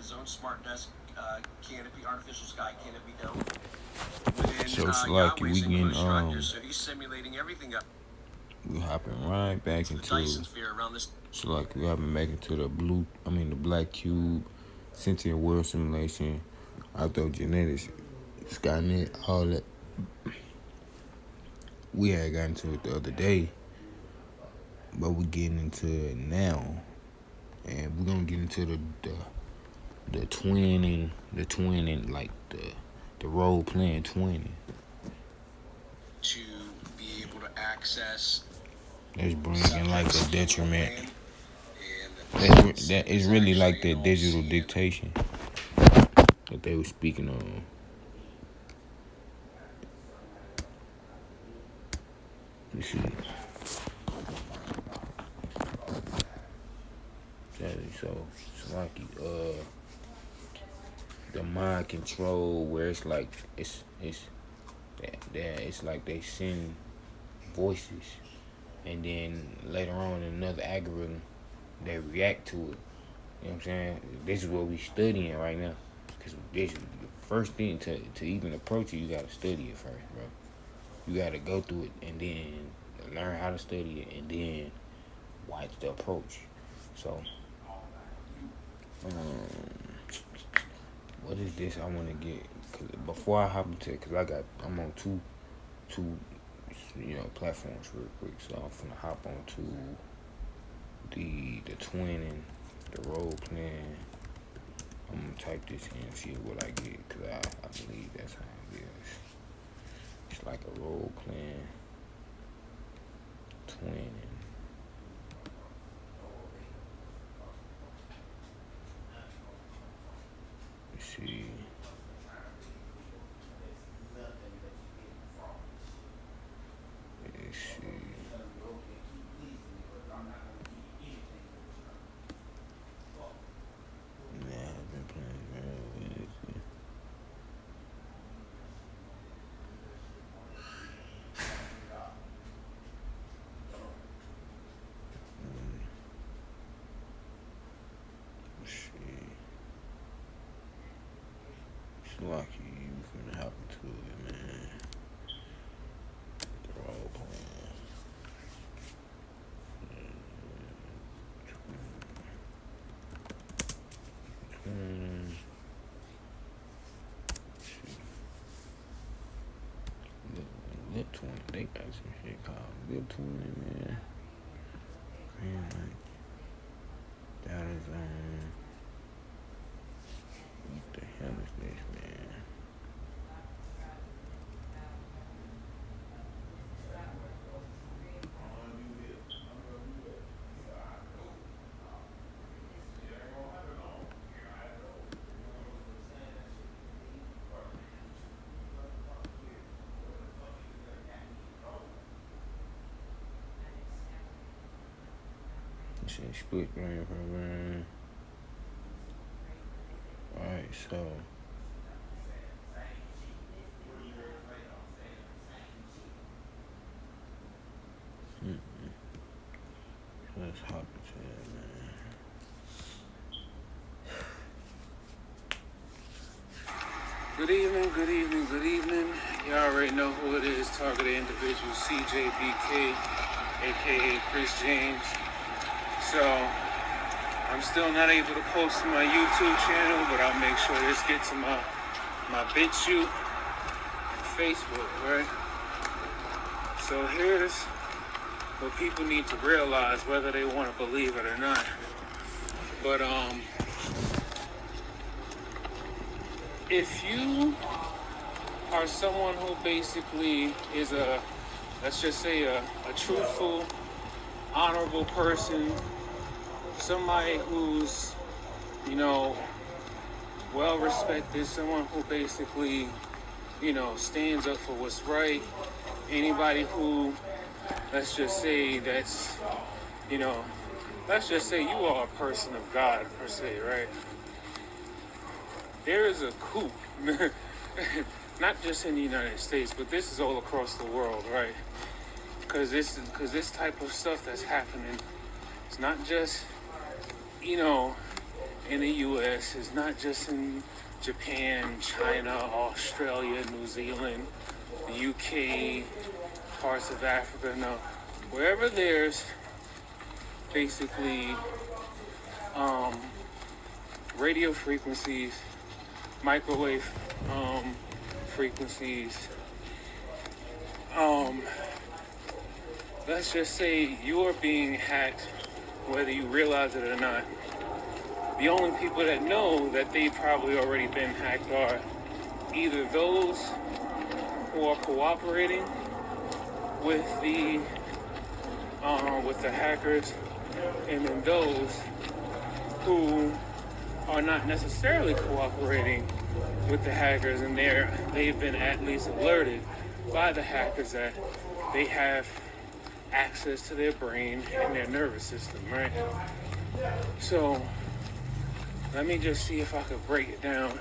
his own smart desk canopy, artificial sky canopy dome. So it's like we getting so he's simulating everything up. We hopping right back into Dyson sphere around this. So like we hopping back into the the black cube, sentient world simulation, optogenetics, Skynet, all that. We had gotten to it the other day, but we getting into it now, and we're gonna get into the twinning, like the role playing twinning. To be able to access. That's bringing like a detriment. That is really like that digital dictation that they were speaking on. You see. So it's like the mind control where it's like it's like they send voices, and then later on in another algorithm they react to it. You know what I'm saying? This is what we studying right now, because this is the first thing to even approach it. You gotta study it first, bro. You gotta go through it and then learn how to study it and then watch the approach. So what is this I want to get? Cause before I hop into it, cause I'm on two platforms real quick. So I'm finna hop onto the twinning, the role playing. I'm gonna type this in and see what I get, cause I believe that's how it is. It's like a role playing twinning. See. Let's see. Yeah, I've been playing very well. Lucky you finna hop into it, man. The role playing. Lip 20, they got some shit called Lip 20, man. Green light. That is what the hell is this, man? This is split brain program. Alright, so let's hop into that, man. Good evening, good evening, good evening. Y'all already know who it is. Targeted individual CJBK, aka Chris James. So I'm still not able to post to my YouTube channel, but I'll make sure this gets to my BitChute and Facebook, right? So here's what people need to realize, whether they want to believe it or not. But if you are someone who basically is let's just say a truthful, honorable person, somebody who's, well respected, someone who basically, stands up for what's right, anybody who, let's just say let's just say you are a person of God, per se, right? There is a coup, not just in the United States, but this is all across the world, right? Because this type of stuff that's happening, it's not just, in the U.S. It's not just in Japan, China, Australia, New Zealand, the UK, parts of Africa. No, wherever there's basically radio frequencies, microwave frequencies, let's just say you're being hacked, whether you realize it or not. The only people that know that they've probably already been hacked are either those who are cooperating with the hackers, and then those who are not necessarily cooperating with the hackers, and they've been at least alerted by the hackers that they have access to their brain and their nervous system, right? So let me just see if I could break it down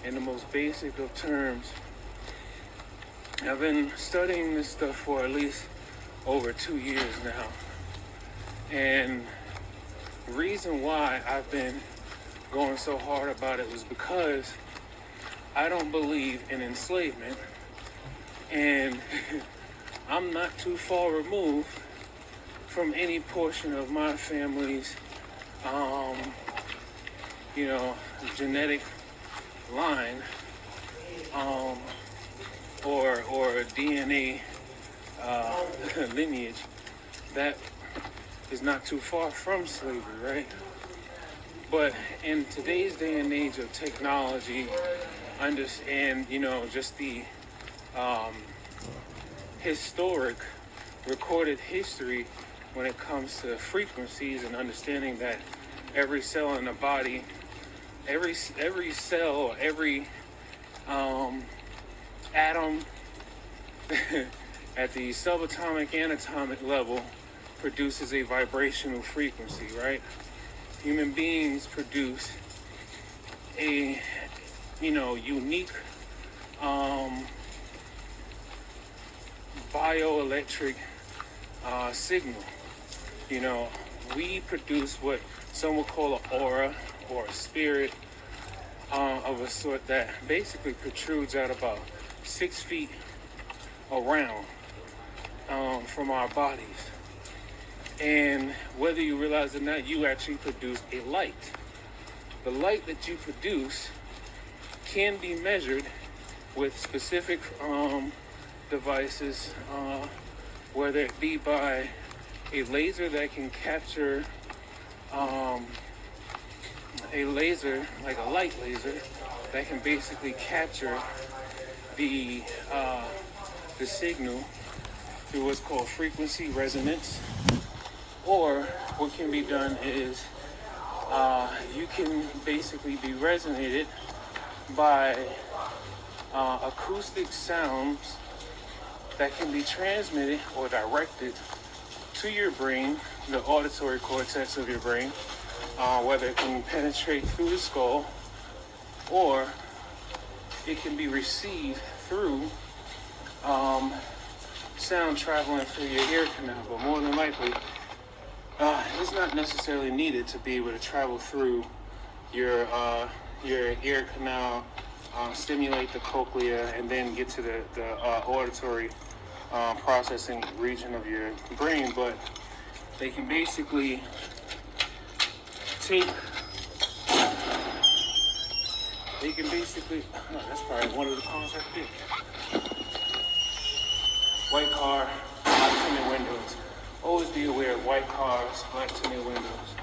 in the most basic of terms. I've been studying this stuff for at least over 2 years now. And the reason why I've been going so hard about it was because I don't believe in enslavement. And I'm not too far removed from any portion of my family's, genetic line, or DNA lineage that is not too far from slavery, right? But in today's day and age of technology, and just the historic recorded history when it comes to frequencies, and understanding that every cell in the body, every cell, every atom at the subatomic and atomic level produces a vibrational frequency, right? Human beings produce a unique bioelectric signal. We produce what some would call an aura or a spirit of a sort that basically protrudes out about 6 feet around from our bodies. And whether you realize it or not, you actually produce a light. The light that you produce can be measured with specific devices, whether it be by a laser that can capture a laser, like a light laser, that can basically capture the signal through what's called frequency resonance. Or what can be done is you can basically be resonated by acoustic sounds that can be transmitted or directed to your brain, the auditory cortex of your brain, whether it can penetrate through the skull or it can be received through sound traveling through your ear canal. But more than likely, it's not necessarily needed to be able to travel through your ear canal, stimulate the cochlea, and then get to the auditory processing region of your brain. But they can basically that's probably one of the cars I picked. White car, black tinted windows. Always be aware of white cars, black tinted windows.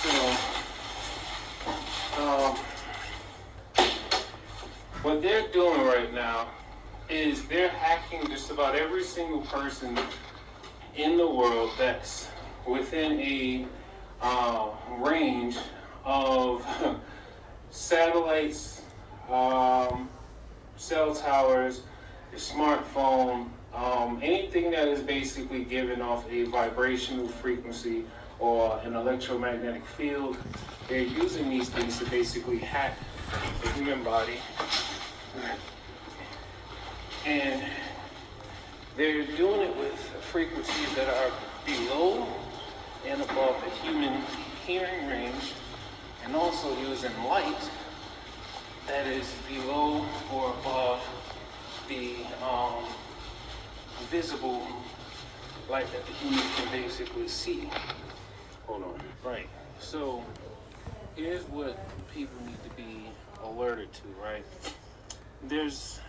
So, what they're doing right now is they're hacking just about every single person in the world that's within a range of satellites, cell towers, your smartphone, anything that is basically giving off a vibrational frequency or an electromagnetic field. They're using these things to basically hack the human body. And they're doing it with frequencies that are below and above the human hearing range, and also using light that is below or above the visible light that the human can basically see. Hold on. Right. So here's what people need to be alerted to, right? There's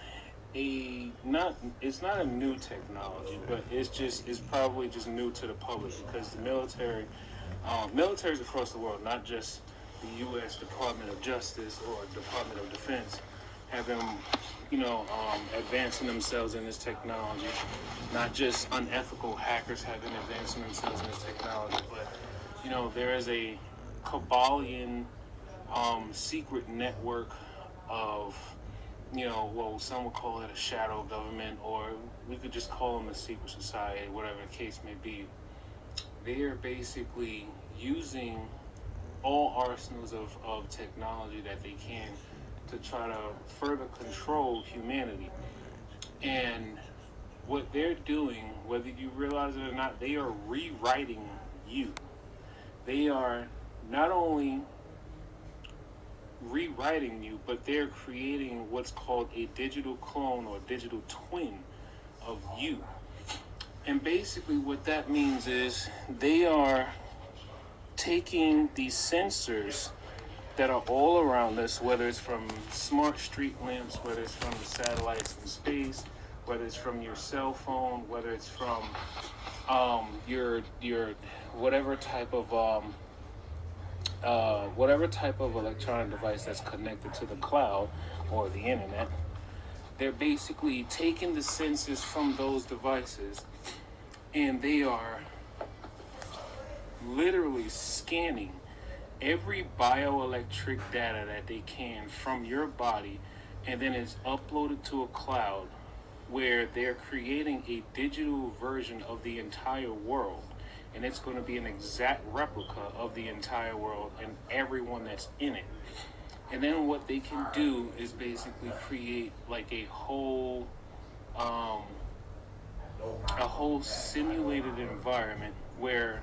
it's not a new technology, but it's probably just new to the public because the militaries across the world, not just the U.S. Department of Justice or Department of Defense, have been, advancing themselves in this technology. Not just unethical hackers have been advancing themselves in this technology, but there is a Kabbalian secret network of, some would call it a shadow government, or we could just call them a secret society, whatever the case may be. They are basically using all arsenals of technology that they can to try to further control humanity. And what they're doing, whether you realize it or not, they are rewriting you. They are not only rewriting you, but they're creating what's called a digital clone or digital twin of you. And basically what that means is they are taking these sensors that are all around us, whether it's from smart street lamps, whether it's from the satellites in space, whether it's from your cell phone, whether it's from your whatever type of electronic device that's connected to the cloud or the internet. They're basically taking the sensors from those devices and they are literally scanning every bioelectric data that they can from your body, and then it's uploaded to a cloud where they're creating a digital version of the entire world, and it's going to be an exact replica of the entire world and everyone that's in it. And then what they can do is basically create like a whole simulated environment where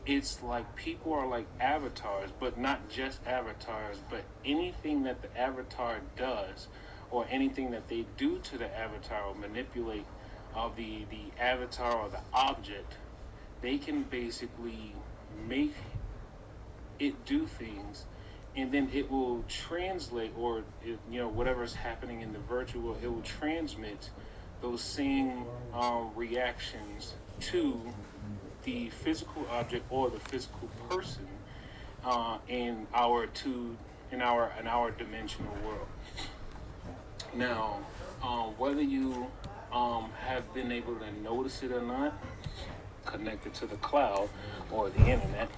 it's like people are like avatars, but not just avatars, but anything that the avatar does or anything that they do to the avatar or manipulate the avatar or the object, they can basically make it do things, and then it will translate, or whatever's happening in the virtual, it will transmit those same reactions to the physical object or the physical person in our dimensional world. Now, whether you have been able to notice it or not, connected to the cloud or the internet,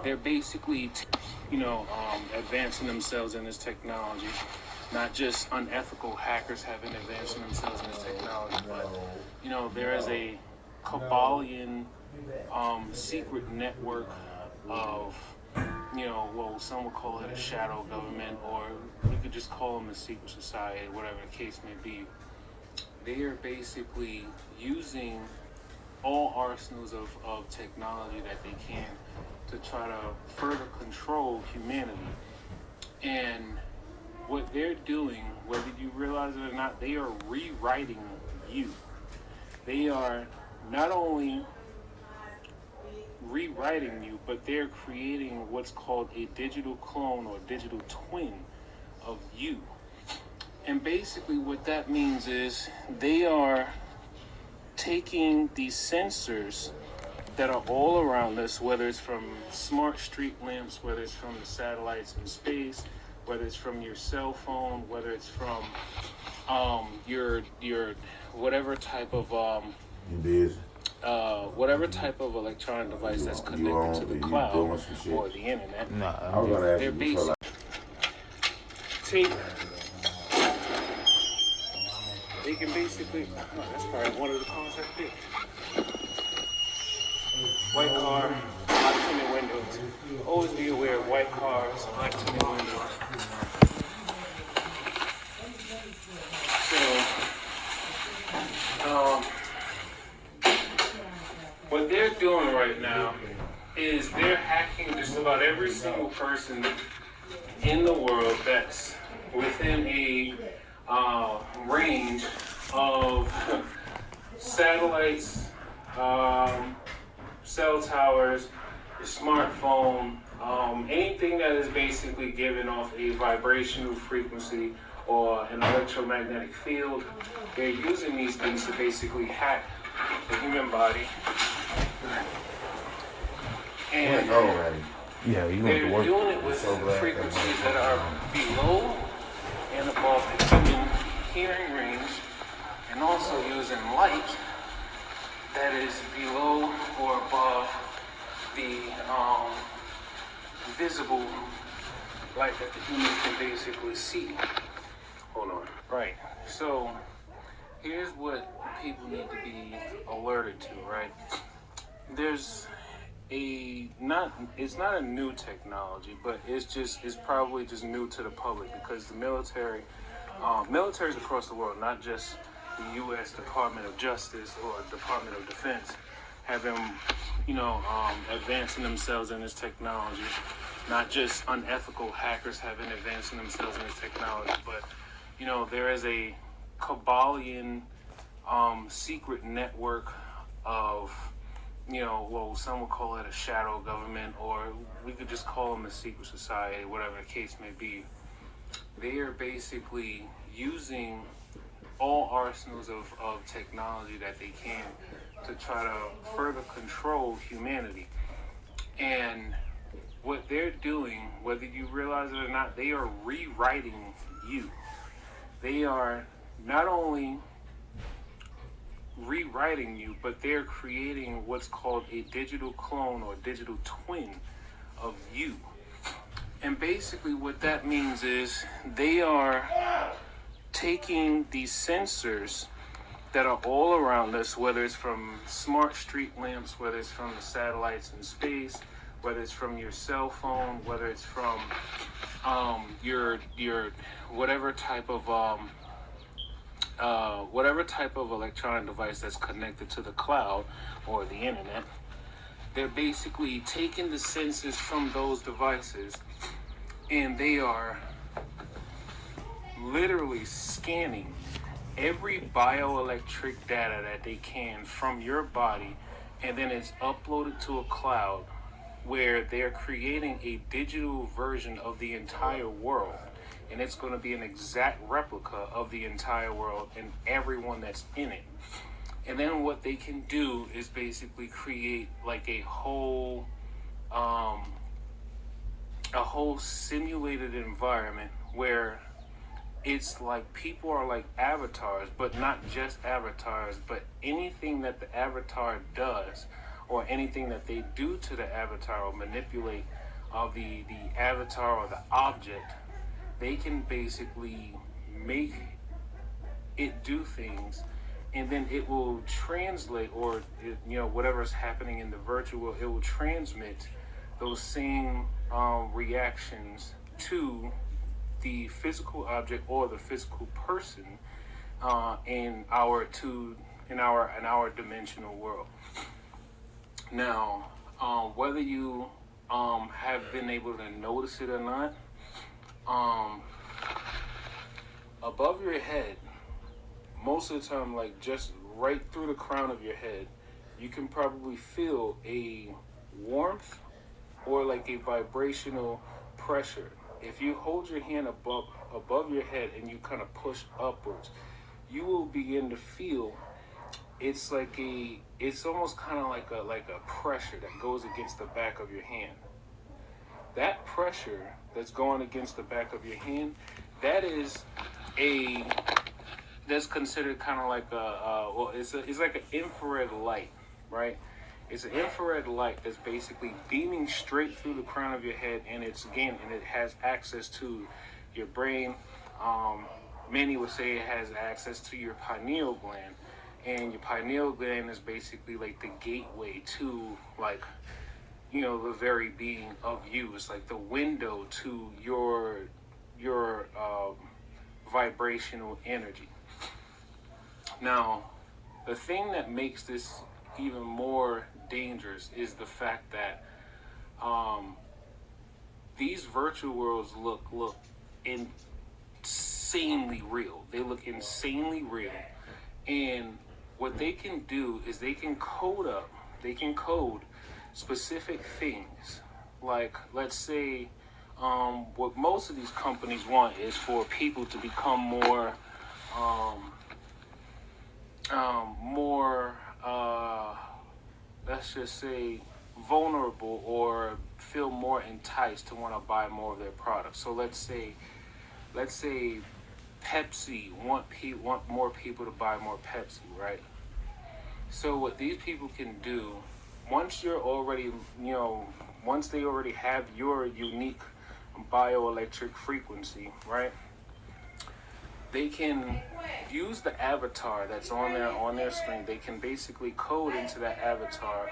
they're basically advancing themselves in this technology. Not just unethical hackers have been advancing themselves in this technology, but there is a Kabbalian secret network of, some would call it a shadow government, or we could just call them a secret society, whatever the case may be. They are basically using all arsenals of technology that they can to try to further control humanity. And what they're doing, whether you realize it or not, they are rewriting you. They are not only rewriting you, but they're creating what's called a digital clone or digital twin of you. And basically what that means is they are taking these sensors that are all around us, whether it's from smart street lamps, whether it's from the satellites in space, whether it's from your cell phone, whether it's from your whatever type of whatever type of electronic device that's connected to the cloud or the internet. They're basically they can basically, that's probably one of the cars I picked. White car, black tinted windows. Always be aware of white cars, black tinted windows. So, what they're doing right now about every single person in the world that's within a range of satellites, cell towers, your smartphone, anything that is basically giving off a vibrational frequency or an electromagnetic field, they're using these things to basically hack the human body. And Yeah, you want they're to work. doing it with frequencies that are below and above the human hearing range, and also using light that is below or above the visible light that the human can basically see. Hold on. Right. So here's what people need to be alerted to, right? There's it's not a new technology, but it's probably just new to the public because the militaries across the world, not just the U.S. Department of Justice or Department of Defense, have been, advancing themselves in this technology. Not just unethical hackers have been advancing themselves in this technology, but there is a Kabbalian secret network of, some would call it a shadow government, or we could just call them a secret society, whatever the case may be. They are basically using all arsenals of technology that they can to try to further control humanity. And what they're doing, whether you realize it or not, they are rewriting you. They are not only rewriting you, but they're creating what's called a digital clone or digital twin of you. And basically what that means is they are taking these sensors that are all around us, whether it's from smart street lamps, whether it's from the satellites in space, whether it's from your cell phone, whether it's from your whatever type of electronic device that's connected to the cloud or the internet. They're basically taking the sensors from those devices and they are literally scanning every bioelectric data that they can from your body, and then it's uploaded to a cloud where they're creating a digital version of the entire world, and it's going to be an exact replica of the entire world and everyone that's in it. And then what they can do is basically create like a whole simulated environment where it's like people are like avatars, but not just avatars, but anything that the avatar does or anything that they do to the avatar or manipulate the avatar or the object, they can basically make it do things, and then it will translate, or whatever's happening in the virtual, it will transmit those same reactions to the physical object or the physical person in our dimensional world. Now, whether you have been able to notice it or not, above your head, most of the time, like just right through the crown of your head, you can probably feel a warmth or like a vibrational pressure. If you hold your hand above your head and you kind of push upwards, you will begin to feel it's almost kind of like a pressure that goes against the back of your hand. That pressure that's going against the back of your hand, that's considered kind of like it's like an infrared light, right? It's an infrared light that's basically beaming straight through the crown of your head, and it has access to your brain. Many would say it has access to your pineal gland, and your pineal gland is basically like the gateway to the very being of you. It's like the window to your vibrational energy. Now, the thing that makes this even more dangerous is the fact that these virtual worlds look insanely real. They look insanely real. And what they can do is they can code specific things. Like, let's say, what most of these companies want is for people to become more, let's just say, vulnerable, or feel more enticed to want to buy more of their products. So let's say Pepsi want more people to buy more Pepsi, right? So what these people can do, once they already have your unique bioelectric frequency, right? They can use the avatar that's on their screen. They can basically code into that avatar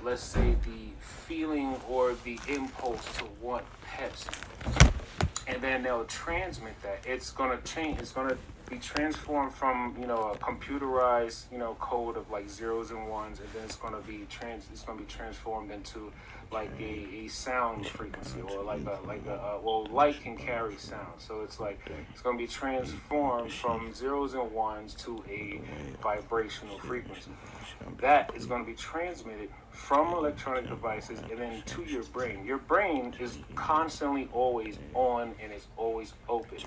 let's say the feeling or the impulse to want Pepsi, and then they'll transmit that. It's gonna change. It's gonna be transformed from a computerized code of like zeros and ones, and then it's gonna be transformed into like a sound frequency, or light can carry sound, so it's gonna be transformed from zeros and ones to a vibrational frequency. That is going to be transmitted from electronic devices and then to your brain. Your brain is constantly always on and is always open.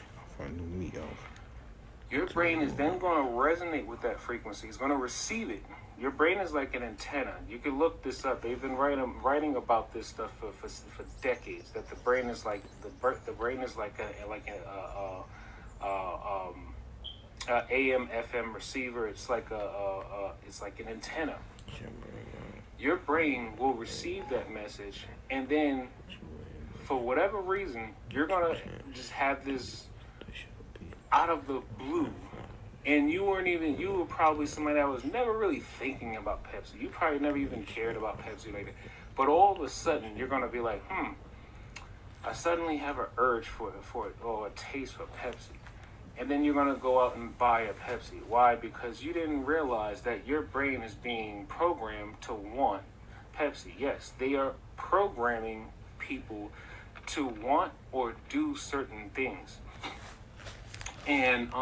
Your brain is then going to resonate with that frequency. It's going to receive it. Your brain is like an antenna. You can look this up. They've been writing about this stuff for decades. That the brain is like AM FM receiver. It's like an antenna. Your brain will receive that message, and then for whatever reason you're gonna just have this out of the blue, and you were probably somebody that was never really thinking about Pepsi. You probably never even cared about Pepsi like that, but all of a sudden you're gonna be like, I suddenly have an urge for it, or a taste for Pepsi. And then you're going to go out and buy a Pepsi. Why? Because you didn't realize that your brain is being programmed to want Pepsi. Yes, they are programming people to want or do certain things. And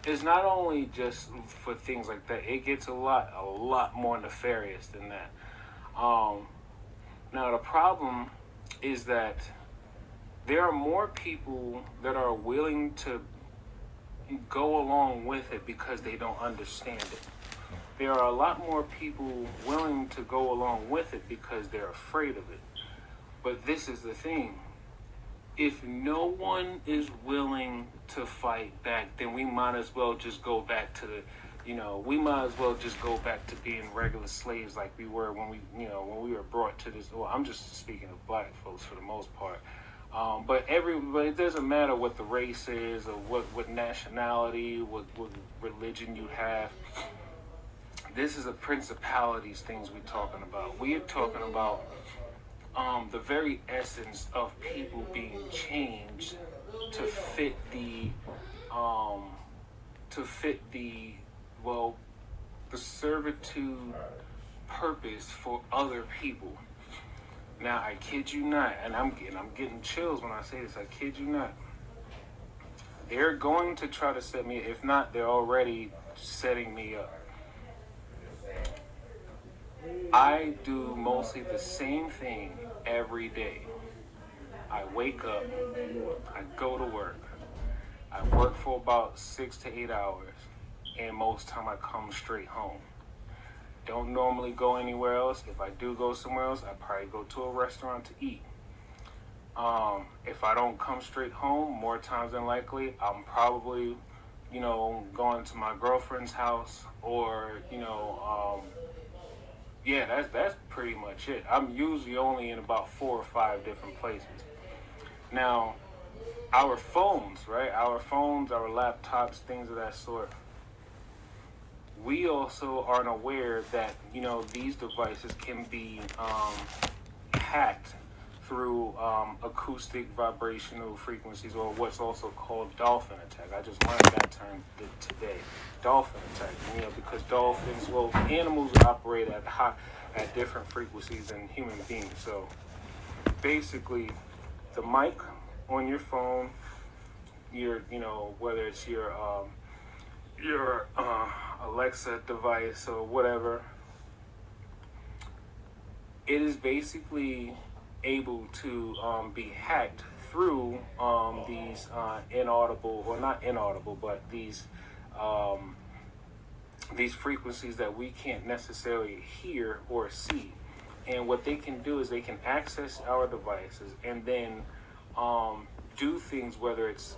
it's not only just for things like that. It gets a lot more nefarious than that. Now, the problem is that there are more people that are willing to go along with it because they don't understand it. There are a lot more people willing to go along with it because they're afraid of it. But this is the thing. If no one is willing to fight back, then we might as well just go back to being regular slaves like we were when we were brought to this. Well, I'm just speaking of black folks for the most part. But it doesn't matter what the race is, or what nationality, what religion you have. This is a principalities things we're talking about. We are talking about the very essence of people being changed to fit the servitude purpose for other people. Now, I kid you not, and I'm getting chills when I say this. I kid you not. They're going to try to set me. If not, they're already setting me up. I do mostly the same thing every day. I wake up, I go to work, I work for about 6 to 8 hours, and most time I come straight home. Don't normally go anywhere else. If I do go somewhere else, I probably go to a restaurant to eat. If I don't come straight home, more times than likely, I'm probably, going to my girlfriend's house, or, that's pretty much it. I'm usually only in about 4 or 5 different places. Now, our phones, right? Our phones, our laptops, things of that sort. We also aren't aware that, these devices can be hacked through acoustic vibrational frequencies, or what's also called dolphin attack. I just learned that term today. Dolphin attack, because dolphins, animals operate at at different frequencies than human beings. So basically, the mic on your phone, whether it's your Alexa device or whatever, it is basically able to be hacked through these inaudible, or not inaudible, but these frequencies that we can't necessarily hear or see. And what they can do is they can access our devices and then do things, whether it's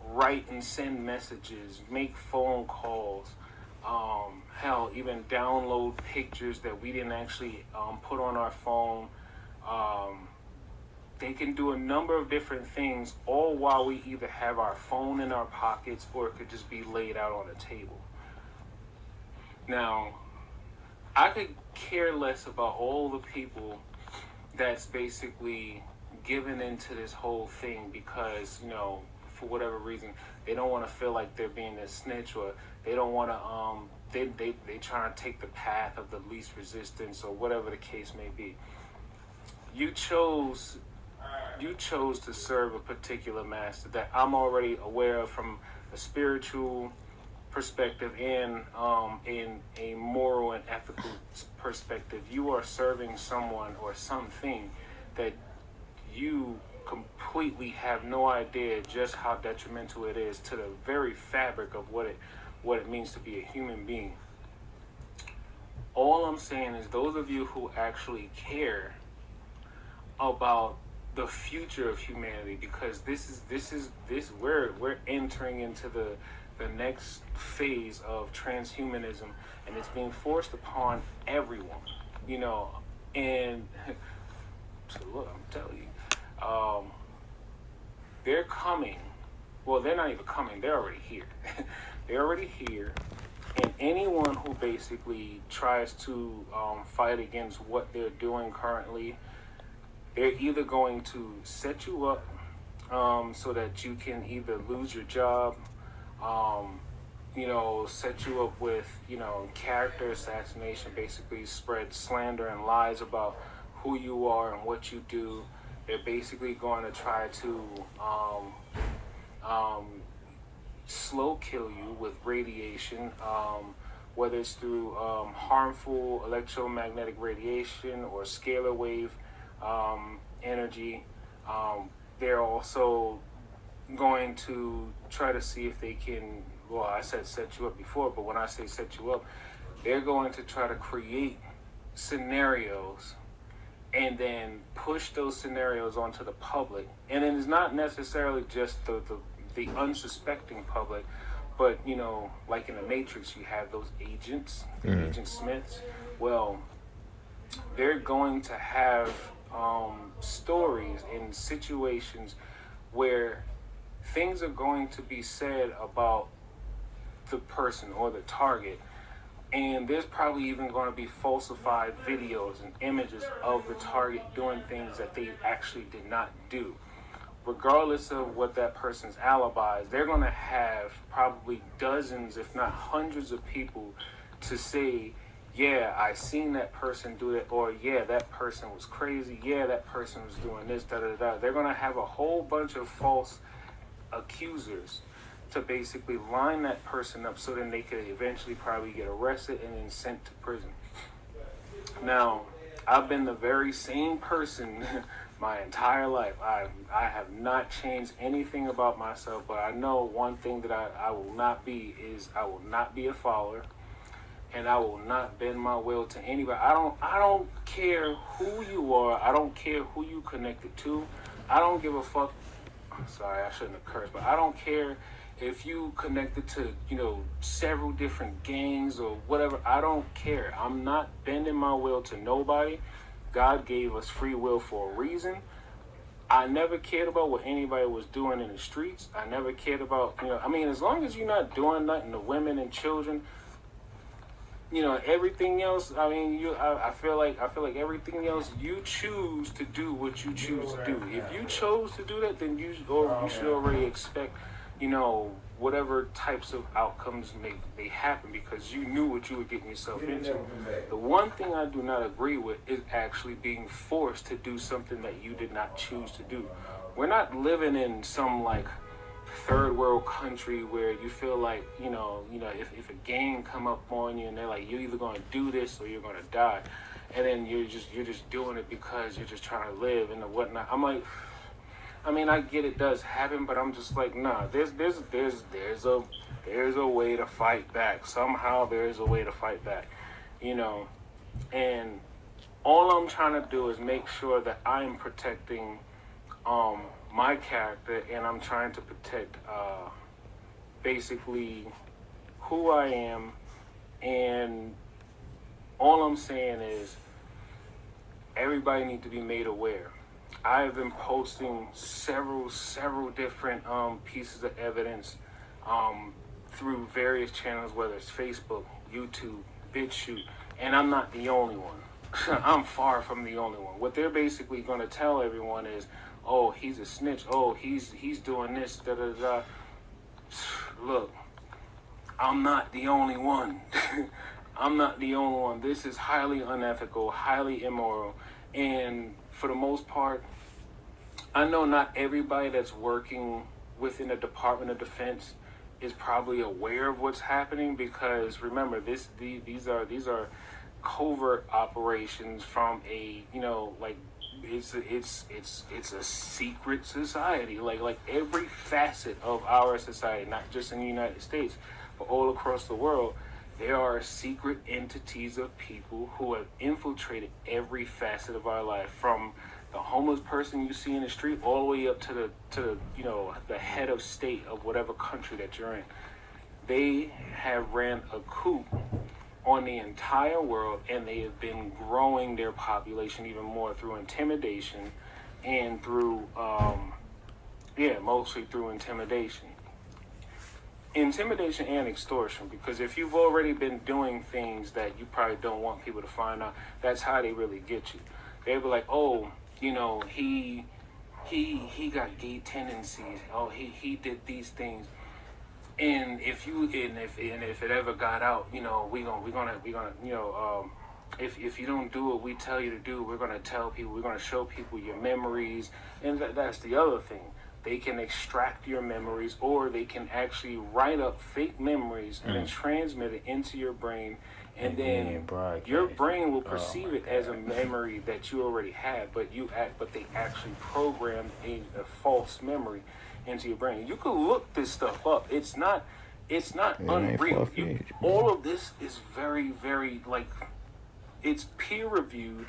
write and send messages, make phone calls, hell, even download pictures that we didn't actually put on our phone. They can do a number of different things, all while we either have our phone in our pockets or it could just be laid out on a table. Now, I could care less about all the people that's basically given into this whole thing because, for whatever reason, they don't want to feel like they're being a snitch, or they don't want to, they trying to take the path of the least resistance, or whatever the case may be. You chose to serve a particular master that I'm already aware of from a spiritual perspective and in a moral and ethical perspective. You are serving someone or something that you completely have no idea just how detrimental it is to the very fabric of what it means to be a human being. All I'm saying is, those of you who actually care about the future of humanity, because we're entering into the next phase of transhumanism, and it's being forced upon everyone, and so look, I'm telling you, they're coming. Well, they're not even coming, they're already here. They're already here, and anyone who basically tries to fight against what they're doing currently, they're either going to set you up so that you can either lose your job, set you up with, character assassination, basically spread slander and lies about who you are and what you do. They're basically going to try to slow kill you with radiation, whether it's through harmful electromagnetic radiation or scalar wave energy. They're also going to try to see if they can, well, I said set you up before, but when I say set you up, they're going to try to create scenarios and then push those scenarios onto the public. And it's not necessarily just the unsuspecting public, but, like in the Matrix, you have those agents, Agent Smiths. Well, they're going to have stories and situations where things are going to be said about the person or the target, and there's probably even going to be falsified videos and images of the target doing things that they actually did not do. Regardless of what that person's alibi is, they're going to have probably dozens, if not hundreds of people to say, yeah, I seen that person do it, or yeah, that person was crazy, yeah, that person was doing this, da-da-da. They're going to have a whole bunch of false accusers to basically line that person up so then they could eventually probably get arrested and then sent to prison. Now, I've been the very same person my entire life. I have not changed anything about myself, but I know one thing that I will not be is I will not be a follower. And I will not bend my will to anybody. I don't care who you are. I don't care who you connected to. I don't give a fuck. I'm sorry, I shouldn't have cursed, but I don't care if you connected to, several different gangs or whatever. I don't care. I'm not bending my will to nobody. God gave us free will for a reason. I never cared about what anybody was doing in the streets. I never cared about, as long as you're not doing nothing to women and children, everything else, I feel like everything else, you choose to do what you choose to do. If you chose to do that, then you should already expect, whatever types of outcomes may happen, because you knew what you were getting yourself into. The one thing I do not agree with is actually being forced to do something that you did not choose to do. We're not living in some like third world country where you feel like, if a gang come up on you and they're like, you're either going to do this or you're going to die, and then you're just doing it because you're just trying to live and whatnot. I'm like, I get it does happen, but I'm just like, nah. There's a way to fight back. Somehow there's a way to fight back, And all I'm trying to do is make sure that I'm protecting my character, and I'm trying to protect basically who I am. And all I'm saying is everybody needs to be made aware. I have been posting several different pieces of evidence through various channels, whether it's Facebook, YouTube, BitChute, and I'm not the only one. I'm far from the only one. What they're basically going to tell everyone is, oh, he's a snitch. Oh, he's doing this. Da da da. Look, I'm not the only one. I'm not the only one. This is highly unethical, highly immoral, and for the most part, I know not everybody that's working within the Department of Defense is probably aware of what's happening, because remember, these are covert operations from a it's a secret society, like every facet of our society, not just in the United States but all across the world. There are secret entities of people who have infiltrated every facet of our life, from the homeless person you see in the street all the way up to the head of state of whatever country that you're in. They have ran a coup on the entire world, and they have been growing their population even more through intimidation and through mostly through intimidation and extortion. Because if you've already been doing things that you probably don't want people to find out, that's how they really get you. They be like, oh, he got gay tendencies. Oh, he did these things. And if it ever got out, we're gonna if you don't do what we tell you to do, we're gonna tell people, we're gonna show people your memories. And that's the other thing. They can extract your memories, or they can actually write up fake memories and then transmit it into your brain, and then your brain will perceive it as a memory that you already had, but they actually programmed a false memory into your brain. You can look this stuff up. It's not unreal. All of this is very, very, it's peer reviewed.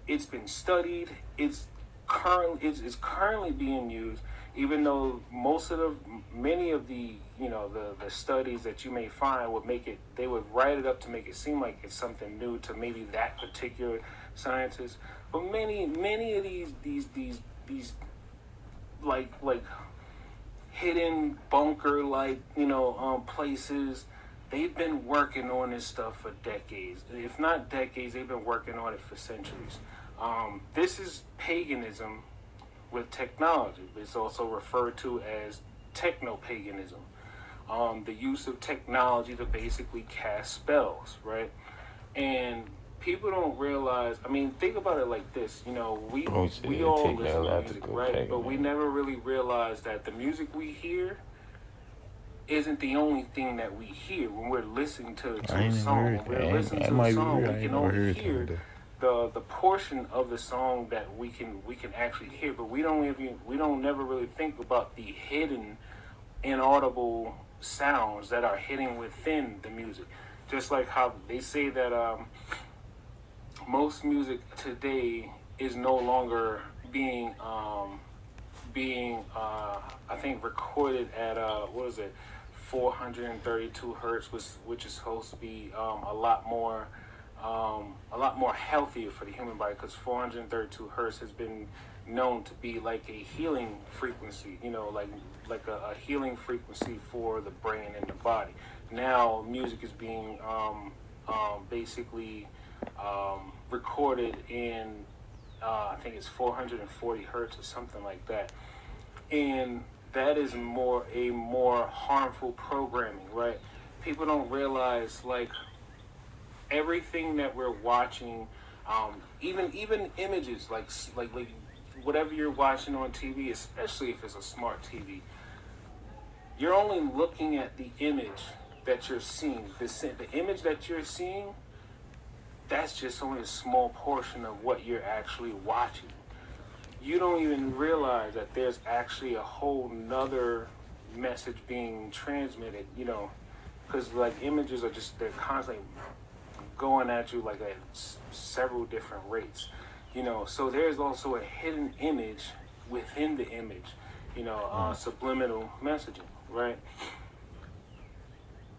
It's been studied. It's currently being used. Even though many of the studies that you may find they would write it up to make it seem like it's something new to maybe that particular scientist. But many of these hidden bunker places, they've been working on this stuff for decades. If not decades, they've been working on it for centuries. This is paganism with technology. It's also referred to as techno-paganism. The use of technology to basically cast spells, right? And people don't realize, think about it like this, we all listen to music, right? But we never really realize that the music we hear isn't the only thing that we hear when we're listening to a song. When we're listening to a song, we can only hear the portion of the song that we can actually hear, but we don't never really think about the hidden inaudible sounds that are hidden within the music. Just like how they say that most music today is no longer being I think recorded at 432 hertz, which is supposed to be a lot more healthier for the human body, because 432 hertz has been known to be like a healing frequency, like a healing frequency for the brain and the body. Now music is being basically recorded in I think it's 440 hertz or something like that. And that is a more harmful programming, right? People don't realize, like, everything that we're watching, even images, like whatever you're watching on TV, especially if it's a smart TV, you're only looking at the image that you're seeing. The image that you're seeing, that's just only a small portion of what you're actually watching. You don't even realize that there's actually a whole nother message being transmitted, because like images are just, they're constantly going at you like at several different rates, so there's also a hidden image within the image, subliminal messaging, right?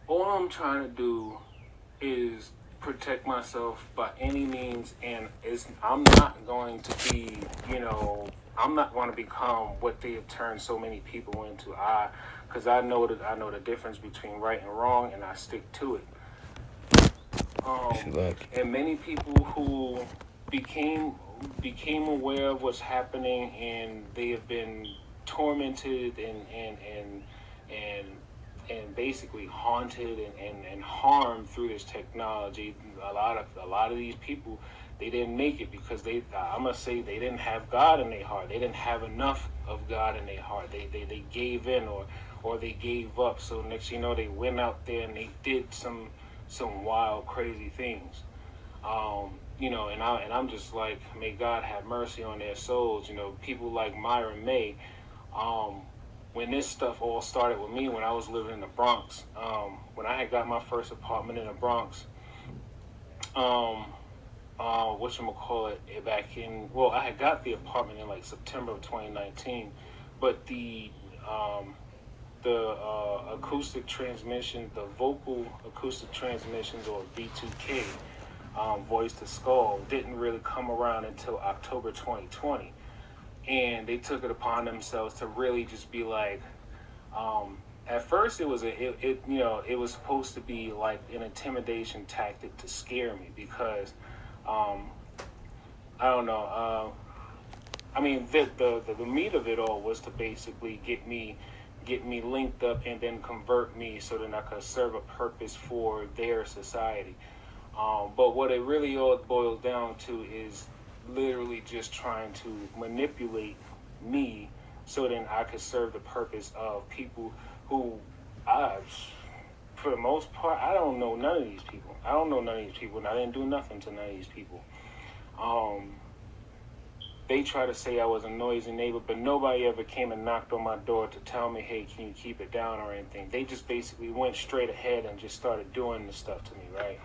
All I'm trying to do is protect myself by any means, and I'm not going to be, I'm not going to become what they have turned so many people into. Because I know the difference between right and wrong, and I stick to it. And many people who became aware of what's happening, and they have been tormented and basically haunted and harmed through this technology. A lot of these people, they didn't make it because I'm gonna say they didn't have God in their heart. They didn't have enough of God in their heart. They gave in or they gave up. So next you know, they went out there and they did some wild, crazy things. And I'm just like, may God have mercy on their souls. People like Myra May. When this stuff all started with me, when I was living in the Bronx, when I had got my first apartment in the Bronx, I had got the apartment in like September of 2019, but the acoustic transmission, the vocal acoustic transmissions, or V2K, voice to skull, didn't really come around until October 2020. And they took it upon themselves to really just be like, at first it was it was supposed to be like an intimidation tactic to scare me, because I don't know, the meat of it all was to basically get me linked up and then convert me so that I could serve a purpose for their society. But what it really all boils down to is literally just trying to manipulate me so then I could serve the purpose of people who for the most part, I don't know none of these people. And I didn't do nothing to none of these people. They try to say I was a noisy neighbor, but nobody ever came and knocked on my door to tell me, hey, can you keep it down or anything. They just basically went straight ahead and just started doing the stuff to me, right?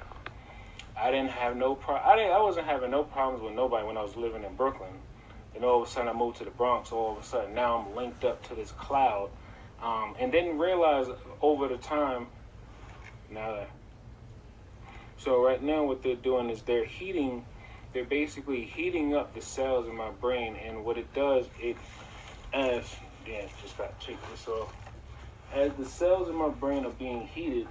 I didn't have I wasn't having no problems with nobody when I was living in Brooklyn. And all of a sudden I moved to the Bronx. All of a sudden now I'm linked up to this cloud. And didn't realize over the time, so right now what they're doing is they're basically heating up the cells in my brain. And what it does, just got to check this off. As the cells in my brain are being heated,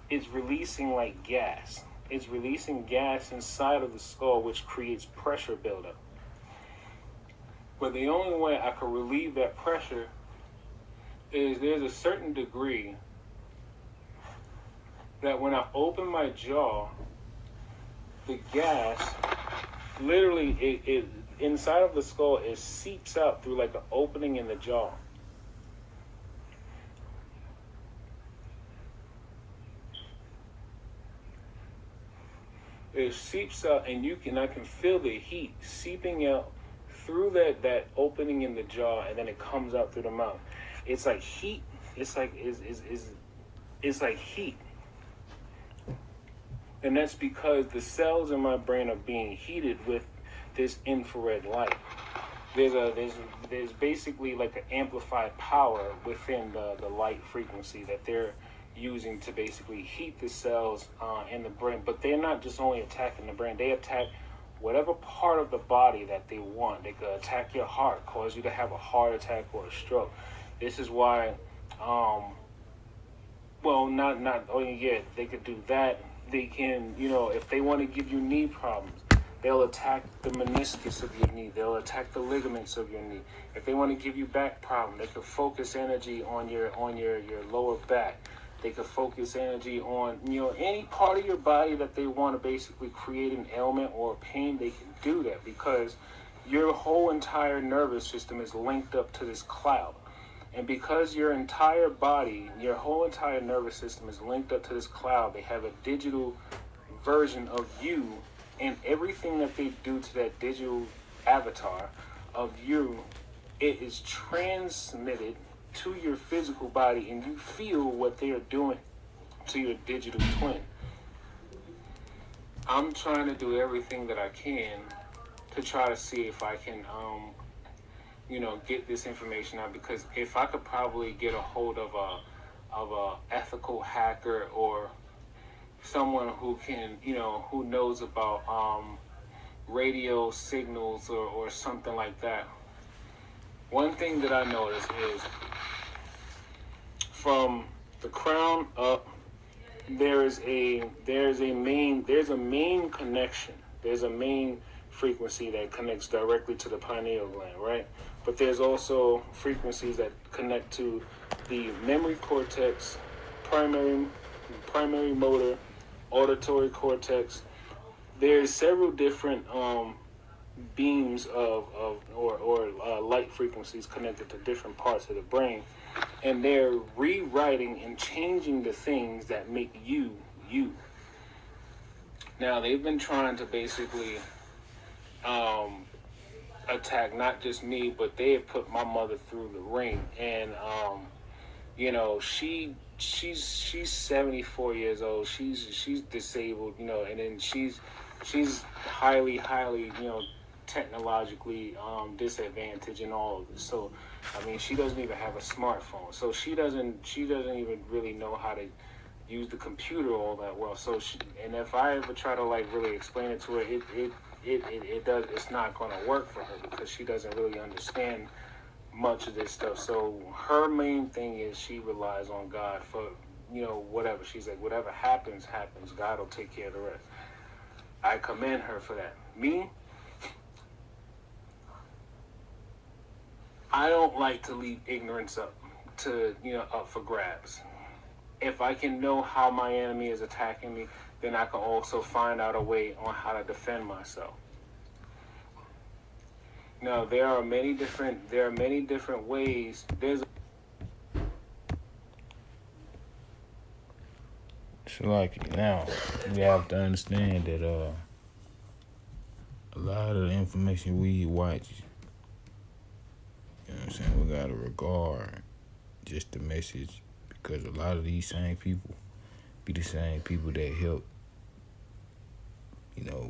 it's releasing like gas. It's releasing gas inside of the skull, which creates pressure buildup. But the only way I could relieve that pressure is there's a certain degree that when I open my jaw, the gas, literally, it inside of the skull, it seeps out through like an opening in the jaw. It seeps out, and I can feel the heat seeping out through that opening in the jaw, and then it comes out through the mouth. It's like heat. It's like heat, and that's because the cells in my brain are being heated with this infrared light. There's basically like an amplified power within the light frequency that they're using to basically heat the cells in the brain. But they're not just only attacking the brain. They attack whatever part of the body that they want. They could attack your heart, cause you to have a heart attack or a stroke. This is why, they could do that. They can, if they want to give you knee problems, They'll attack the meniscus of your knee. They'll attack the ligaments of your knee. If they want to give you back problem, they could focus energy on your lower back. They could focus energy on, any part of your body that they want to basically create an ailment or pain. They can do that because your whole entire nervous system is linked up to this cloud. And because your entire body, your whole entire nervous system is linked up to this cloud, they have a digital version of you, and everything that they do to that digital avatar of you, it is transmitted to your physical body, and you feel what they are doing to your digital twin. I'm trying to do everything that I can to try to see if I can, get this information out, because if I could probably get a hold of a ethical hacker or someone who can, who knows about radio signals or something like that. One thing that I noticed is from the crown up, there's a main connection. There's a main frequency that connects directly to the pineal gland, right? But there's also frequencies that connect to the memory cortex, primary motor, auditory cortex. There's several different beams of light frequencies connected to different parts of the brain, and they're rewriting and changing the things that make you you. Now they've been trying to basically attack not just me, but they have put my mother through the ring, and she's 74 years old. She's disabled, and then she's highly technologically disadvantaged in all of this. So I mean, she doesn't even have a smartphone, so she doesn't even really know how to use the computer all that well. So and if I ever try to really explain it to her, it's not going to work for her because she doesn't really understand much of this stuff. So her main thing is she relies on God for whatever. She's like, whatever happens, God will take care of the rest. I commend her for that. Me, I don't like to leave ignorance up for grabs. If I can know how my enemy is attacking me, then I can also find out a way on how to defend myself. Now, there are many different ways. So now we have to understand that a lot of the information we watch, you know what I'm saying, we gotta regard just the message, because a lot of these same people be the same people that help,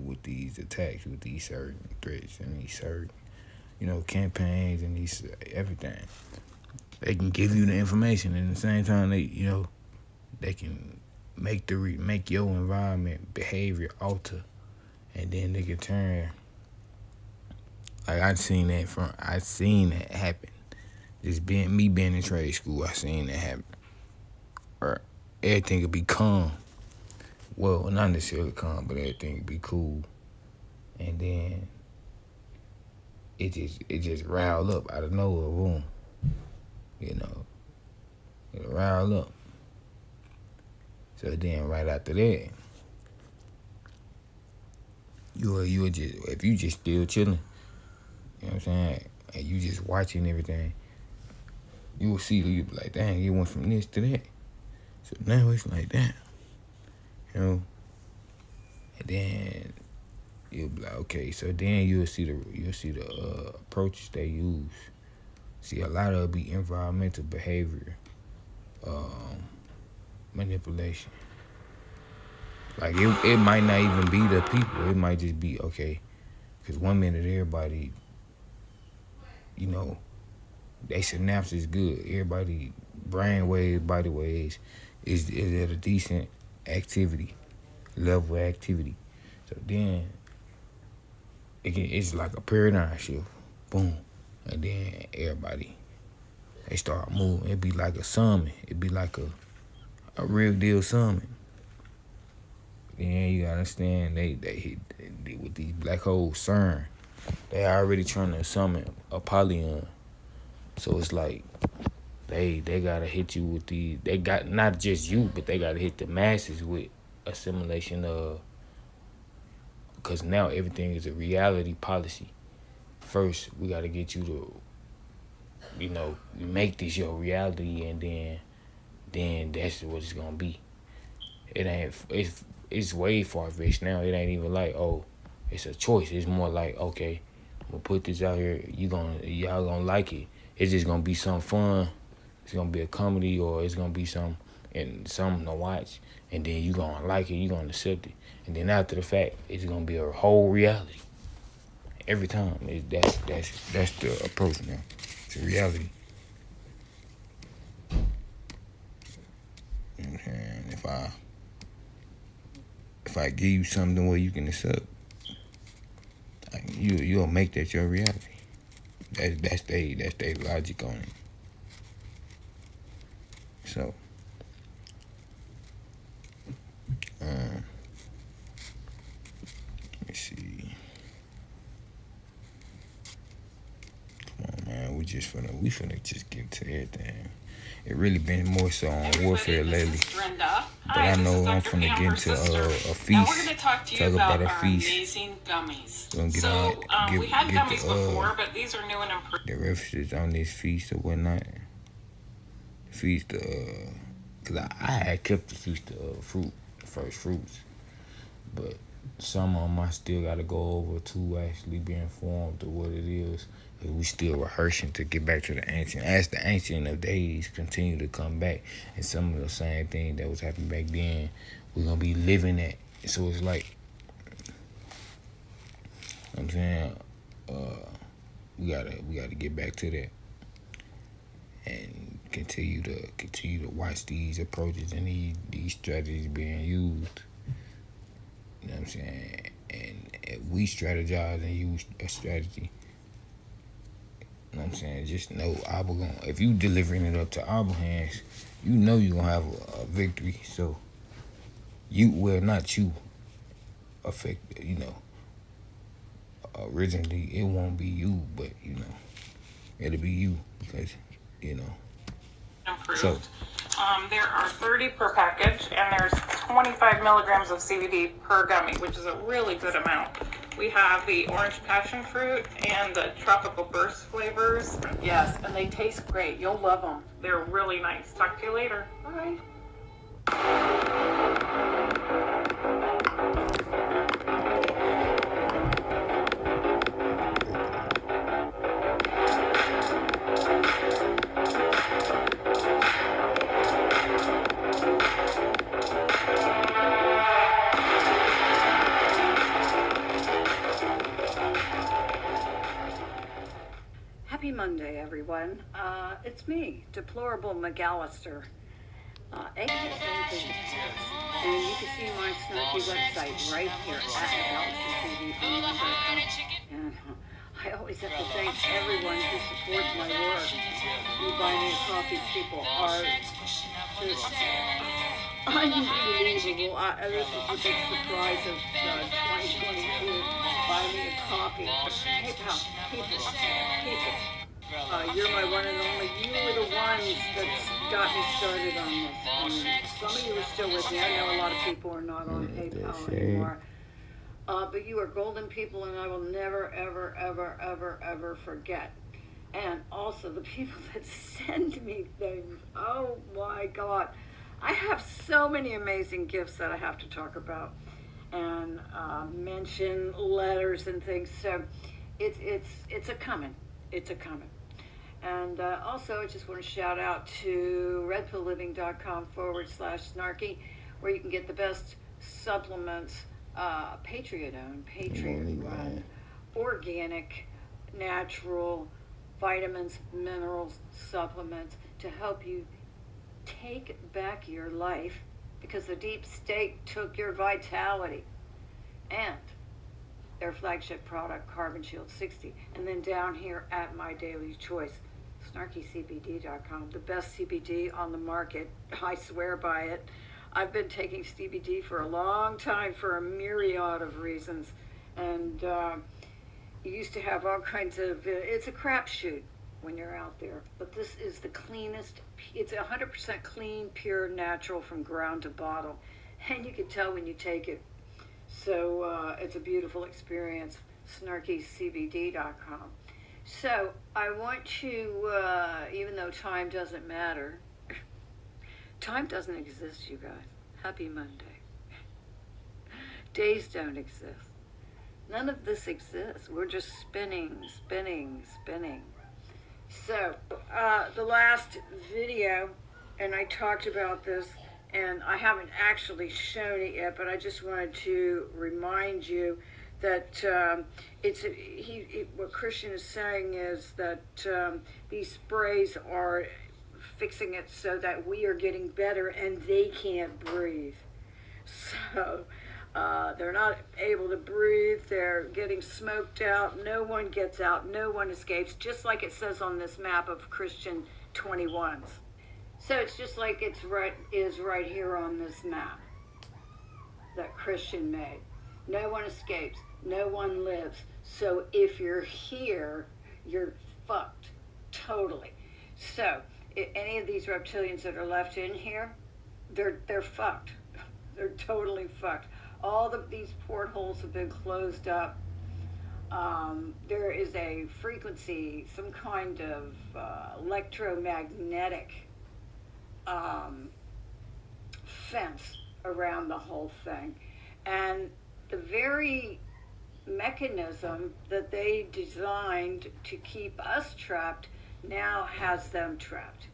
with these attacks, with these certain threats and these certain, campaigns and these everything. They can give you the information, and at the same time they can make your environment behavior alter, and then they can turn. I've seen that happen. Just being in trade school, I seen that happen. Or everything could be calm. Well, not necessarily calm, but everything could be cool. And then it just riled up out of nowhere, boom. It riled up. So then right after that, you just, if you just still chilling, you know what I'm saying, and you just watching everything, you will see, you be like, dang, you went from this to that. So now it's like that, and then you'll be like, okay. So then you'll see the approaches they use. See, a lot of it be environmental behavior, manipulation. It might not even be the people. It might just be, okay, because 1 minute everybody, they synapse is good. Everybody brain waves, body waves is at a decent level of activity. So then it's like a paradigm shift. Boom. And then everybody, they start moving. It'd be like a summon. It'd be like a real deal summon. then you gotta understand they with these black holes CERN, they already trying to summon Apollyon. So it's like they gotta hit you with they got not just you, but they gotta hit the masses with assimilation of, because now everything is a reality policy. First, we gotta get you to, make this your reality, and then that's what it's gonna be. It's way far fetched now. It ain't even like, oh, it's a choice. It's more like, okay, we'll put this out here. Y'all gonna like it. It's just gonna be some fun. It's gonna be a comedy, or it's gonna be something to watch, and then you gonna like it. You gonna accept it, and then after the fact, it's gonna be a whole reality. Every time, that's the approach now. It's a reality. You know what I'm saying? If I give you something where you can accept, you'll make that your reality. That's their logic on it. So, let me see. Come on, man. We finna just get to everything. It really been more so on warfare lately. But I know I'm finna get into a feast. Now we're gonna talk to you about our feast. amazing gummies. We're gonna we had gummies before, but these are new and improved. The references on this feast or whatnot. Feast, cause I had kept the feast of first fruits, but some of them I still gotta go over to actually be informed of what it is. Cause we still rehearsing to get back to the ancient. As the ancient of days continue to come back, and some of the same thing that was happening back then, we're gonna be living that. So it's like, I'm saying, we gotta get back to that, and continue to watch these approaches and these strategies being used. You know what I'm saying? And if we strategize and use a strategy, you know what I'm saying, just know if you delivering it up to our hands, you know you're gonna have a victory. So not you affect, originally it won't be you, but it'll be you, because Improved. So There are 30 per package, and there's 25 milligrams of CBD per gummy, which is a really good amount. We have the orange passion fruit and the tropical burst flavors. Yes, and they taste great. You'll love them. They're really nice. Talk to you later. Bye. Happy Monday, everyone. It's me, Deplorable McAllister, aka Vision. And you can see my snarky website right here at McAllisterTV. And I always have to thank everyone who supports my work. You buy me a coffee, people are just unbelievable. This is the big surprise of 2022. Buy me a coffee. PayPal, people. You're my one and only. You were the ones that got me started on this. Some of you are still with me. I know a lot of people are not on PayPal anymore. But you are golden people, and I will never, ever, ever, ever, ever forget. And also the people that send me things. Oh my God. I have so many amazing gifts that I have to talk about and mention letters and things. So it's a coming. It's a coming. And also, I just want to shout out to redpillliving.com/snarky, where you can get the best supplements, Patriot-owned, Patriot-run, organic, natural vitamins, minerals, supplements to help you take back your life, because the deep state took your vitality. And their flagship product, Carbon Shield 60. And then down here at my daily choice, snarkycbd.com, the best CBD on the market. I swear by it. I've been taking CBD for a long time for a myriad of reasons, and you used to have all kinds of. It's a crapshoot when you're out there, but this is the cleanest. It's 100% clean, pure, natural from ground to bottle, and you can tell when you take it. So it's a beautiful experience. snarkycbd.com. So I want to, even though time doesn't matter, time doesn't exist, you guys. Happy Monday. Days don't exist. None of this exists. We're just spinning, spinning, spinning. So the last video, and I talked about this, and I haven't actually shown it yet, but I just wanted to remind you that what Christian is saying is that these sprays are fixing it so that we are getting better and they can't breathe. So they're not able to breathe, they're getting smoked out, no one gets out, no one escapes, just like it says on this map of Christian 21s. So it's just like it's right here on this map that Christian made. No one escapes, no one lives. So if you're here, you're fucked, totally. So any of these reptilians that are left in here, they're fucked. They're totally fucked. All these portholes have been closed up. There is a frequency, some kind of electromagnetic fence around the whole thing. And the very mechanism that they designed to keep us trapped now has them trapped.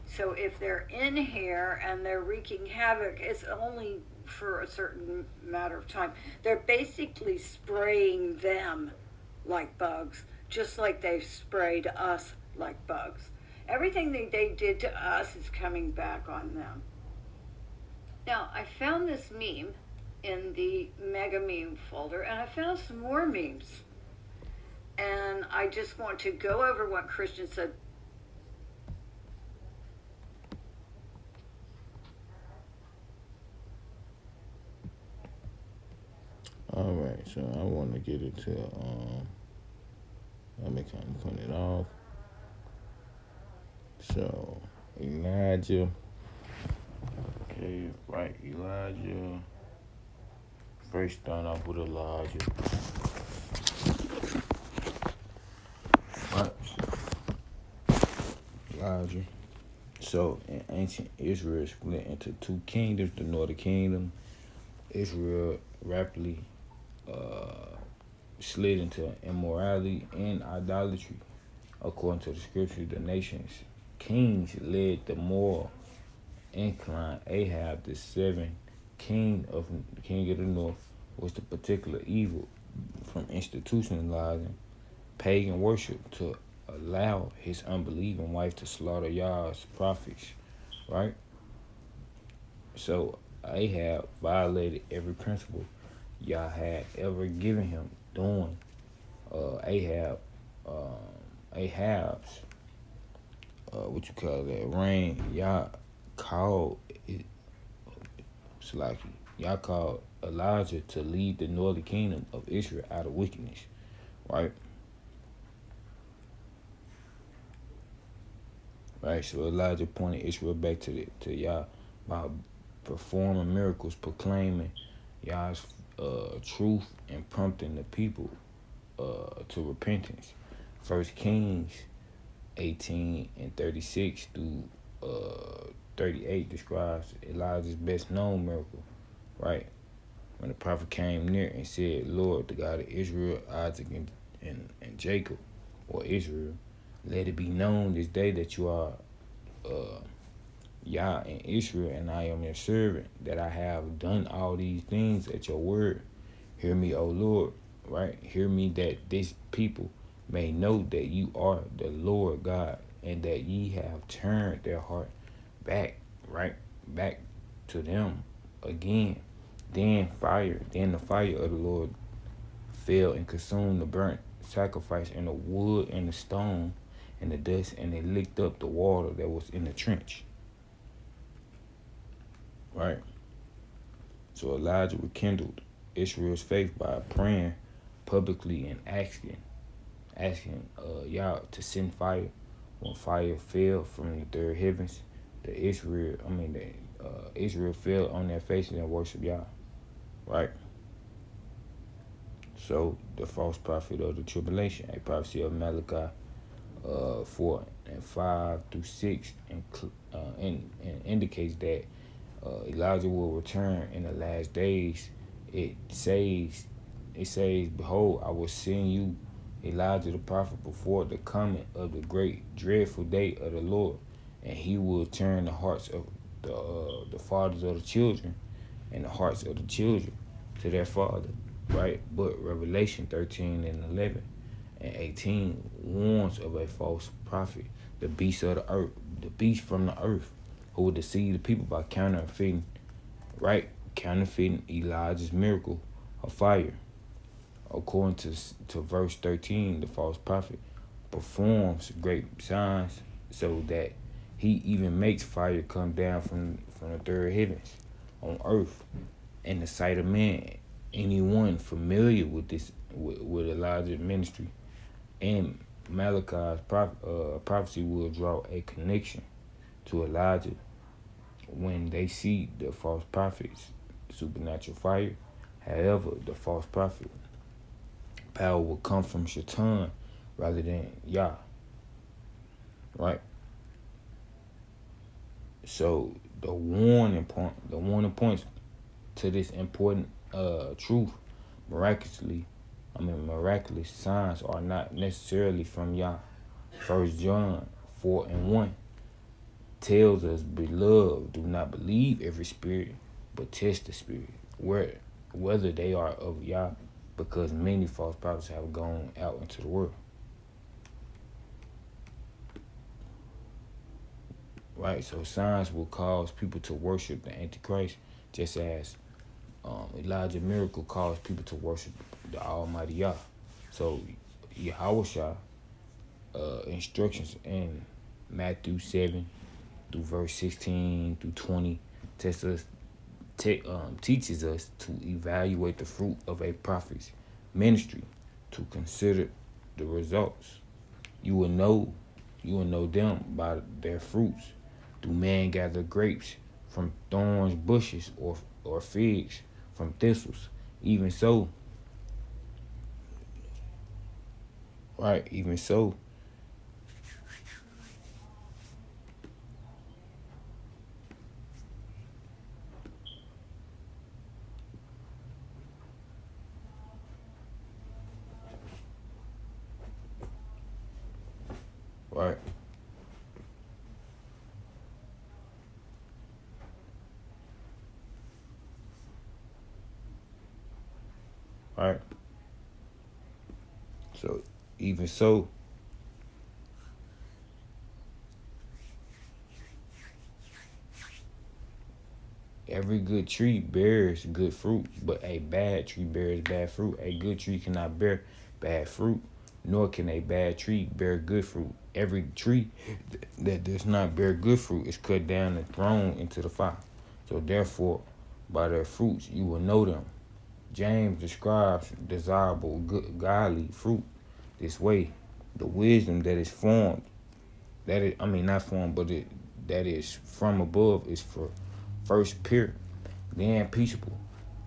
So if they're in here and they're wreaking havoc, it's only for a certain matter of time. They're basically spraying them like bugs, just like they've sprayed us like bugs. Everything they did to us is coming back on them. Now, I found this meme in the mega meme folder, and I found some more memes. And I just want to go over what Christian said. Alright, so I want to get it to, let me kind of put it off. So, Elijah. Okay, right, Elijah. First start off with Elijah. Right. Elijah. So, in ancient Israel, split into two kingdoms, the northern kingdom. Israel rapidly slid into immorality and idolatry. According to the scripture, the nation's kings led the moral incline. Ahab, the seventh king of the north, was the particular evil from institutionalizing pagan worship to allow his unbelieving wife to slaughter Yah's prophets, right? So Ahab violated every principle Yah had ever given him, doing Ahab's reign. Yah called it, Yah called Elijah to lead the northern kingdom of Israel out of wickedness, right? Right, so Elijah pointed Israel back to Yah by performing miracles, proclaiming Yah's truth, and prompting the people to repentance. 1 Kings 18:36 through 38 describes Elijah's best known miracle, right? When the prophet came near and said, Lord, the God of Israel, Isaac, and Jacob, or Israel, let it be known this day that you are Yah in Israel, and I am your servant, that I have done all these things at your word. Hear me, O Lord, right? Hear me, that this people may know that you are the Lord God, and that ye have turned their heart back, right? Back to them again. Then the fire of the Lord fell and consumed the burnt sacrifice and the wood and the stone and the dust, and it licked up the water that was in the trench. Right? So Elijah rekindled Israel's faith by praying publicly and asking Yah to send fire. When fire fell from the third heavens, Israel fell on their faces and worshiped Yah. Right? So the false prophet of the tribulation, a prophecy of Malachi 4 and 5 through 6, and indicates that Elijah will return in the last days. It says, behold, I will send you Elijah the prophet before the coming of the great dreadful day of the Lord, and he will turn the hearts of the fathers of the children and the hearts of the children to their father. Right? But Revelation 13 and 11 and 18 warns of a false prophet, the beast of the earth, the beast from the earth, who will deceive the people by counterfeiting Elijah's miracle of fire. According to verse 13, the false prophet performs great signs so that he even makes fire come down from the third heavens on earth in the sight of man. Anyone familiar with with Elijah's ministry and Malachi's prophecy will draw a connection to Elijah when they see the false prophet's supernatural fire. However, the false prophet power will come from Shaitan rather than Yah. Right? So the warning points to this important truth. Miraculous signs are not necessarily from Yah. 1 John 4 and 1 tells us, beloved, do not believe every spirit, but test the spirit, whether they are of Yah, because many false prophets have gone out into the world. Right? So signs will cause people to worship the Antichrist, just as Elijah's miracle caused people to worship the Almighty Yah. So Yahushua instructions in Matthew 7 through verse 16 through 20 teaches us to evaluate the fruit of a prophet's ministry, to consider the results. You will know them by their fruits. Do man gather grapes from thorns bushes, or figs from thistles? Even so. Right, even so. Right. Right. So, even so, every good tree bears good fruit, but a bad tree bears bad fruit. A good tree cannot bear bad fruit, nor can a bad tree bear good fruit. Every tree that does not bear good fruit is cut down and thrown into the fire. So therefore, by their fruits you will know them. James describes desirable, good, godly fruit this way: the wisdom that is formed, that is from above, is first pure, then peaceable,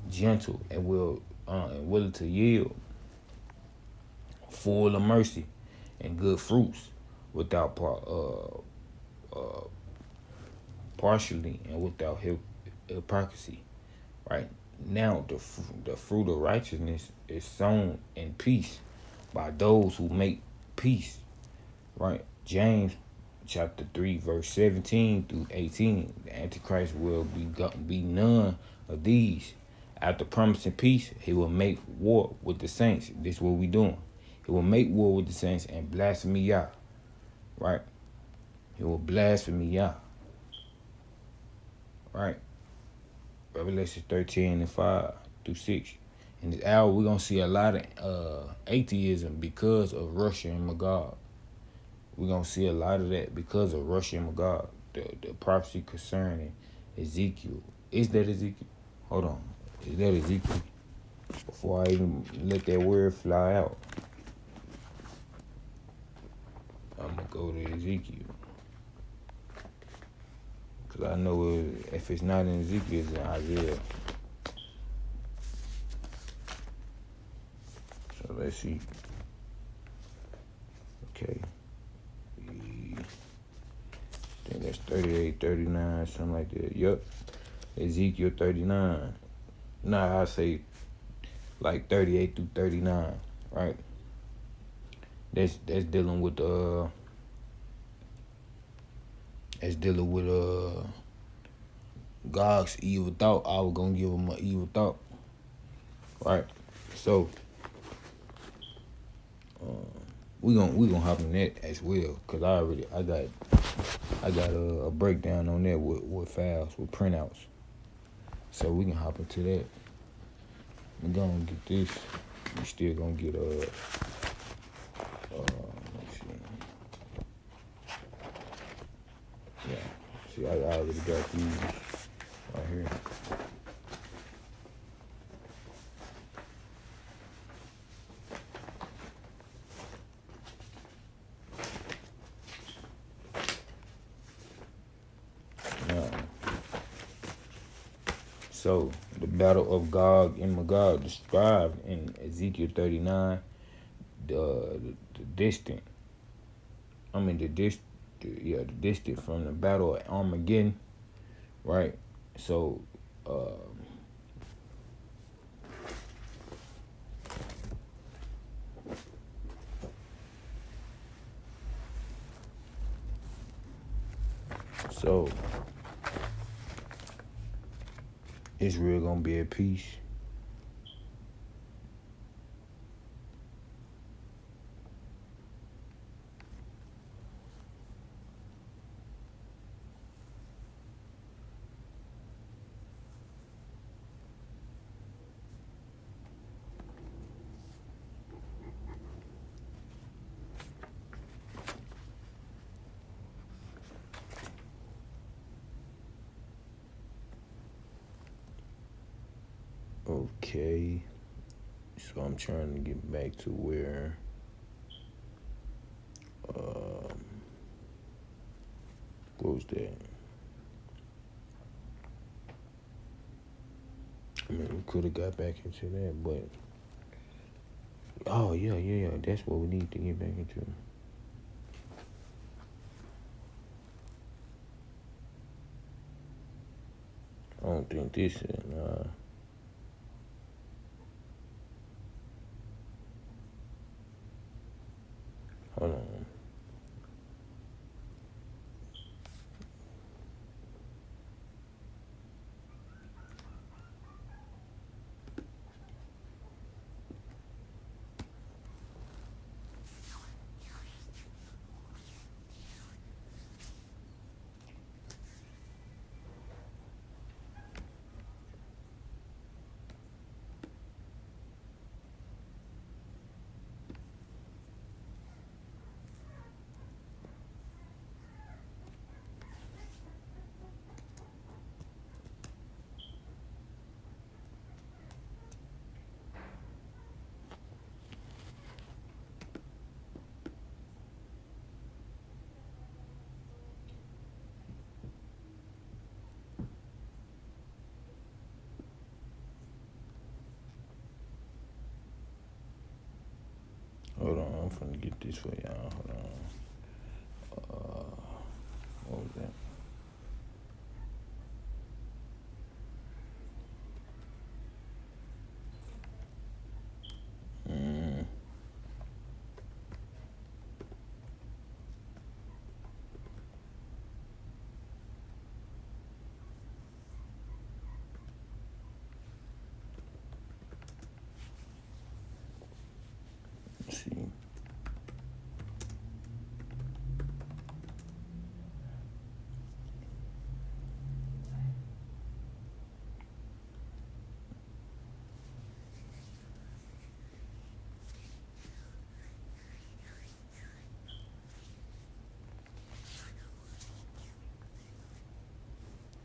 gentle, and willing to yield, full of mercy and good fruits, without partially and without hypocrisy. Right? Now the fruit of righteousness is sown in peace by those who make peace. Right? James chapter 3 verse 17 through 18. The Antichrist will be none of these. After promising peace, he will make war with the saints. This is what we doing. He will make war with the saints and blaspheme Yah. Right? He will blaspheme Yah. Right? Revelation 13 and 5 through 6. In this hour, we're going to see a lot of atheism because of Russia and Magog. We're going to see a lot of that because of Russia and Magog. The prophecy concerning Ezekiel. Is that Ezekiel? Hold on. Is that Ezekiel? Before I even let that word fly out, I'm gonna go to Ezekiel. Cause I know if it's not in Ezekiel, it's in Isaiah. So let's see. Okay. I think that's 38, 39, something like that. Yup. Ezekiel 39. Nah, I say like 38 through 39, right? That's dealing with God's evil thought. I was gonna give him an evil thought, right? So we gonna hop in that as well, cause I got a breakdown on that with files with printouts, so we can hop into that. We gonna get this. We still gonna get let's see. Yeah, see, I already got these right here. So the battle of Gog and Magog described in Ezekiel 39, the distant. The distant from the battle of Armageddon, right? So so Israel gonna be at peace. Okay, so I'm trying to get back to where what was that? We could have got back into that, but yeah, that's what we need to get back into. I don't think this is hold on. Hold on, I'm finna get this for y'all. Hold on. What was that? Let's see.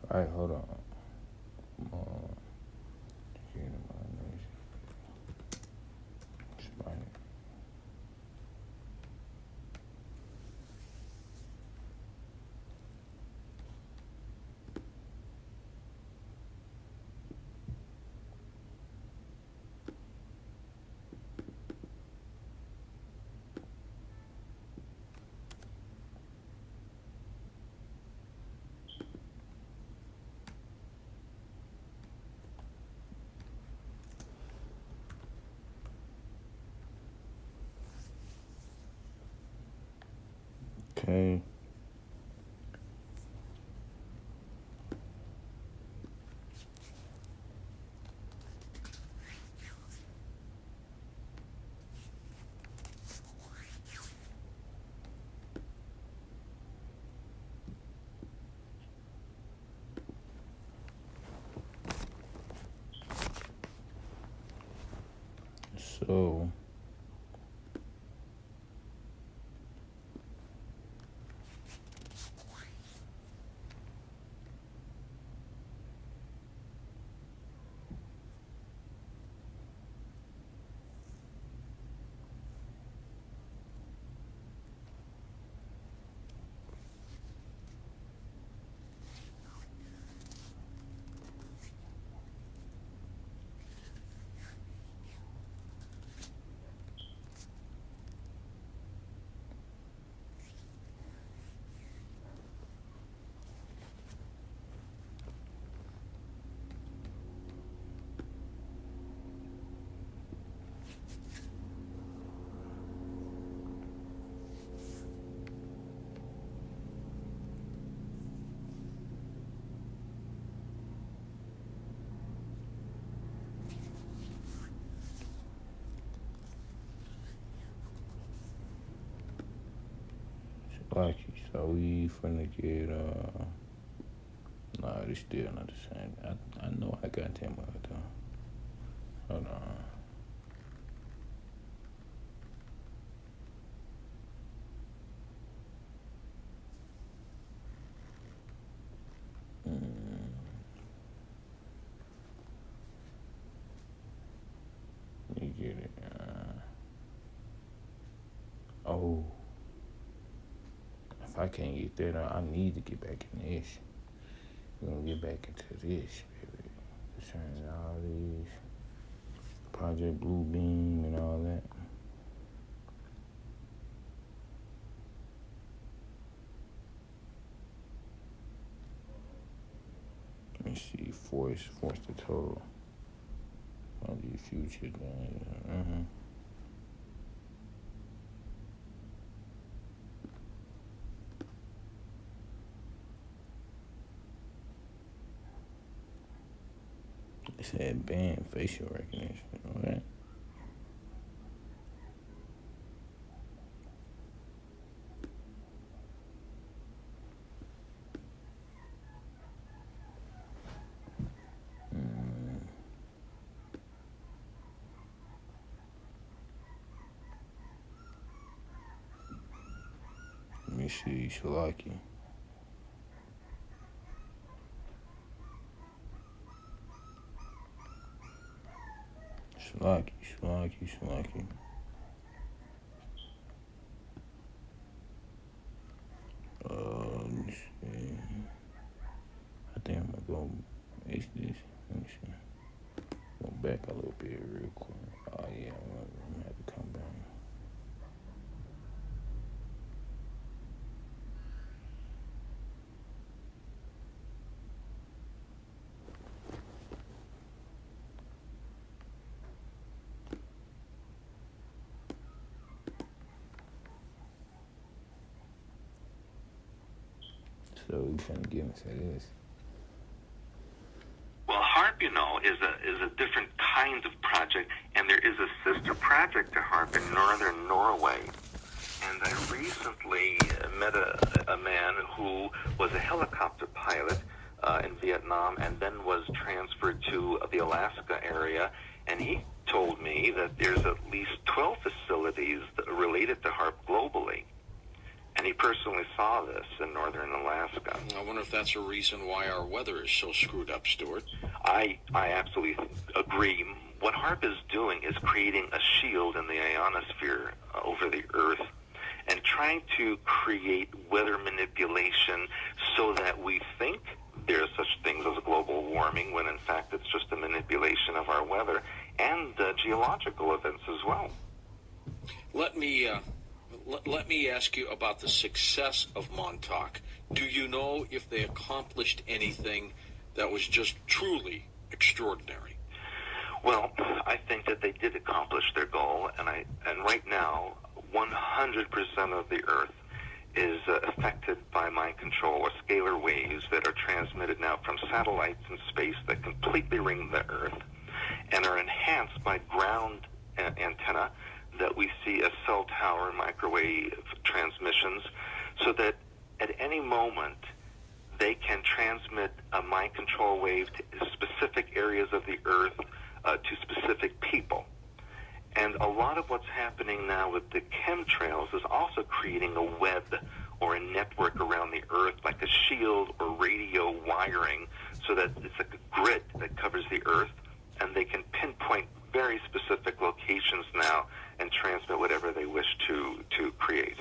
All right, hold on. Okay. So so we finna get nah, this still not the same. I know I got them out though. Hold on. Let me get it. Oh. If I can't get that, I need to get back in this. We're gonna get back into this, baby. Concerning all these Project Blue Beam and all that. Let me see, force the total. All these future things. It said ban facial recognition, all that. Let me see, Shalaki. Shalaki. Let me see. I think I'm gonna go. It's this. Let me see. Go back a little bit real quick. Oh yeah, I'm gonna have to come back. So we finna get into this. Well, HARP, is a different kind of project, and there is a sister project to HARP in northern Norway. And I recently met a man who was a helicopter pilot in Vietnam and then was transferred to the Alaska area, and he told me that there's at least 12 facilities that are related to HARP globally. And he personally saw this in northern Alaska. I wonder if that's a reason why our weather is so screwed up, Stuart. I absolutely agree. What HARP is doing is creating a shield in the ionosphere over the Earth and trying to create weather manipulation so that we think there's such things as global warming when in fact it's just a manipulation of our weather and geological events as well. Let me ask you about the success of Montauk. Do you know if they accomplished anything that was just truly extraordinary? Well, I think that they did accomplish their goal, and right now, 100% of the Earth is affected by mind control or scalar waves that are transmitted now from satellites in space that completely ring the Earth and are enhanced by ground antenna that we see as cell tower microwave transmissions, so that at any moment they can transmit a mind control wave to specific areas of the Earth, to specific people. And a lot of what's happening now with the chemtrails is also creating a web or a network around the Earth, like a shield or radio wiring, so that it's like a grid that covers the Earth, and they can pinpoint very specific locations now and transmit whatever they wish to create.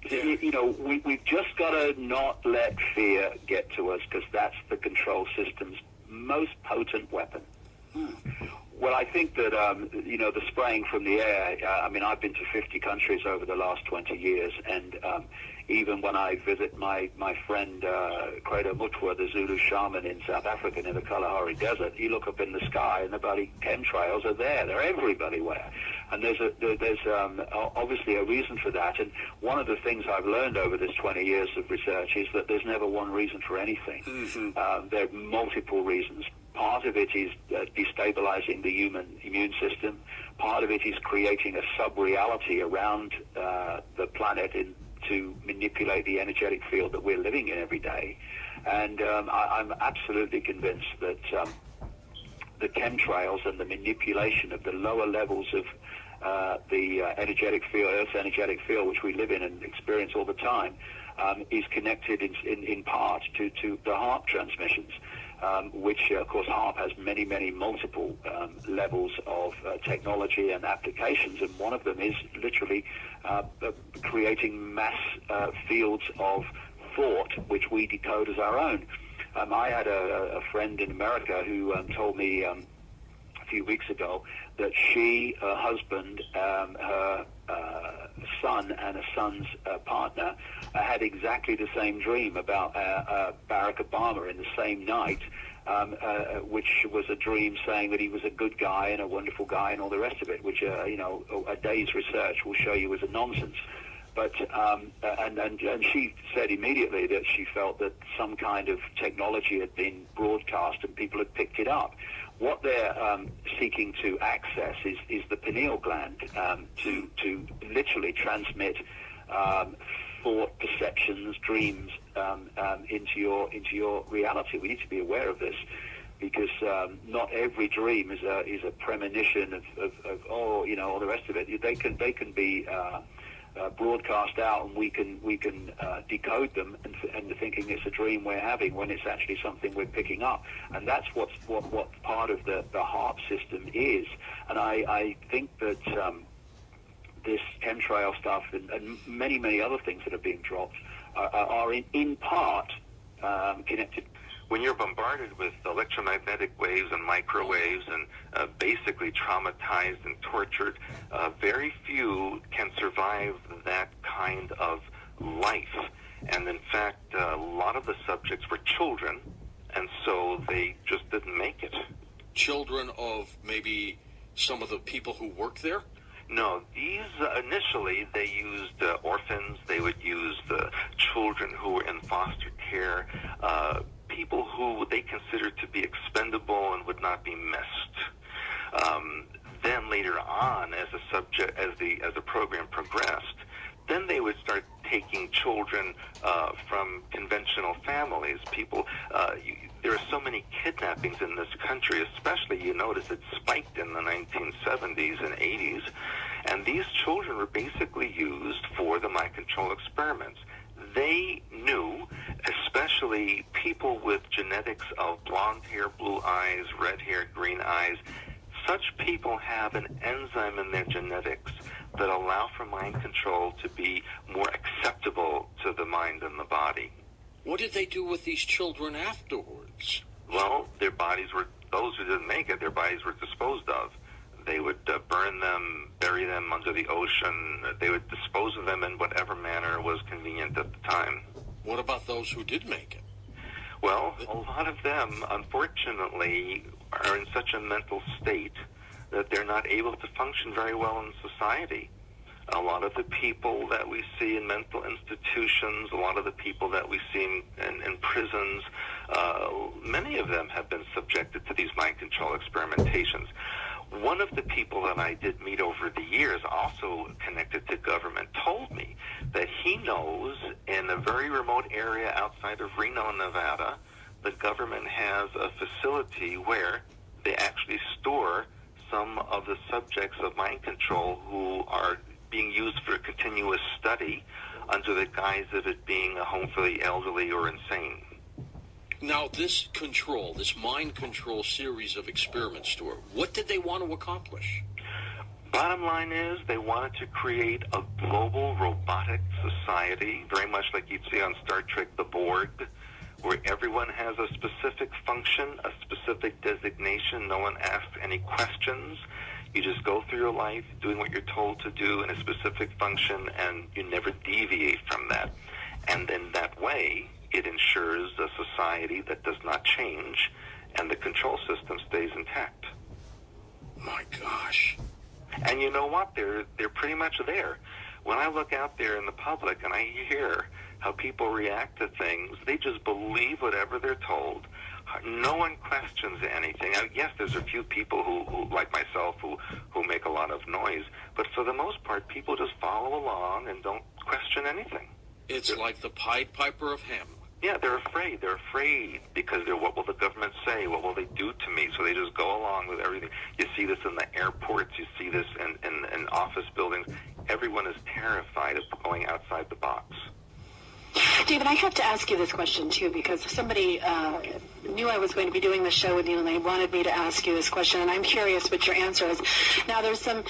You know, we've just got to not let fear get to us, because that's the control system's most potent weapon. Well, I think that, you know, the spraying from the air, I mean, I've been to 50 countries over the last 20 years, and even when I visit my friend Credo Mutwa, the Zulu shaman in South Africa near the Kalahari Desert, you look up in the sky and the bloody chemtrails are there. They're everywhere. And there's obviously a reason for that. And one of the things I've learned over this 20 years of research is that there's never one reason for anything. There are multiple reasons. Part of it is destabilizing the human immune system. Part of it is creating a sub-reality around the planet to manipulate the energetic field that we're living in every day. And I'm absolutely convinced that the chemtrails and the manipulation of the lower levels of the energetic field, Earth's energetic field, which we live in and experience all the time, is connected in part to the HARP transmissions. Which, of course, HARP has many multiple levels of technology and applications, and one of them is literally creating mass fields of thought, which we decode as our own. I had a friend in America who told me a few weeks ago that she, her husband, her son, and a son's partner had exactly the same dream about Barack Obama in the same night, which was a dream saying that he was a good guy and a wonderful guy and all the rest of it, which, you know, a day's research will show you was a nonsense. But and she said immediately that she felt that some kind of technology had been broadcast and people had picked it up. What they're seeking to access is the pineal gland to literally transmit thought, perceptions, dreams into your reality. We need to be aware of this, because not every dream is a premonition of oh, you know, all the rest of it. They can be broadcast out, and we can decode them and thinking it's a dream we're having when it's actually something we're picking up. And that's what part of the HARP system is. And I think that this chemtrail stuff and many other things that are being dropped are in part connected. When you're bombarded with electromagnetic waves and microwaves and basically traumatized and tortured, very few can survive that kind of life. And in fact, a lot of the subjects were children, and so they just didn't make it. Children of maybe some of the people who work there? No, these initially they used orphans. They would use the children who were in foster care, people who they considered to be expendable and would not be missed. Then later on, as the program progressed, then they would start taking children from conventional families. People, there are so many kidnappings in this country, especially, you notice it spiked in the 1970s and 80s, and these children were basically used for the mind control experiments. They knew, especially people with genetics of blonde hair, blue eyes, red hair, green eyes, such people have an enzyme in their genetics that allow for mind control to be more acceptable to the mind and the body. What did they do with these children afterwards? Well, their bodies were, those who didn't make it, their bodies were disposed of. They would burn them, bury them under the ocean. They would dispose of them in whatever manner was convenient at the time. What about those who did make it? Well, a lot of them, unfortunately, are in such a mental state that they're not able to function very well in society. a lot of the people that we see in mental institutions, a lot of the people that we see in prisons, many of them have been subjected to these mind control experimentations. One of the people that I did meet over the years, also connected to government, told me that he knows in a very remote area outside of Reno, Nevada, the government has a facility where they actually store some of the subjects of mind control who are being used for continuous study under the guise of it being a home for the elderly or insane. Now, this control, this mind control series of experiments, Stuart, what did they want to accomplish? Bottom line is they wanted to create a global robotic society, very much like you'd see on Star Trek, the Borg, where everyone has a specific function, a specific designation. No one asks any questions. You just go through your life doing what you're told to do in a specific function, and you never deviate from that. And in that way, it ensures a society that does not change, and the control system stays intact. My gosh. And you know what? They're pretty much there. When I look out there in the public and I hear how people react to things, they just believe whatever they're told. No one questions anything. Yes, there's a few people who like myself, who make a lot of noise, but for the most part, people just follow along and don't question anything. It's like the Pied Piper of Hamelin. Yeah, they're afraid. They're afraid because what will the government say? What will they do to me? So they just go along with everything. You see this in the airports. You see this in office buildings. Everyone is terrified of going outside the box. David, I have to ask you this question, too, because somebody knew I was going to be doing this show with you, and they wanted me to ask you this question, and I'm curious what your answer is. Now, there's some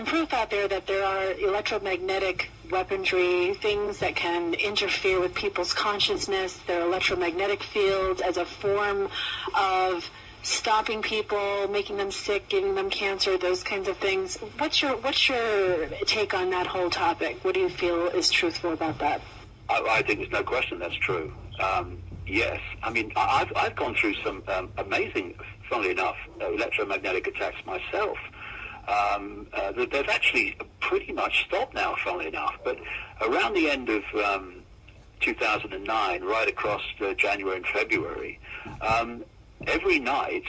proof out there that there are electromagnetic weaponry, things that can interfere with people's consciousness. There are electromagnetic fields as a form of stopping people, making them sick, giving them cancer, those kinds of things. What's your take on that whole topic? What do you feel is truthful about that? I think there's no question that's true. Yes. I mean, I've gone through some amazing, funnily enough, electromagnetic attacks myself. They've actually pretty much stopped now, funnily enough. But around the end of 2009, right across January and February, every night,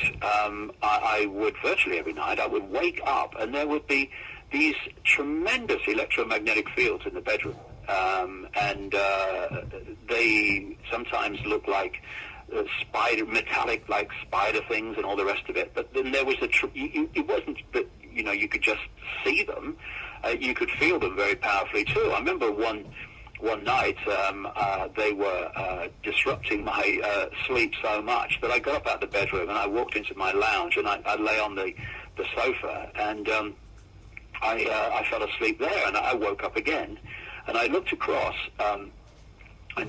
virtually every night, I would wake up and there would be these tremendous electromagnetic fields in the bedroom. And they sometimes look like metallic, like spider things and all the rest of it. But then there was it wasn't that, you could just see them. You could feel them very powerfully too. I remember one night they were disrupting my sleep so much that I got up out of the bedroom and I walked into my lounge and I lay on the sofa and I fell asleep there and I woke up again. And I looked across, and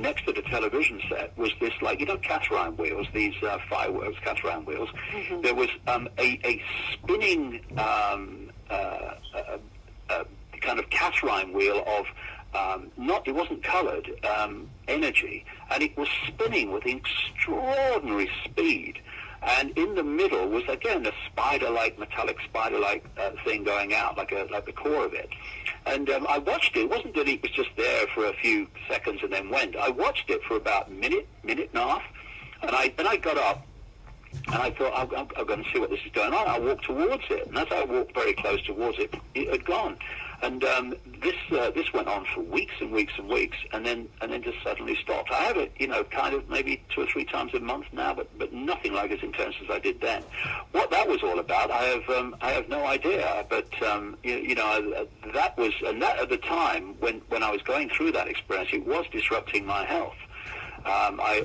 next to the television set was this, Catherine wheels, these fireworks, Catherine wheels. Mm-hmm. There was a spinning kind of Catherine wheel of, it wasn't colored, energy, and it was spinning with extraordinary speed. And in the middle was, again, a metallic spider-like thing going out, like the core of it. And I watched it. It wasn't that it was just there for a few seconds and then went. I watched it for about a minute and a half. And I got up, and I thought, I'm going to see what this is going on. I walked towards it. And as I walked very close towards it, it had gone. And this went on for weeks and weeks and weeks, and then just suddenly stopped. I have it, kind of maybe 2 or 3 times a month now, but nothing like as intense as I did then. What that was all about, I have no idea. But that was, and that at the time when I was going through that experience, it was disrupting my health. My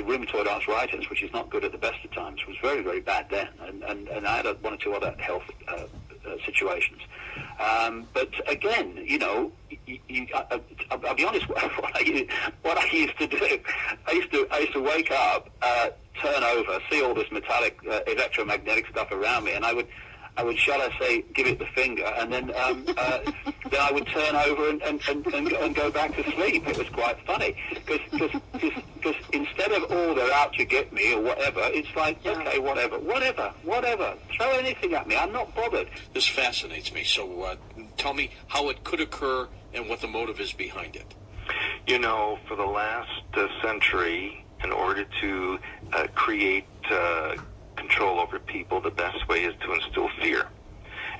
rheumatoid arthritis, which is not good at the best of times, was very, very bad then, and I had 1 or 2 other health situations. But again, I'll be honest. What I used to do, I used to wake up, turn over, see all this metallic, electromagnetic stuff around me, and I I would, shall I say, give it the finger, and then then I would turn over and go back to sleep. It was quite funny because instead of they're out to get me or whatever, it's like okay, whatever, throw anything at me. I'm not bothered. This fascinates me. So tell me how it could occur and what the motive is behind it. You know, for the last century, in order to create control over people, the best way is to instill fear.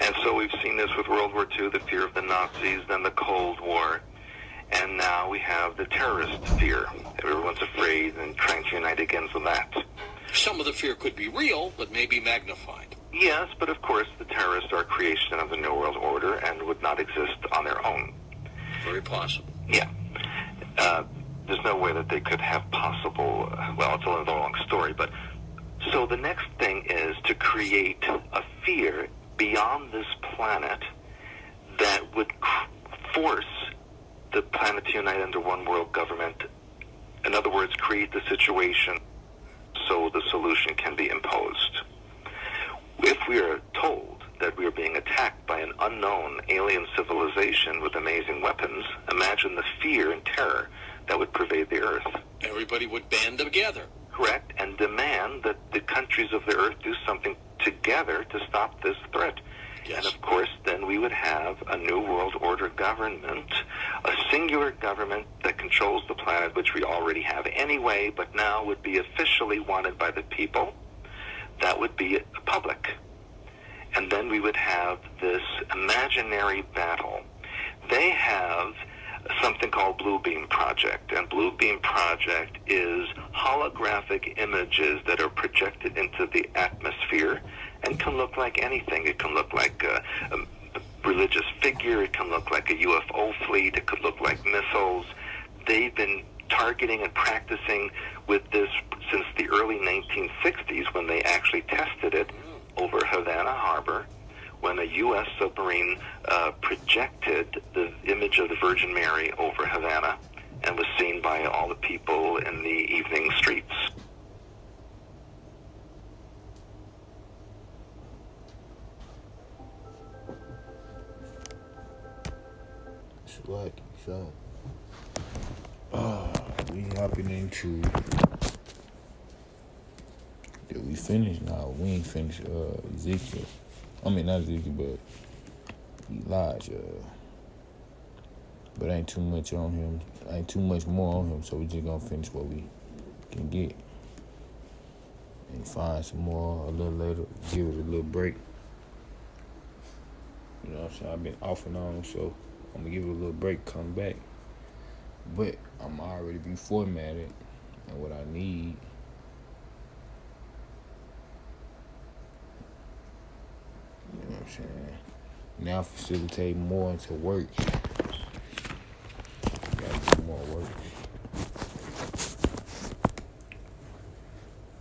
And so we've seen this with World War II, the fear of the Nazis, then the Cold War, and now we have the terrorist fear. Everyone's afraid and trying to unite against that. Some of the fear could be real, but maybe magnified. Yes, but of course the terrorists are a creation of the New World Order and would not exist on their own. Very possible. Yeah. There's no way that they could have possible, well, it's a long story, but so the next thing is to create a fear beyond this planet that would force the planet to unite under one world government. In other words, create the situation so the solution can be imposed. If we are told that we are being attacked by an unknown alien civilization with amazing weapons, imagine the fear and terror that would pervade the earth. Everybody would band together. Correct, and demand that the countries of the earth do something together to stop this threat. Yes. And of course, then we would have a new world order government, a singular government that controls the planet, which we already have anyway, but now would be officially wanted by the people. That would be public. And then we would have this imaginary battle. They have something called Blue Beam Project, and Blue Beam Project is holographic images that are projected into the atmosphere and can look like anything. It can look like a religious figure, it can look like a UFO fleet, it could look like missiles. They've been targeting and practicing with this since the early 1960s when they actually tested it over Havana Harbor, when a U.S. submarine projected the image of the Virgin Mary over Havana and was seen by all the people in the evening streets. So, we hopping into. Did we finish? No, we ain't finished. Ezekiel. I mean, not Ezekiel, but Elijah. But ain't too much on him. Ain't too much more on him. So we just gonna finish what we can get and find some more a little later. Give it a little break. You know what I'm saying? I've been off and on, so I'm gonna give it a little break, come back. But I'm already be formatted and what I need. You know what I'm saying? Now facilitate more into work. Gotta do more work.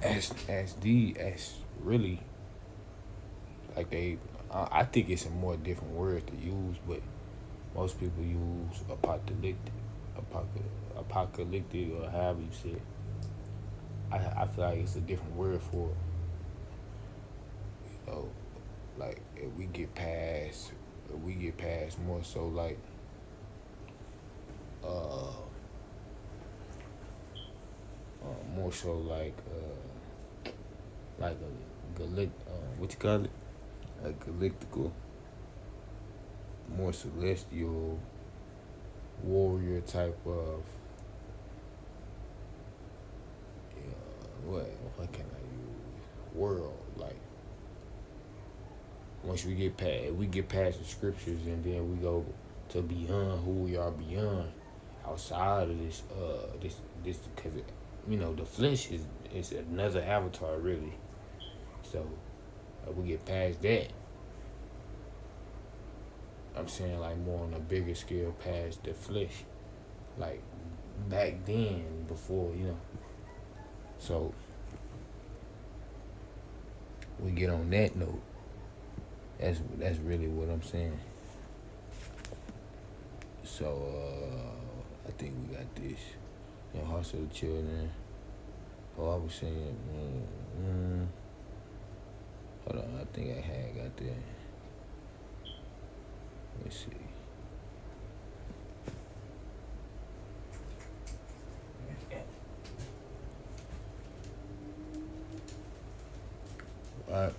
As really like I think it's a more different word to use, but most people use apocalyptic or however you say it. I feel like it's a different word for it. You know, like if we get past more so like more so like a what you call it? A galactical, more celestial warrior type of what can I use? World, like once we get past the scriptures and then we go to beyond who we are beyond outside of this because the flesh is another avatar really. So we get past that. I'm saying like more on a bigger scale past the flesh. Like back then before, So we get on that note. That's really what I'm saying. So I think we got this. Hearts of the Children. Oh, I was saying Hold on, I think I had got there. Let's see. Alright.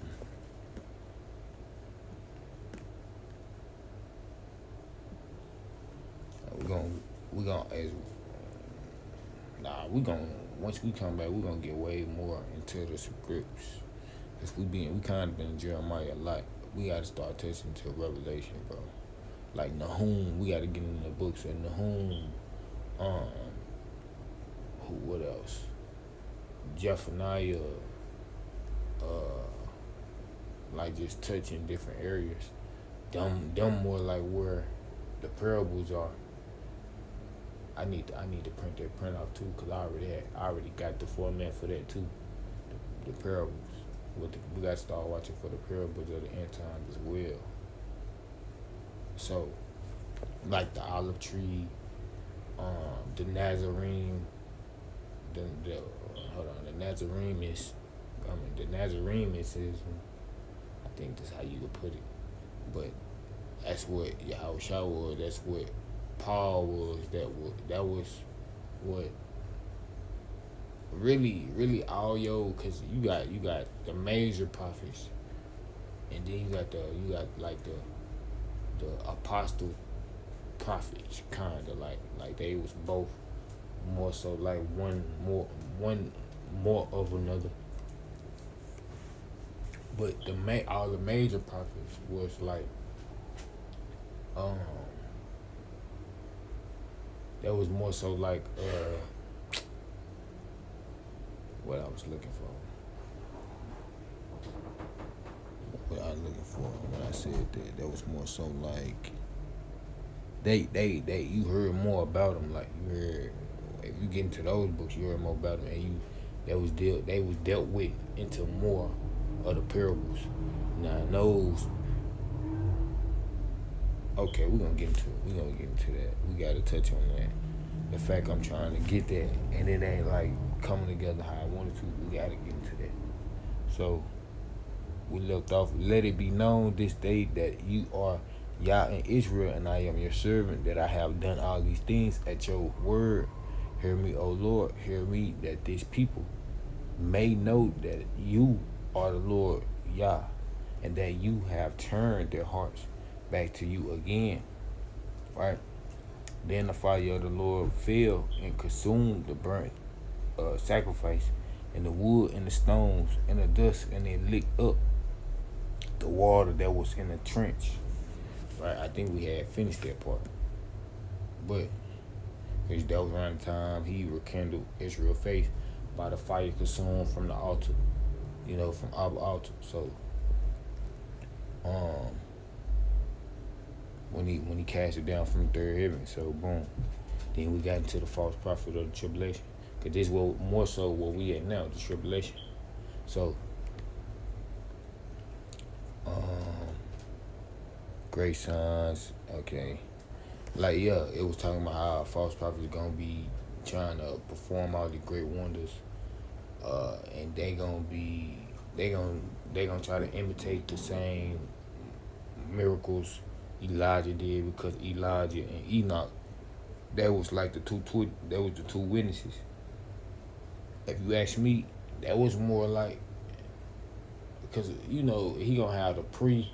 Once we come back, we're gonna get way more into the scripts. Cause we kind of been in Jeremiah a lot. We gotta start touching to Revelation, bro. Like Nahum, we gotta get in the books of Nahum. What else? Zephaniah. Like just touching different areas. Them more like where the parables are. I need to print that print out too, cause I already got the format for that too. The parables. We got to start watching for the parables of the end times as well. So, like the olive tree, the Nazarene, the Nazarene is, I think that's how you would put it. But that's what Yahushua was. That's what Paul was. That was what really all cause you got the major prophets, and then you got the apostle prophets, kinda like they was both more so like one more of another. But all the major prophets was like that was more so like what I was looking for. What I was looking for when I said that was more so like they you heard more about them. Like you heard, if you get into those books, you heard more about them, and they was dealt with into more of the parables. Now those, okay, we're gonna get into that. We gotta touch on that. The fact I'm trying to get that, and it ain't like coming together how I wanted to. We gotta get into that. So we left off. Let it be known this day that you are Yah in Israel, and I am your servant, that I have done all these things at your word. Hear me, O Lord, hear me, that this people may know that you are the Lord Yah, and that you have turned their hearts back to you again. Right? Then the fire of the Lord fell and consumed the burnt sacrifice, and the wood and the stones and the dust, and it licked up the water that was in the trench. Right? I think we had finished that part. But that was around the time he rekindled Israel's faith by the fire consumed from the altar. From our altar. So when he cast it down from the third heaven. So boom. Then we got into the false prophet of the tribulation. Cause this was more so what we at now, the tribulation. So great signs, okay. Like it was talking about how a false prophet is gonna be trying to perform all the great wonders. And they gonna try to imitate the same miracles Elijah did, because Elijah and Enoch, that was like the two witnesses. If you ask me, that was more like, because he gonna have the pre,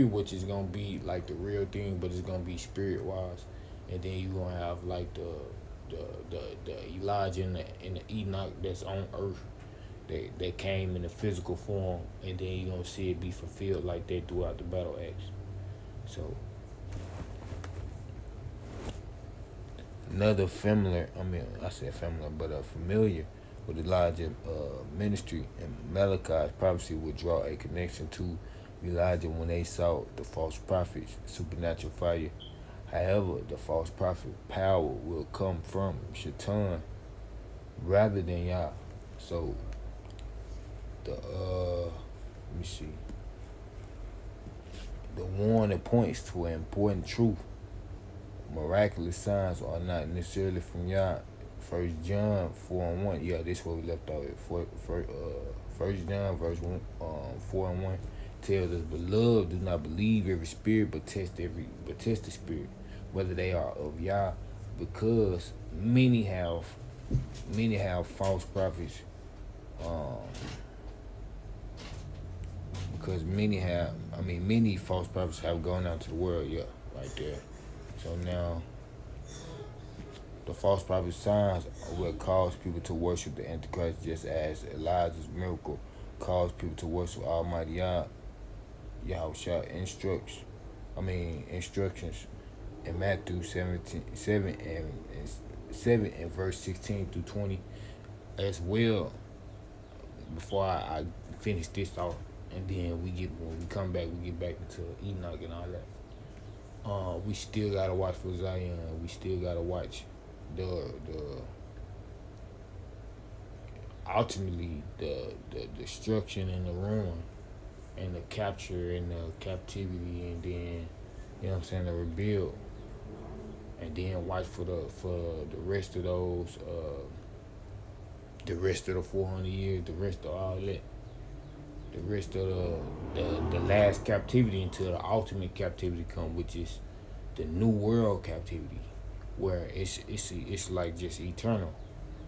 which is gonna be like the real thing, but it's gonna be spirit wise, and then you gonna have like the Elijah and the Enoch that's on earth, that came in a physical form, and then you gonna see it be fulfilled like that throughout the battle acts. So another familiar with Elijah's ministry and Malachi's prophecy would draw a connection to Elijah when they saw the false prophet's supernatural fire. However, the false prophet power will come from Shaitan rather than Yah. So let me see. The warning points to an important truth. Miraculous signs are not necessarily from Yah. 1 John 4:1. Yeah, this is where we left off at. First John, verse 4 and 1 tells us, "Beloved, do not believe every spirit, but test the spirit, whether they are of Yah, because many have false prophets. Because many false prophets have gone out to the world." Yeah, right there. So now, the false prophet signs will cause people to worship the Antichrist, just as Elijah's miracle caused people to worship Almighty Yahushua instructions in Matthew 7 and verse 16 through 20 as well. Before I finish this off, and then when we come back, we get back into Enoch and all that. We still gotta watch for Zion. We still gotta watch ultimately the destruction and the ruin and the capture and the captivity, and then the rebuild, and then watch for the rest of those the rest of the 400 years, the rest of all that, the rest of the last captivity until the ultimate captivity come, which is the new world captivity, where it's like just eternal.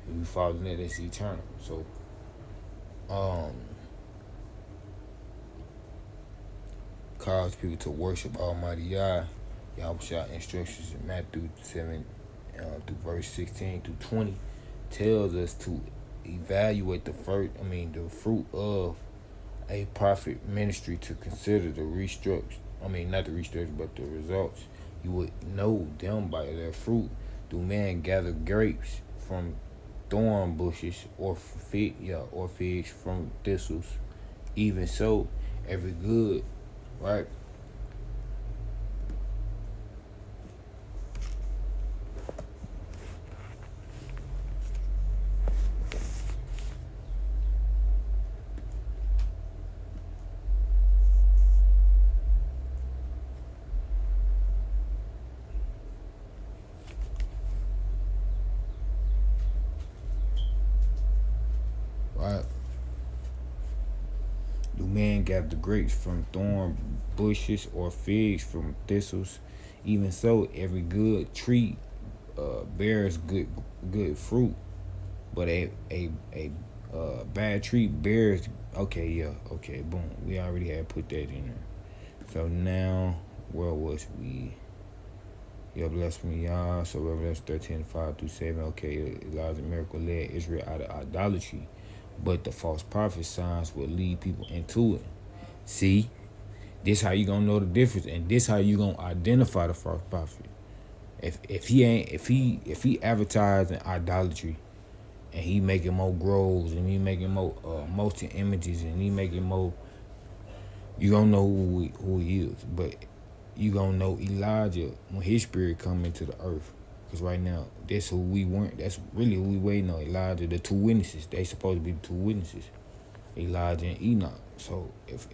If you follow that, it's eternal. So, cause people to worship Almighty Yahushua instructions in Matthew 7 through verse 16 through 20 tells us to evaluate the fruit of a prophet ministry, to consider the not the restructure, but the results. You would know them by their fruit. Do man gather grapes from thorn bushes, or figs from thistles? Even so, every good, right? Do man gather grapes from thorn bushes, or figs from thistles? Even so, every good tree bears good fruit, but a bad tree bears. Boom. We already had put that in there. So now, where was we? Yeah, bless me, y'all. So Revelation 13:5-7. Okay, Elijah's miracle led Israel out of idolatry, but the false prophet signs will lead people into it. See, this how you gonna know the difference, and this how you gonna identify the false prophet. If he advertising idolatry, and he making more groves, and he making more molten images, and he making more, you gonna know who he is. But you gonna know Elijah when his spirit come into the earth. Because right now, that's who we weren't. That's really who we waiting on. Elijah, the two witnesses. They supposed to be the two witnesses. Elijah and Enoch. So if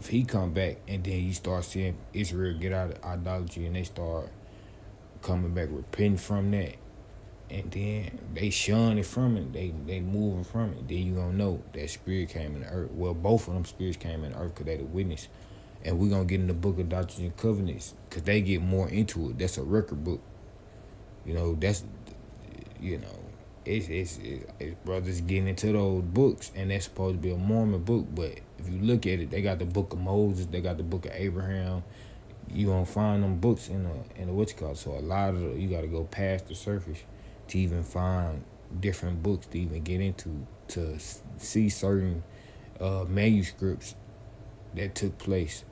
he come back, and then you start seeing Israel get out of idolatry, and they start coming back, repenting from that, and then they shunning from it, they moving from it, then you gonna know that spirit came in the earth. Well, both of them spirits came in the earth because they the witness. And we're going to get in the book of Doctrines and Covenants, because they get more into it. That's a record book. It's brothers getting into those books, and that's supposed to be a Mormon book. But if you look at it, they got the book of Moses, they got the book of Abraham. You gonna find them books in the what's called. So a lot of you got to go past the surface to even find different books to even get into, to see certain manuscripts that took place.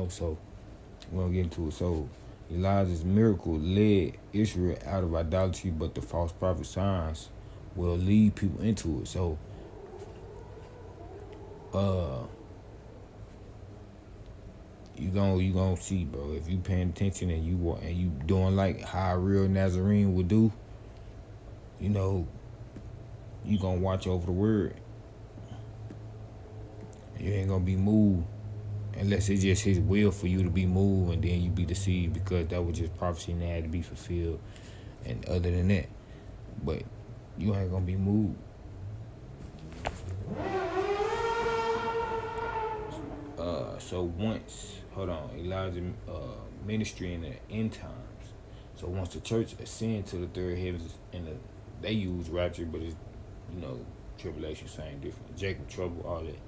So we're gonna get into it. So Elijah's miracle led Israel out of idolatry, but the false prophet signs will lead people into it. So you gonna see, bro, if you paying attention and you doing like how a real Nazarene would do, you gonna watch over the word. You ain't gonna be moved unless it's just his will for you to be moved, and then you be deceived because that was just prophecy and that had to be fulfilled. And other than that, but you ain't gonna be moved. So once, hold on, Elijah ministry in the end times. So once the church ascend to the third heavens, they use rapture, but it's, tribulation, same different. Jacob trouble, all that.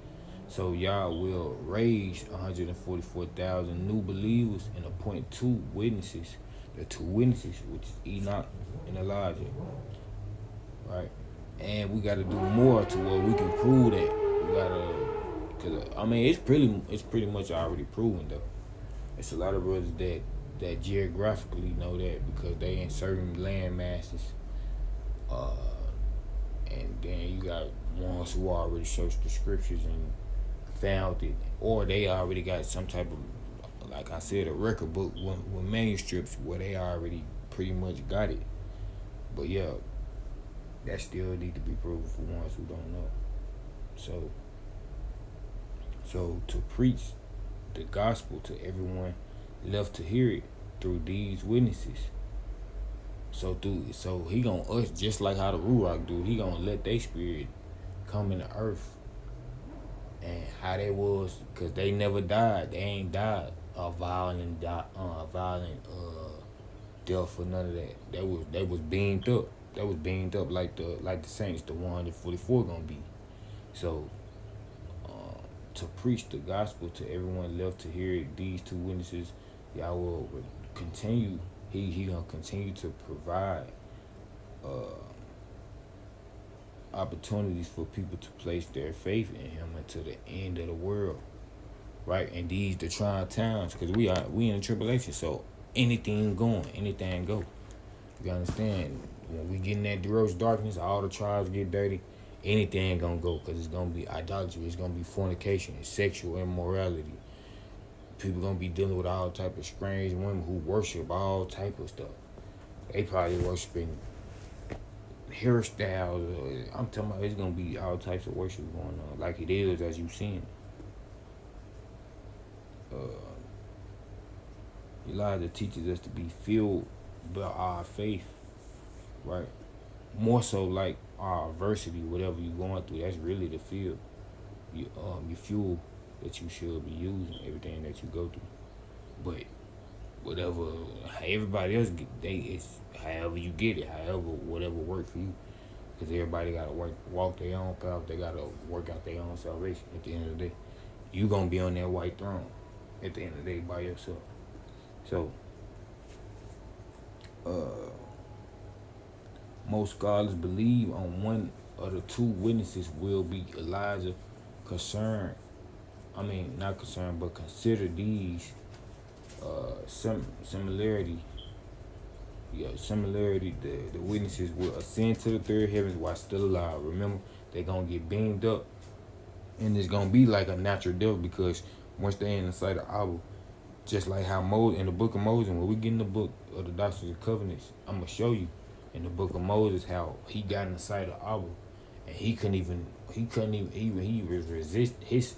So y'all will raise 144,000 new believers and appoint 2 witnesses. The 2 witnesses, which is Enoch and Elijah, right? And we got to do more to where we can prove that. We gotta, cause it's pretty much already proven though. It's a lot of brothers that geographically know that because they in certain land masses. And then you got ones who already searched the scriptures and found it, or they already got some type of, like I said, a record book with manuscripts where they already pretty much got it. But yeah, that still need to be proven for ones who don't know. So to preach the gospel to everyone left to hear it through these witnesses. So he gonna us just like how the Ruach do. He gonna let their spirit come in the earth, and how they was, cause they never died. They ain't died a violent death or none of that. They was beamed up. They was beamed up like the saints, the 144 gonna be. So to preach the gospel to everyone left to hear it, these 2 witnesses, y'all will continue. He gonna continue to provide opportunities for people to place their faith in him until the end of the world, right? And these the trying times, because we in a tribulation, so anything go. You understand? When we get in that gross darkness, all the tribes get dirty. Anything gonna go, because it's gonna be idolatry. It's gonna be fornication, sexual immorality. People gonna be dealing with all type of strange women who worship all type of stuff. They probably worshiping hairstyles. I'm talking about it's gonna be all types of worship going on, like it is as you seen. Elijah teaches us to be filled by our faith, right? More so like our adversity, whatever you're going through. That's really the fuel. Your fuel that you should be using, everything that you go through. But whatever everybody else get, it's however you get it, whatever work for you. Because everybody gotta walk their own path. They gotta work out their own salvation. At the end of the day, you gonna be on that white throne at the end of the day by yourself. So, most scholars believe on one of the 2 witnesses will be Elijah. Not concerned, but consider these similarity. The witnesses will ascend to the third heavens while still alive. Remember, they're gonna get beamed up, and it's gonna be like a natural death, because once they're in the sight of Abba, just like how Moses in the book of Moses, when we get in the book of the Doctrines and Covenants, I'm gonna show you in the book of Moses how he got in the sight of Abba, and he was resist his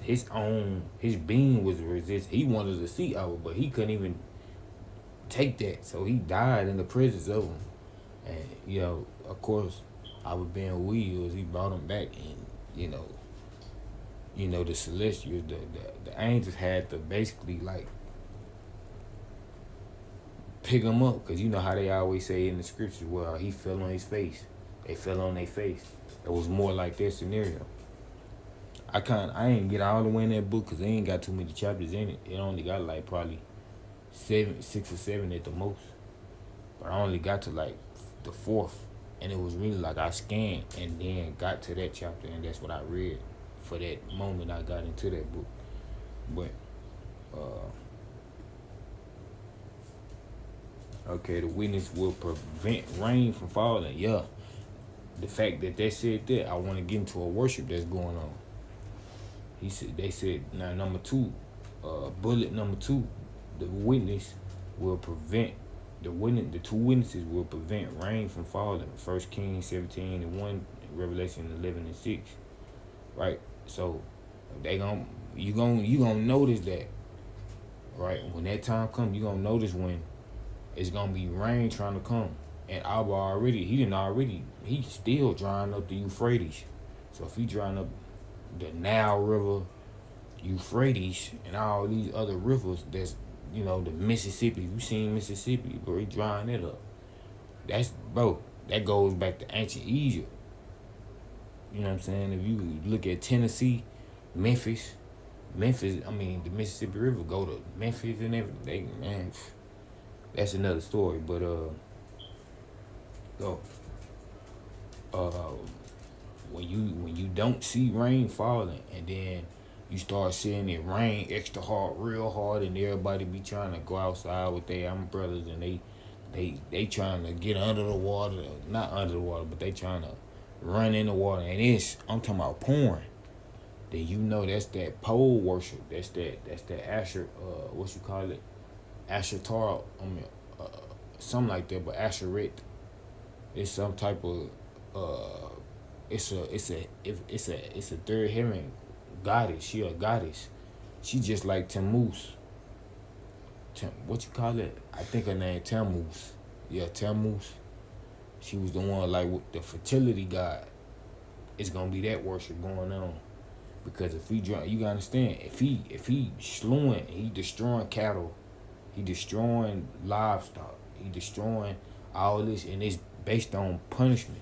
being was resist. He wanted to see Abba, but he couldn't even take that, so he died in the presence of him. And of course, Abba being who he was, he brought him back, and the celestials, the angels had to basically like pick him up, because you know how they always say in the scriptures, well, he fell on his face, they fell on their face. It was more like that scenario. I ain't get all the way in that book because they ain't got too many chapters in it. It only got like probably 6 or 7 at the most. But I only got to like the 4th, and it was really like I scanned and then got to that chapter, and that's what I read for that moment I got into that book. But okay, the witness will prevent rain from falling. Yeah. The fact that they said that, I want to get into a worship that's going on. They said, now number 2, bullet number 2, the witness will prevent, the 2 witnesses will prevent rain from falling. 1 Kings 17:1, Revelation 11:6, right? So you gonna notice that, right? When that time comes, you gonna notice when it's gonna be rain trying to come. And Abba he's still drying up the Euphrates. So if he drying up the Nile River, Euphrates and all these other rivers. That's the Mississippi. You seen Mississippi, bro? He drying it up. That's bro. That goes back to ancient Egypt. You know what I'm saying? If you look at Tennessee, Memphis. I mean, the Mississippi River go to Memphis and everything. Man, that's another story. But when you don't see rain falling, and then you start seeing it rain extra hard, real hard, and everybody be trying to go outside with their umbrellas, and they trying to get under the water, not under the water, but they trying to run in the water, and I'm talking about pouring. Then that's that pole worship. That's that Asher. What you call it? Asher Tar. Something like that. But Asheret. It's some type of. It's a third heaven goddess. She a goddess. She just like Tammuz. What you call it? I think her name Tammuz. Yeah, Tammuz. She was the one like with the fertility god. It's gonna be that worship going on. Because if you gotta understand, if he slewing, he destroying cattle, he destroying livestock, he destroying all this, and it's based on punishment.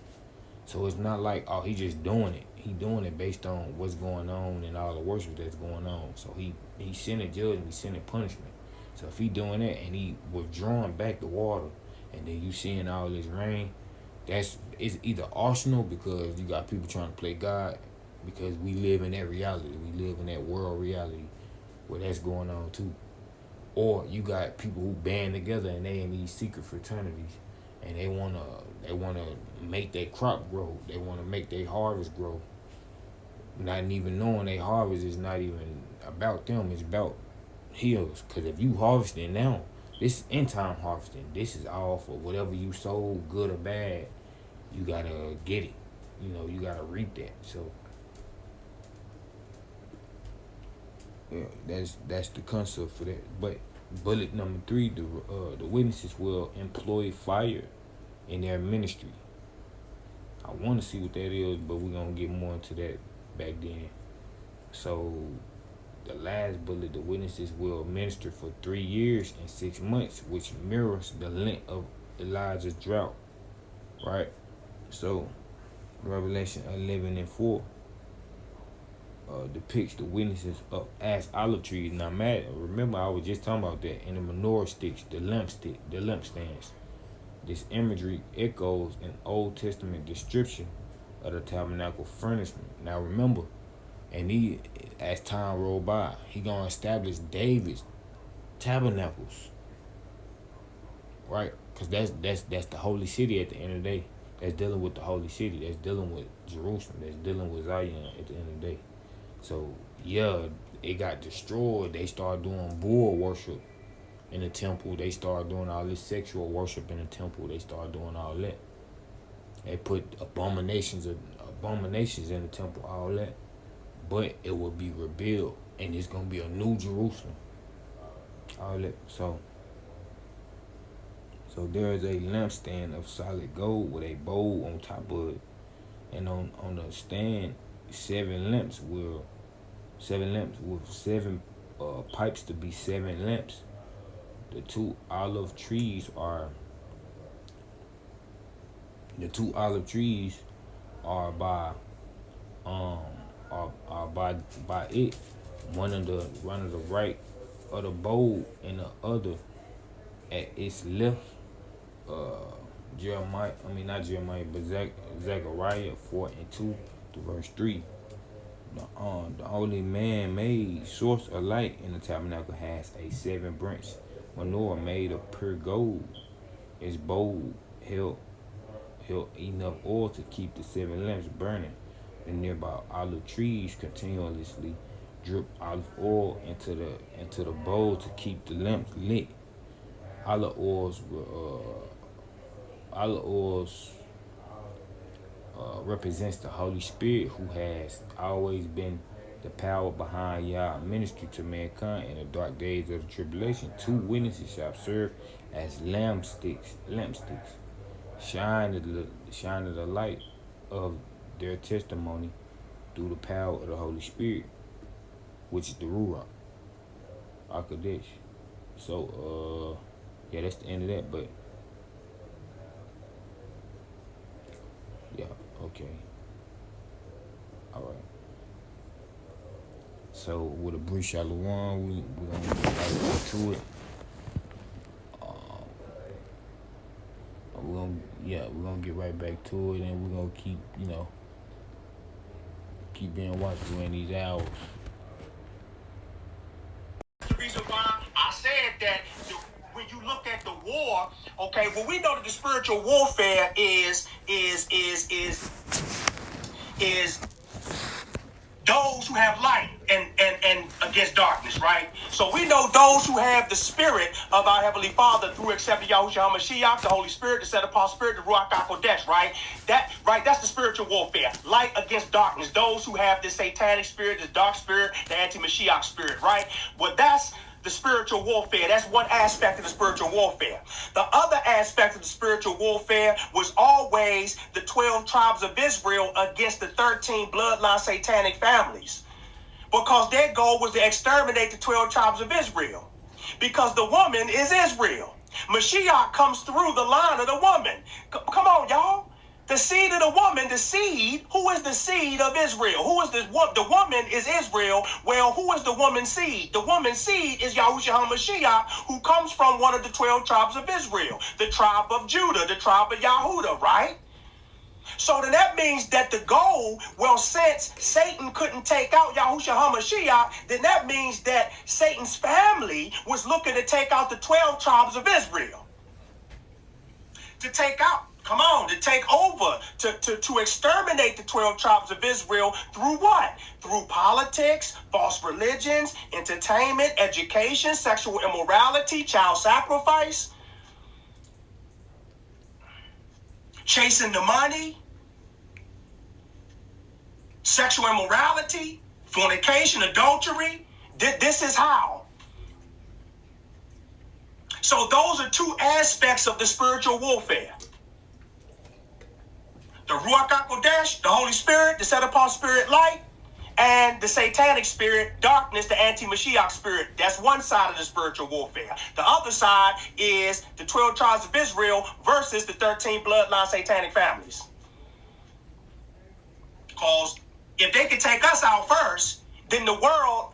So it's not like, oh, he just doing it. He doing it based on what's going on and all the worship that's going on. So he sending judgment, he sending punishment. So if he doing that and he withdrawing back the water, and then you seeing all this rain, it's either arsenal because you got people trying to play God, because we live in that reality. We live in that world reality where that's going on too. Or you got people who band together and they in these secret fraternities, and they wanna make their crop grow. They wanna make their harvest grow. Not even knowing their harvest is not even about them. It's about hills. Cause if you harvesting now, this end time harvesting. This is all for whatever you sow, good or bad. You gotta get it. You gotta reap that. So. Yeah, that's the concept for that. But bullet number 3, the witnesses will employ fire in their ministry. I want to see what that is, but we're gonna get more into that back then. So the last bullet, the witnesses will minister for 3 years and 6 months, which mirrors the length of Elijah's drought. Right? So Revelation 11:4. Depicts the witnesses up as olive trees. Now, remember I was just talking about that in the menorah sticks, the lampstands. This imagery echoes an Old Testament description of the tabernacle furnishment. Now remember, and as time rolled by, he gonna establish David's tabernacles, right? Because that's the holy city at the end of the day. That's dealing with the holy city. That's dealing with Jerusalem. That's dealing with Zion at the end of the day. So, yeah, it got destroyed. They started doing bull worship in the temple. They started doing all this sexual worship in the temple. They started doing all that. They put abominations in the temple, all that. But it will be rebuilt, and it's going to be a new Jerusalem. All that. So there is a lampstand of solid gold with a bowl on top of it. And on the stand, 7 lamps with 7 pipes to be 7 lamps. The 2 olive trees are by it. One of the right of the bowl and the other at its left. Zechariah 4:2 to verse 3. The only man-made source of light in the tabernacle has a 7-branch menorah made of pure gold. Its bowl held enough oil to keep the 7 lamps burning. The nearby olive trees continuously drip olive oil into the bowl to keep the lamps lit. Olive oils represents the Holy Spirit, who has always been the power behind Yah's ministry to mankind in the dark days of the tribulation. 2 witnesses shall serve as lampsticks, shining the light of their testimony through the power of the Holy Spirit. which is the Ruach HaKodesh. So, yeah, that's the end of that, but, yeah, okay. Alright. So, with a brief shalom, we're going to get right back to it. We're going to get right back to it, and we're going to keep, keep being watchful in these hours. The reason why I said that when you look at the war, okay, well, we know that the spiritual warfare is those who have light and against darkness, right? So we know those who have the spirit of our Heavenly Father through accepting Yahushua HaMashiach, the Holy Spirit, the set apart spirit, the Ruach HaKodesh, right? That's the spiritual warfare. Light against darkness. Those who have the satanic spirit, the dark spirit, the anti-Mashiach spirit, right? Well, that's the spiritual warfare. That's one aspect of the spiritual warfare. The other aspect of the spiritual warfare was always the 12 tribes of Israel against the 13 bloodline satanic families, because their goal was to exterminate the 12 tribes of Israel, because the woman is Israel. Mashiach comes through the line of the woman. Come on, y'all. The seed of the woman, the seed, who is the seed of Israel? Who is the woman is Israel. Well, who is the woman's seed? The woman's seed is Yahushua HaMashiach, who comes from one of the 12 tribes of Israel, the tribe of Judah, the tribe of Yahudah, right? So then that means that the goal, well, since Satan couldn't take out Yahushua HaMashiach, then that means that Satan's family was looking to take out the 12 tribes of Israel. To take out, to take over, to exterminate the 12 tribes of Israel through what? Through politics, false religions, entertainment, education, sexual immorality, child sacrifice, chasing the money, sexual immorality, fornication, adultery. This is how. So those are two aspects of the spiritual warfare. The Ruach HaKodesh, the Holy Spirit, the set apart spirit light, and the satanic spirit, darkness, the anti-Mashiach spirit. That's one side of the spiritual warfare. The other side is the 12 tribes of Israel versus the 13 bloodline satanic families. Because if they could take us out first, then the world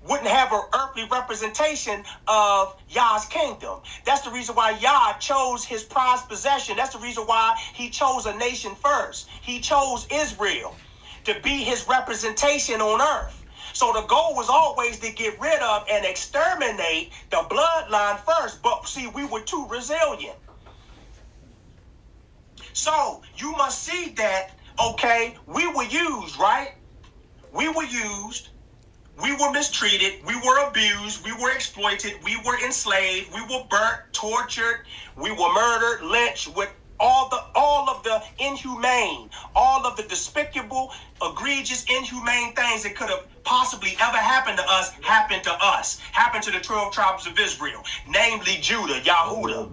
wouldn't have an earthly representation of Yah's kingdom. That's the reason why Yah chose his prized possession. That's the reason why he chose a nation first. He chose Israel to be his representation on earth. So the goal was always to get rid of and exterminate the bloodline first. But see, we were too resilient. So you must see that, okay, we were used, right? We were used. We were mistreated, we were abused, we were exploited, we were enslaved, we were burnt, tortured, we were murdered, lynched, with all of the inhumane, all of the despicable, egregious, inhumane things that could have possibly ever happened to us, happened to the 12 tribes of Israel, namely Judah, Yahudah,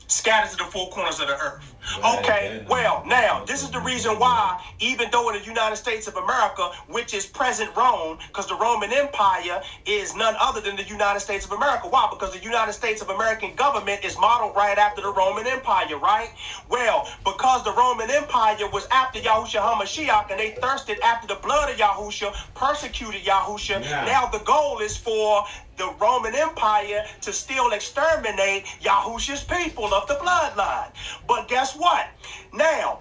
scattered to the four corners of the earth. Okay, well, now, this is the reason why, even though in the United States of America, which is present Rome, because the Roman Empire is none other than the United States of America. Why? Because the United States of American government is modeled right after the Roman Empire, right? Well, because the Roman Empire was after Yahushua HaMashiach, and they thirsted after the blood of Yahushua, persecuted Yahushua, now the goal is for the Roman Empire to still exterminate Yahushua's people of the bloodline. But guess what? Now,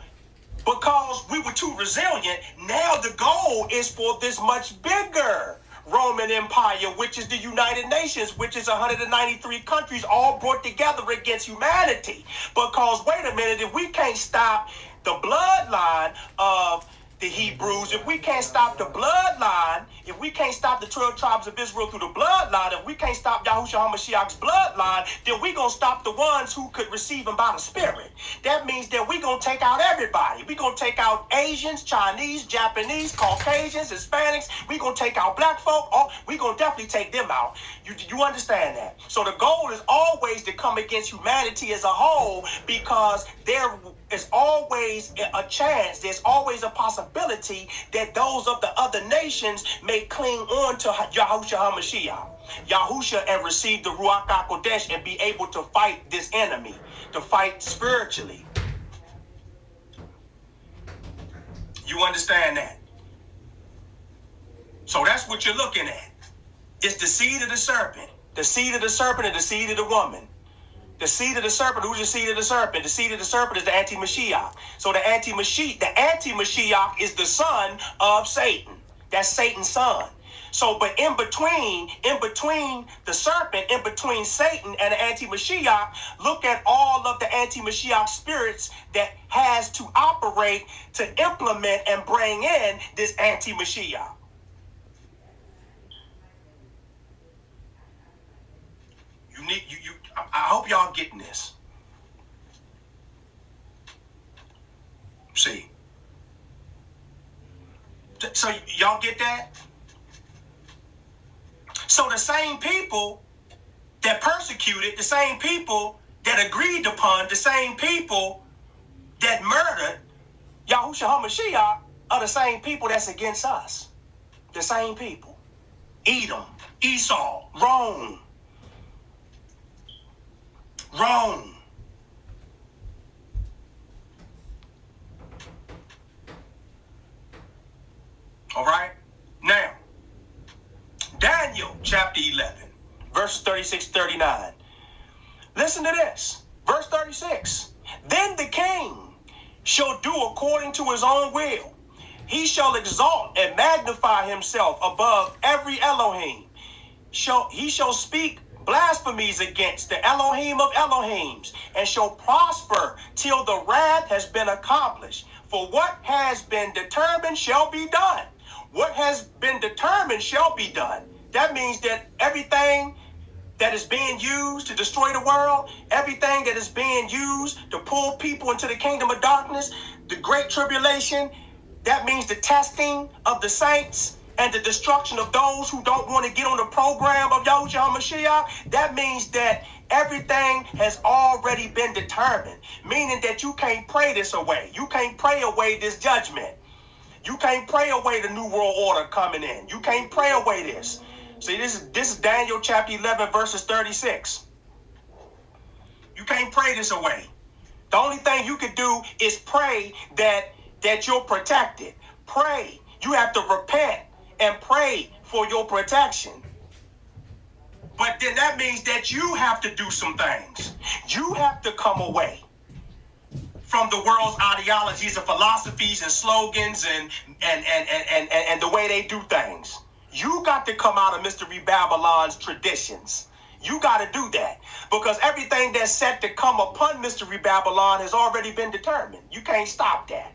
because we were too resilient, now the goal is for this much bigger Roman Empire, which is the United Nations, which is 193 countries all brought together against humanity. Because, wait a minute, if we can't stop the bloodline of the Hebrews, if we can't stop the bloodline, if we can't stop the 12 tribes of Israel through the bloodline, if we can't stop Yahushua HaMashiach's bloodline, then we're going to stop the ones who could receive him by the Spirit. That means that we're going to take out everybody. We're going to take out Asians, Chinese, Japanese, Caucasians, Hispanics. We're going to take out black folk. We're going to definitely take them out. You understand that? So the goal is always to come against humanity as a whole, because is always a chance, there's always a possibility that those of the other nations may cling on to Yahushua HaMashiach, Yahusha, and receive the Ruach HaKodesh and be able to fight this enemy, to fight spiritually. You understand that? So that's what you're looking at. It's the seed of the serpent. The seed of the serpent and the seed of the woman. The seed of the serpent, who's the seed of the serpent? The seed of the serpent is the anti-Mashiach. So the anti-Mashiach is the son of Satan. That's Satan's son. So, but in between the serpent, in between Satan and the anti-Mashiach, look at all of the anti-Mashiach spirits that has to operate to implement and bring in this anti-Mashiach. I hope y'all getting this. See. So y'all get that? So the same people that persecuted, the same people that agreed upon, the same people that murdered Yahushua HaMashiach are the same people that's against us. The same people. Edom, Esau, Rome. All right? Now, Daniel chapter 11, verse 36-39. Listen to this. Verse 36. Then the king shall do according to his own will. He shall exalt and magnify himself above every Elohim. He shall speak blasphemies against the Elohim of Elohims, and shall prosper till the wrath has been accomplished. For what has been determined shall be done. What has been determined shall be done. That means that everything that is being used to destroy the world, everything that is being used to pull people into the kingdom of darkness, the great tribulation, that means the testing of the saints and the destruction of those who don't want to get on the program of Yahushua HaMashiach. That means that everything has already been determined, meaning that you can't pray this away. You can't pray away this judgment. You can't pray away the New World Order coming in. You can't pray away this. See, this is Daniel chapter 11, verses 36. You can't pray this away. The only thing you can do is pray that you're protected. Pray. You have to repent and pray for your protection. But then that means that you have to do some things. You have to come away from the world's ideologies and philosophies and slogans and the way they do things. You got to come out of Mystery Babylon's traditions. You got to do that, because everything that's set to come upon Mystery Babylon has already been determined. You can't stop that.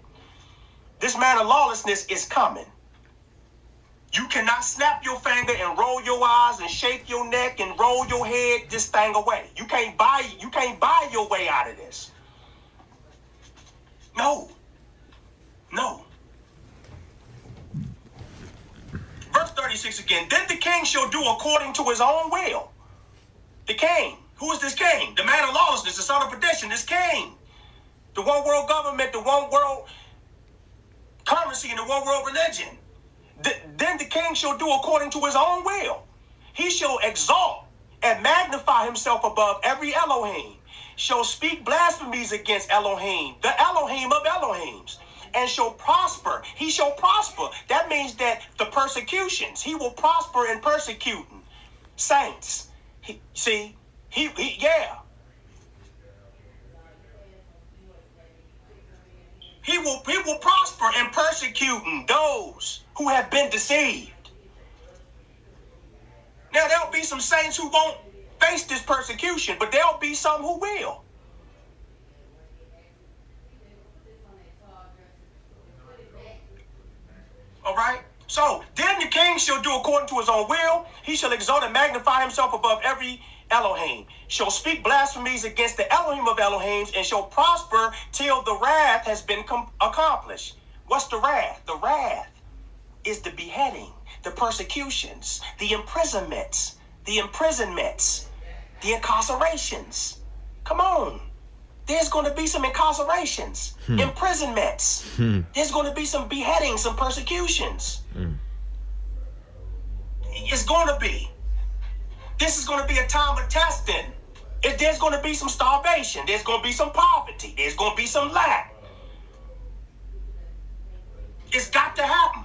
This man of lawlessness is coming. You cannot snap your finger and roll your eyes and shake your neck and roll your head this thing away. You can't buy your way out of this. No. Verse 36 again. Then the king shall do according to his own will. The king. Who is this king? The man of lawlessness, the son of perdition, this king. The one world government, the one world currency, and the one world religion. Then the king shall do according to his own will. He shall exalt and magnify himself above every Elohim. Shall speak blasphemies against Elohim, the Elohim of Elohims, and shall prosper. He shall prosper. That means that the persecutions, he will prosper in persecuting saints. He will prosper in persecuting those who have been deceived. Now, there'll be some saints who won't face this persecution, but there'll be some who will. All right? So, then the king shall do according to his own will. He shall exalt and magnify himself above every Elohim. Shall speak blasphemies against the Elohim of Elohims, and shall prosper till the wrath has been accomplished. What's the wrath? The wrath is the beheading, the persecutions, the imprisonments, the incarcerations. Come on. there's going to be some incarcerations, imprisonments. There's going to be some beheadings, some persecutions. It's going to be. This is going to be a time of testing. There's going to be some starvation. There's going to be some poverty. There's going to be some lack. It's got to happen.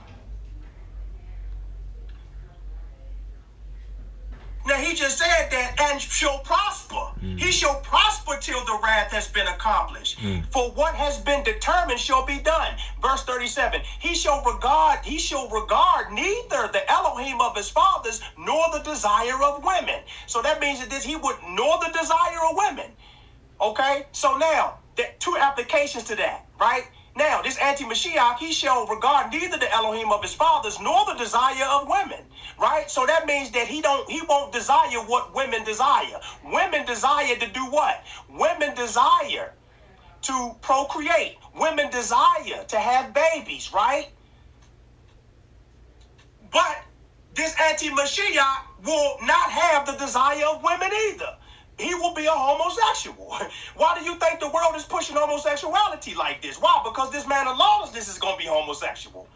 Now, he just said that, and shall prosper. He shall prosper till the wrath has been accomplished. For what has been determined shall be done. Verse 37, he shall regard neither the Elohim of his fathers nor the desire of women. So that means that he would nor the desire of women. Okay? So now, two applications to that, right? Now, this anti-Mashiach, he shall regard neither the Elohim of his fathers nor the desire of women, right? So that means that he won't desire what women desire. Women desire to do what? Women desire to procreate. Women desire to have babies, right? But this anti-Mashiach will not have the desire of women either. He will be a homosexual. Why do you think the world is pushing homosexuality like this? Why? Because this man of lawlessness is going to be homosexual.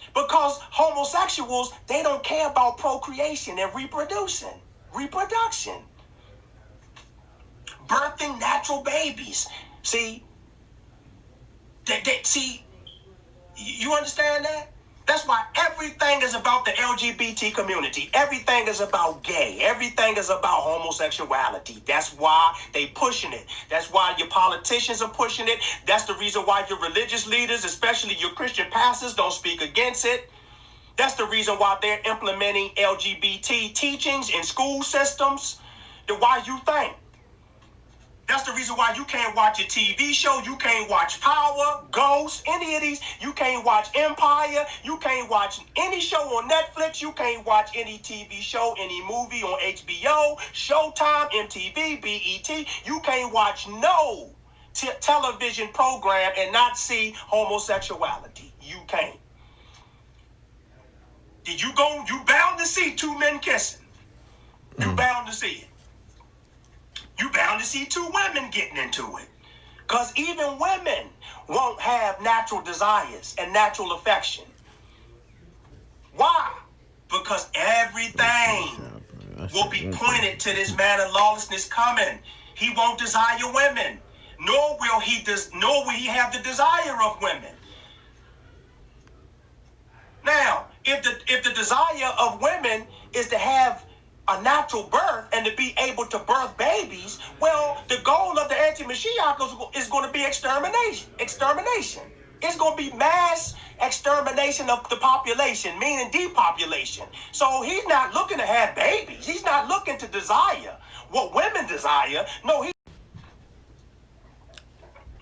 Because homosexuals, they don't care about procreation and reproduction. Birthing natural babies. See? See? You understand that? That's why everything is about the LGBT community. Everything is about gay. Everything is about homosexuality. That's why they pushing it. That's why your politicians are pushing it. That's the reason why your religious leaders, especially your Christian pastors, don't speak against it. That's the reason why they're implementing LGBT teachings in school systems. Why you think? That's the reason why you can't watch a TV show. You can't watch Power, Ghost, any of these. You can't watch Empire. You can't watch any show on Netflix. You can't watch any TV show, any movie on HBO, Showtime, MTV, BET. You can't watch no television program and not see homosexuality. You can't. You bound to see two men kissing. You bound to see it. You bound to see two women getting into it. Because even women won't have natural desires and natural affection. Why? Because everything will be pointed to this man of lawlessness coming. He won't desire women, nor will he have the desire of women. Now, if the desire of women is to have a natural birth and to be able to birth babies, well, the goal of the anti-Mashiach is going to be extermination. It's going to be mass extermination of the population, meaning depopulation. So he's not looking to have babies. He's not looking to desire what women desire. No,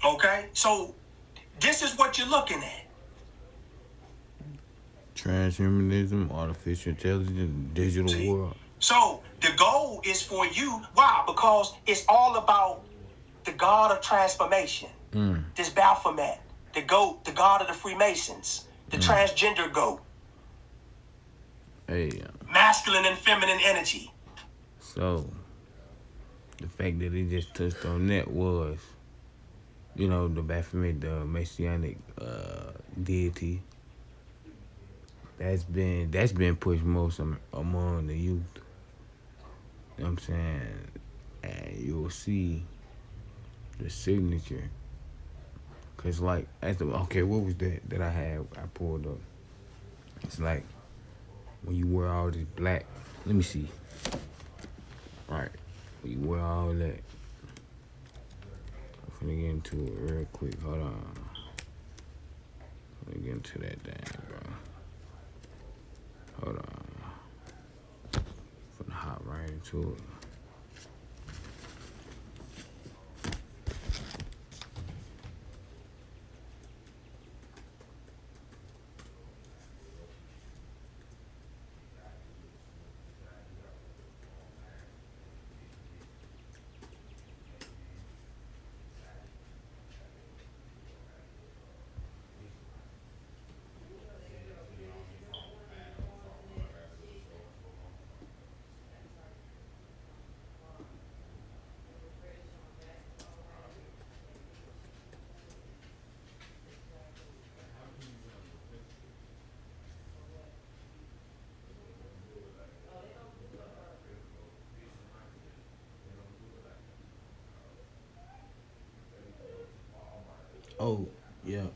okay? So this is what you're looking at. Transhumanism, artificial intelligence, digital world. So the goal is for you. Why? Because it's all about the God of transformation. This Baphomet, the goat, the God of the Freemasons, the transgender goat. Hey. Masculine and feminine energy. So the fact that he just touched on that was, the Baphomet, the Messianic deity. That's been pushed most among the youth. You know what I'm saying? And you'll see the signature. Cause what was that I pulled up? It's like when you wear all this black. Let me see. Right. When you wear all that. I'm finna get into it real quick. Hold on. Let me get into that thing, bro. Hold on. Finna hop right into it. Oh, yeah.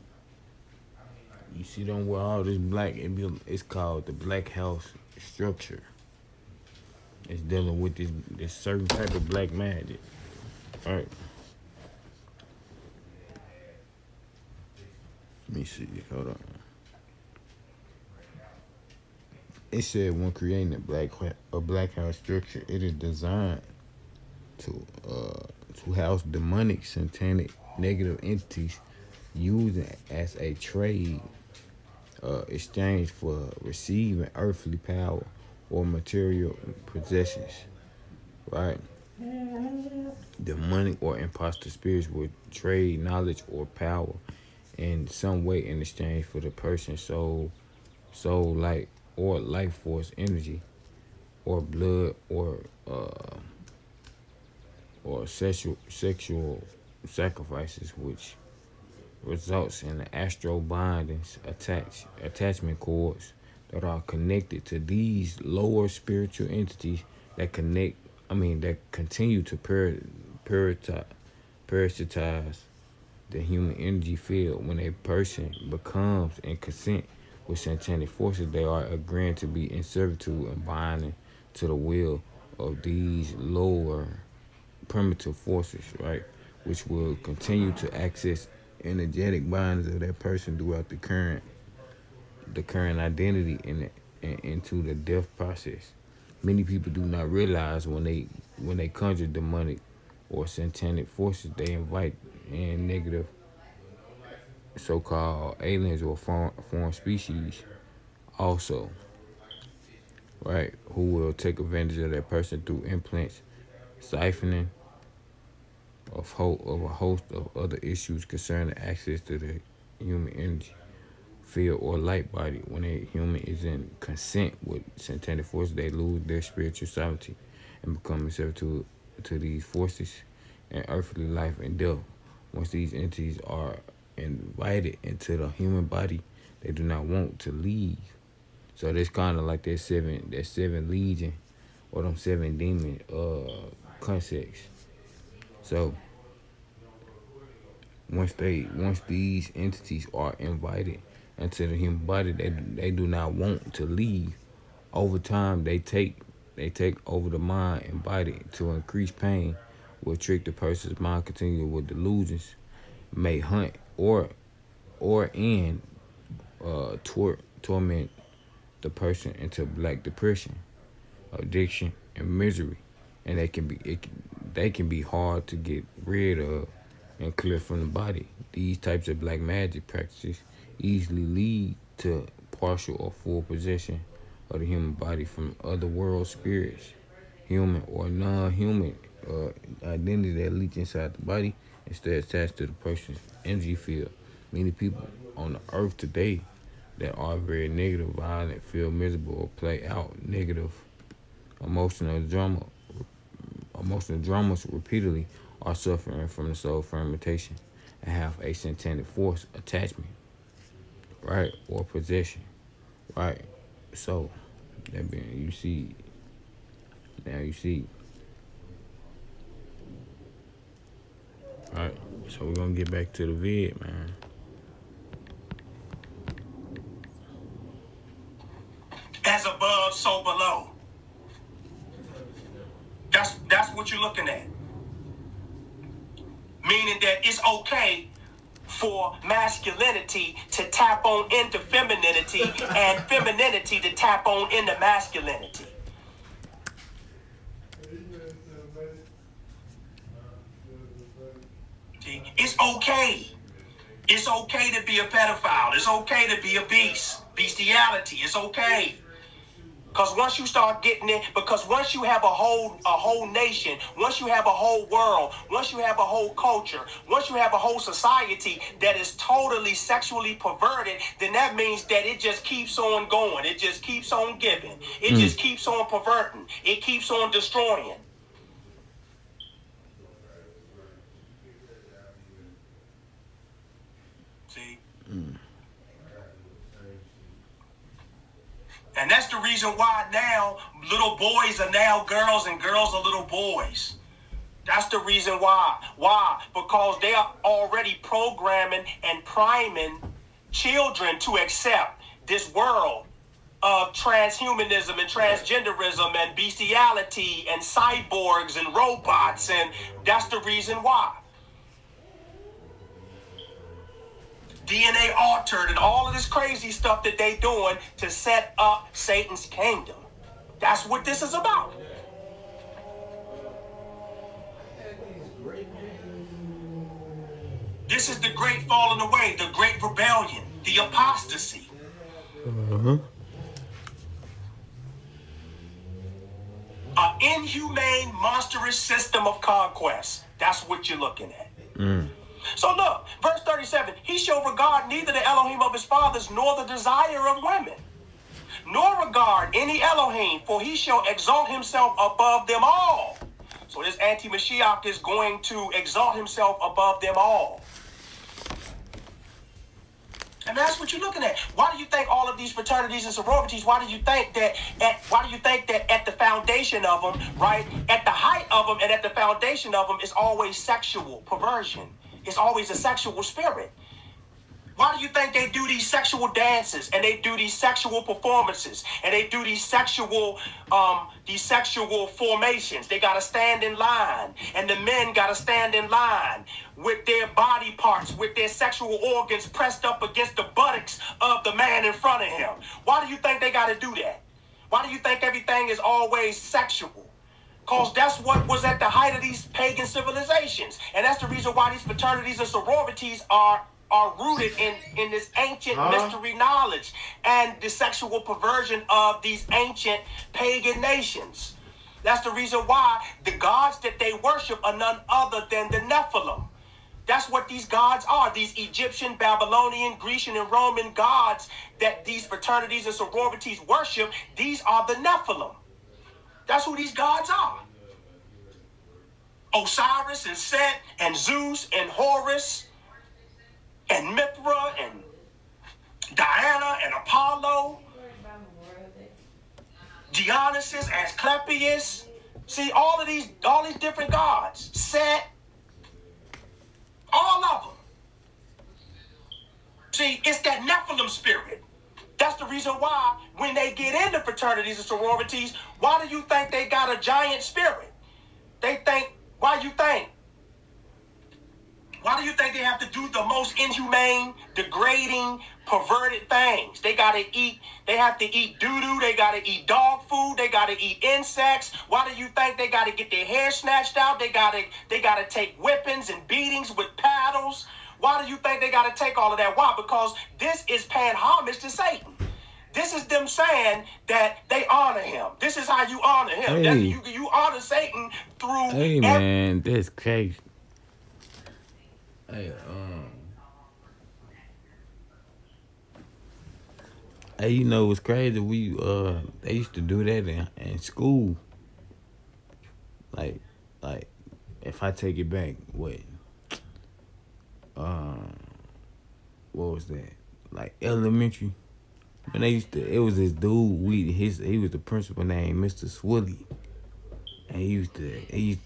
You see them where all this black, it's called the black house structure. It's dealing with this certain type of black magic. Alright. Let me see. Hold on. It said when creating a black house structure, it is designed to house demonic, satanic, negative entities using as a trade exchange for receiving earthly power or material possessions, right? Demonic or imposter spirits will trade knowledge or power in some way in exchange for the person's soul, light, or life force energy, or blood, or sexual sacrifices, which results in the astral bindings, attachment cords that are connected to these lower spiritual entities that continue to parasitize the human energy field. When a person becomes in consent with satanic forces, they are agreeing to be in servitude and binding to the will of these lower primitive forces, right? Which will continue to access energetic bonds of that person throughout the current identity into the death process. Many people do not realize when they conjure demonic or satanic forces, they invite in negative so-called aliens or foreign species also, right? Who will take advantage of that person through implants, siphoning of a host of other issues concerning access to the human energy field or light body. When a human is in consent with satanic forces, they lose their spiritual sovereignty and become servitude to these forces and earthly life and death. Once these entities are invited into the human body, they do not want to leave. So that's kind of like that seven legion or them seven demon concepts. So once these entities are invited into the human body, they do not want to leave. Over time, they take over the mind and body to increase pain, will trick the person's mind, continue with delusions, may hunt or torment the person into black depression, addiction, and misery, and they can be hard to get rid of and clear from the body. These types of black magic practices easily lead to partial or full possession of the human body from other world spirits, human or non-human identity that leaks inside the body and stay attached to the person's energy field. Many people on the earth today that are very negative, violent, feel miserable, or play out negative emotional dramas repeatedly are suffering from the soul fermentation and have a satanic force attachment, right, or possession, right. So that being, you see, all right. So we're gonna get back to the vid, man. As above, so below. That's what you're looking at. Meaning that it's okay for masculinity to tap on into femininity and femininity to tap on into masculinity. See? It's okay. It's okay to be a pedophile. It's okay to be a beast. Bestiality. It's okay. Because once you start getting it, because once you have a whole nation, once you have a whole world, once you have a whole culture, once you have a whole society that is totally sexually perverted, then that means that it just keeps on going. It just keeps on giving. It just keeps on perverting. It keeps on destroying. See? And that's the reason why now little boys are now girls and girls are little boys. That's the reason why. Why? Because they are already programming and priming children to accept this world of transhumanism and transgenderism and bestiality and cyborgs and robots, and that's the reason why. DNA altered and all of this crazy stuff that they doing to set up Satan's kingdom. That's what this is about. This is the great falling away, the great rebellion, the apostasy. An inhumane, monstrous system of conquest. That's what you're looking at. So look, verse 37, he shall regard neither the Elohim of his fathers nor the desire of women, nor regard any Elohim, for he shall exalt himself above them all. So this anti-Mashiach is going to exalt himself above them all. And that's what you're looking at. Why do you think all of these fraternities and sororities, why do you think that at the foundation of them, right, at the height of them and at the foundation of them is always sexual perversion? It's always a sexual spirit. Why do you think they do these sexual dances and they do these sexual performances and they do these sexual formations? They got to stand in line, and the men got to stand in line with their body parts, with their sexual organs pressed up against the buttocks of the man in front of him. Why do you think they got to do that? Why do you think everything is always sexual? Because that's what was at the height of these pagan civilizations. And that's the reason why these fraternities and sororities are rooted in this ancient mystery knowledge and the sexual perversion of these ancient pagan nations. That's the reason why the gods that they worship are none other than the Nephilim. That's what these gods are. These Egyptian, Babylonian, Grecian, and Roman gods that these fraternities and sororities worship, these are the Nephilim. That's who these gods are. Osiris and Set and Zeus and Horus and Mithra and Diana and Apollo, Dionysus, Asclepius. See, all these different gods. Set, all of them. See, it's that Nephilim spirit. That's the reason why when they get into fraternities and sororities, why do you think they got a giant spirit? They think, why do you think they have to do the most inhumane, degrading, perverted things? They have to eat doo-doo, they got to eat dog food, they got to eat insects. Why do you think they got to get their hair snatched out? They got to take whippings and beatings with paddles. Why do you think they got to take all of that? Why? Because this is paying homage to Satan. This is them saying that they honor him. This is how you honor him. Hey. You honor Satan through... Hey, man, that's crazy. Hey, hey, you know what's crazy? They used to do that in school. Like, if I take it back, what was that? Like elementary. When they it was this dude. He was the principal named Mr. Swilly, and he used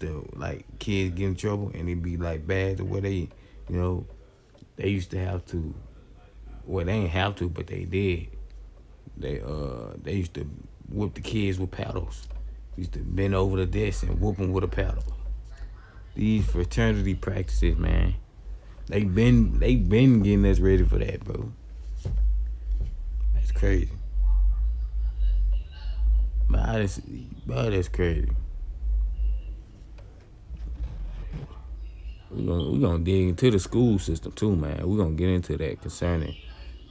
to like kids get in trouble and it'd be like bad to where they, they used to have to. Well, they ain't have to, but they did. They used to whip the kids with paddles. Used to bend over the desk and whoop them with a paddle. These fraternity practices, man, they been getting us ready for that, bro. That's crazy. That's crazy. We're gonna dig into the school system too, man. We're gonna get into that concerning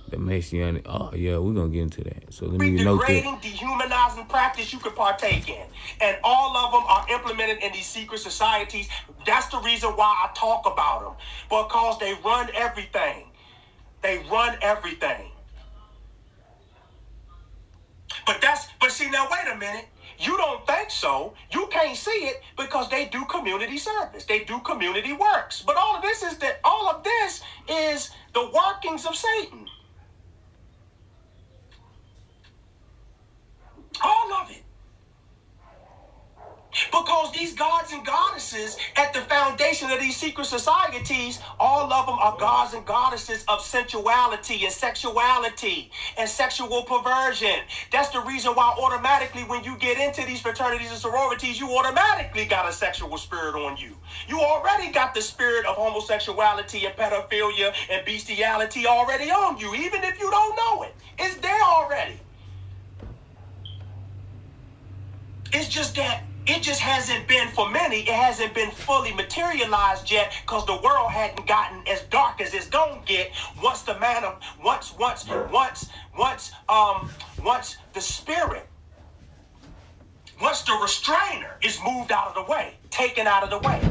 the Messianic. Oh yeah, we're gonna get into that. So let me note that. Degrading, dehumanizing practice you could partake in. And all of them are implemented in these secret societies. That's the reason why I talk about them. Because they run everything. They run everything. But see, now wait a minute. You don't think so. You can't see it because they do community service. They do community works. But all of this is the workings of Satan. All of it. Because these gods and goddesses goddesses at the foundation of these secret societies, all of them are gods and goddesses of sensuality and sexuality and sexual perversion. That's the reason why automatically when you get into these fraternities and sororities, you automatically got a sexual spirit on you. You already got the spirit of homosexuality and pedophilia and bestiality already on you, even if you don't know it. It's there already. It's just that it just hasn't been, for many, it hasn't been fully materialized yet because the world hadn't gotten as dark as it's gonna get once the man of once the spirit, once the restrainer is moved out of the way, taken out of the way.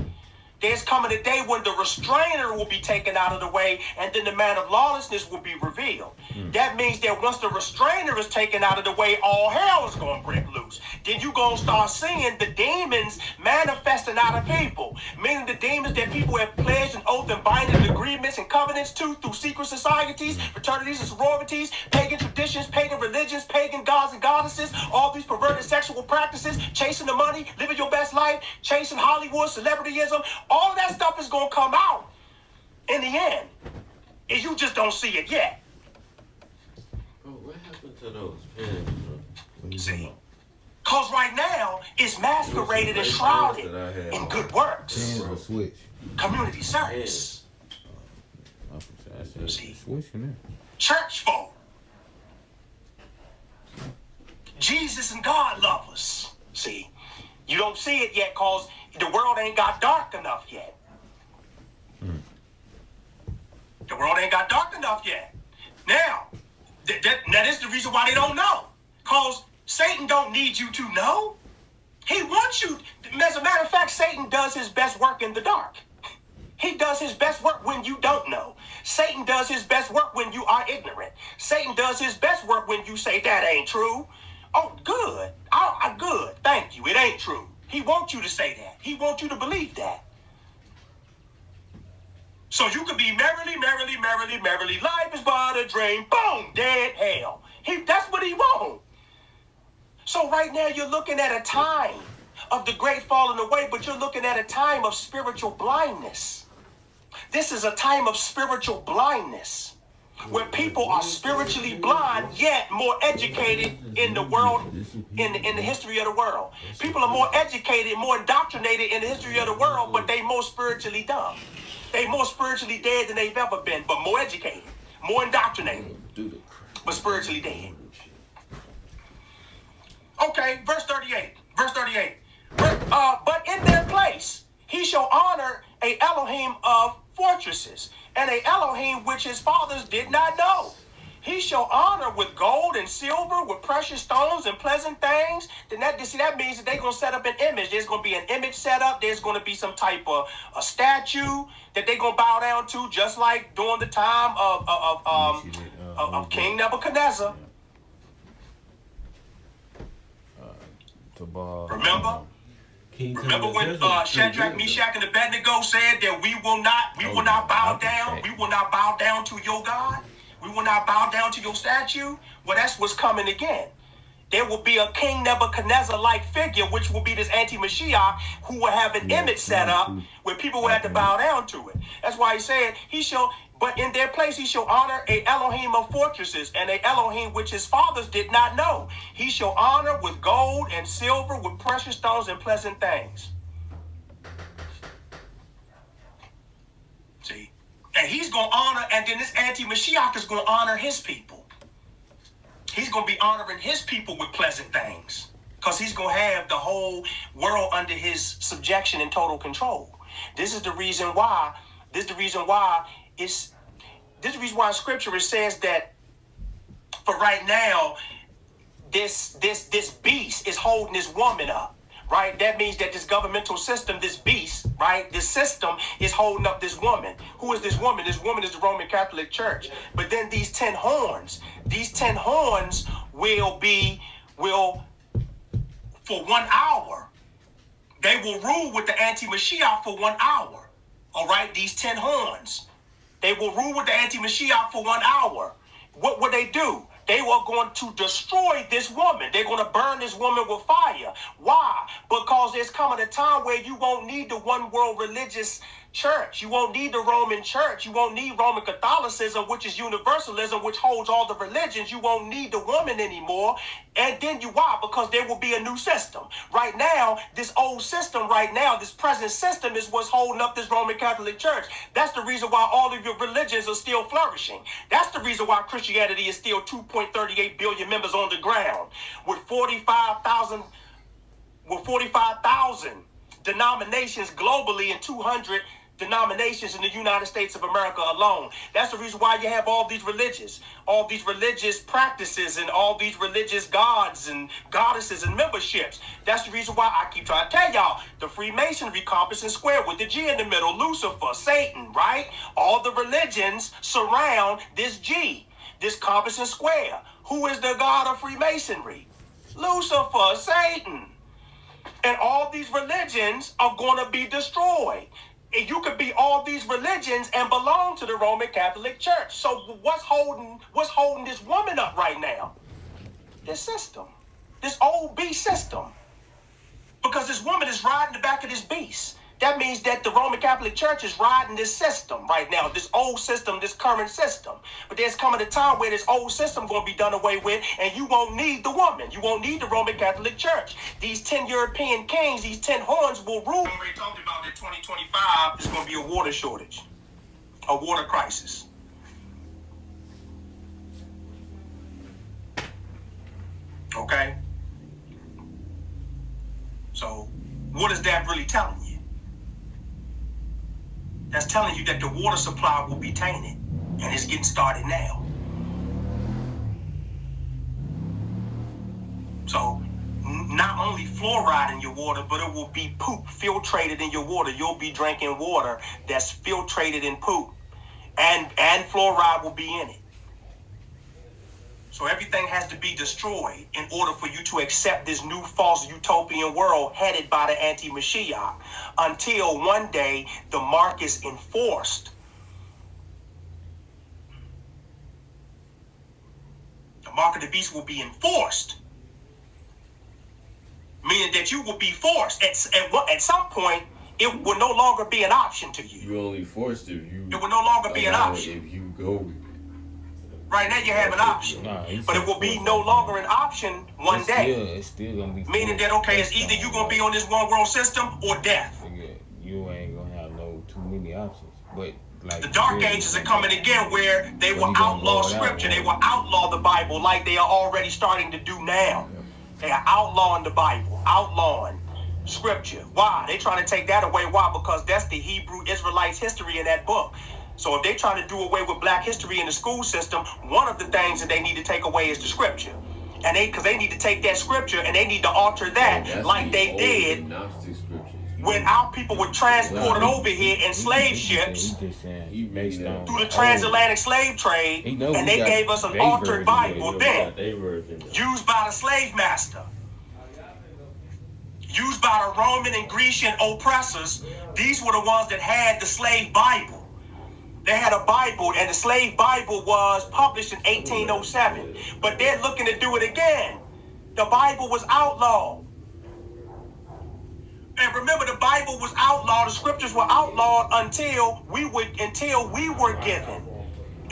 There's coming a day when the restrainer will be taken out of the way, and then the man of lawlessness will be revealed. That means that once the restrainer is taken out of the way, all hell is going to break loose. Then you're going to start seeing the demons manifesting out of people, meaning the demons that people have pledged an oath and binding agreements and covenants to through secret societies, fraternities and sororities, pagan traditions, pagan religions, pagan gods and goddesses, all these perverted sexual practices, chasing the money, living your best life, chasing Hollywood, celebrityism. All of that stuff is going to come out in the end. And you just don't see it yet. Bro, what happened to those pins? See? Because right now, it's masqueraded and shrouded in good works. Switch. Community service. See? Church folk. Jesus and God lovers. See? You don't see it yet because the world ain't got dark enough yet. The world ain't got dark enough yet. Now, that is the reason why they don't know. Because Satan don't need you to know. He wants you. As a matter of fact, Satan does his best work in the dark. He does his best work when you don't know. Satan does his best work when you are ignorant. Satan does his best work when you say that ain't true. Oh, good. Good. Thank you. It ain't true. He wants you to say that. He wants you to believe that. So you could be merrily, merrily, merrily, merrily. Life is but a dream. Boom, dead hell. That's what he wants. So right now you're looking at a time of the great falling away, but you're looking at a time of spiritual blindness. This is a time of spiritual blindness, where people are spiritually blind, yet more educated in the world, in the history of the world. People are more educated, more indoctrinated in the history of the world, but they more spiritually dumb. They more spiritually dead than they've ever been, but more educated, more indoctrinated, but spiritually dead. Okay, verse 38. But in their place, he shall honor a Elohim of fortresses, and a Elohim which his fathers did not know. He shall honor with gold and silver, with precious stones and pleasant things. Then that means that they're going to set up an image. There's going to be an image set up. There's going to be some type of a statue that they're going to bow down to, just like during the time of King Nebuchadnezzar. Remember when Shadrach, Meshach, and Abednego said that we will not bow down. We will not bow down to your God. We will not bow down to your statue. Well, that's what's coming again. There will be a King Nebuchadnezzar-like figure, which will be this anti-Mashiach, who will have an image set up where people will have to bow down to it. That's why he said, but in their place he shall honor a Elohim of fortresses, and a Elohim which his fathers did not know. He shall honor with gold and silver, with precious stones and pleasant things. See? And he's going to honor, and then this anti-Mashiach is going to honor his people. He's going to be honoring his people with pleasant things, because he's going to have the whole world under his subjection and total control. This is the reason why Scripture says that for right now, this beast is holding this woman up. Right? That means that this governmental system, this beast, right? This system is holding up this woman. Who is this woman? This woman is the Roman Catholic Church. But then these 10 horns will for 1 hour, they will rule with the anti-Mashiach for 1 hour. All right? These 10 horns. They will rule with the anti-Mashiach for 1 hour. What would they do? They were going to destroy this woman. They're going to burn this woman with fire. Why? Because there's coming a time where you won't need the one world religious church. You won't need the Roman church. You won't need Roman Catholicism, which is universalism, which holds all the religions. You won't need the woman anymore. And then why? Because there will be a new system. Right now, this old system right now, this present system is what's holding up this Roman Catholic Church. That's the reason why all of your religions are still flourishing. That's the reason why Christianity is still 2.38 billion members on the ground with 45,000 denominations globally and 200 denominations in the United States of America alone. That's the reason why you have all these religions, all these religious practices, and all these religious gods and goddesses and memberships. That's the reason why I keep trying to tell y'all, the Freemasonry compass and square with the G in the middle, Lucifer, Satan, right? All the religions surround this G, this compass and square. Who is the god of Freemasonry? Lucifer, Satan. And all these religions are going to be destroyed. And you could be all these religions and belong to the Roman Catholic Church. So what's holding this woman up right now? This system. This old beast system. Because this woman is riding the back of this beast. That means that the Roman Catholic Church is riding this system right now, this old system, this current system. But there's coming a time where this old system going to be done away with, and you won't need the woman. You won't need the Roman Catholic Church. These 10 European kings, these 10 horns will rule. We already talked about that 2025 is going to be a water shortage, a water crisis. Okay? So, what is that really telling you? That's telling you that the water supply will be tainted, and it's getting started now. So, not only fluoride in your water, but it will be poop filtrated in your water. You'll be drinking water that's filtrated in poop, and fluoride will be in it. So everything has to be destroyed in order for you to accept this new false utopian world headed by the anti-Mashiach, until one day the mark is enforced. The mark of the beast will be enforced, meaning that you will be forced. At some point, it will no longer be an option to you. You only forced if you. It will no longer be an option. If you go with it. Right now you have an option, but it will be no longer an option one day. It's still gonna be. Meaning that, okay, it's either you're gonna be on this one world system or death. You ain't gonna have too many options. But like the Dark Ages are coming again, where they will outlaw Scripture. They will outlaw the Bible like they are already starting to do now. They are outlawing the Bible, outlawing Scripture. Why? They trying to take that away. Why? Because that's the Hebrew Israelites' history in that book. So if they try to do away with black history in the school system, one of the things that they need to take away is the Scripture. And because they need to take that Scripture and they need to alter that like they did when our people were transported over here in slave ships through the transatlantic slave trade, and they gave us an altered Bible then, used by the slave master, used by the Roman and Grecian oppressors. These were the ones that had the slave Bible. They had a Bible, and the slave Bible was published in 1807. But they're looking to do it again. The Bible was outlawed. And remember, the Bible was outlawed. The scriptures were outlawed until we were given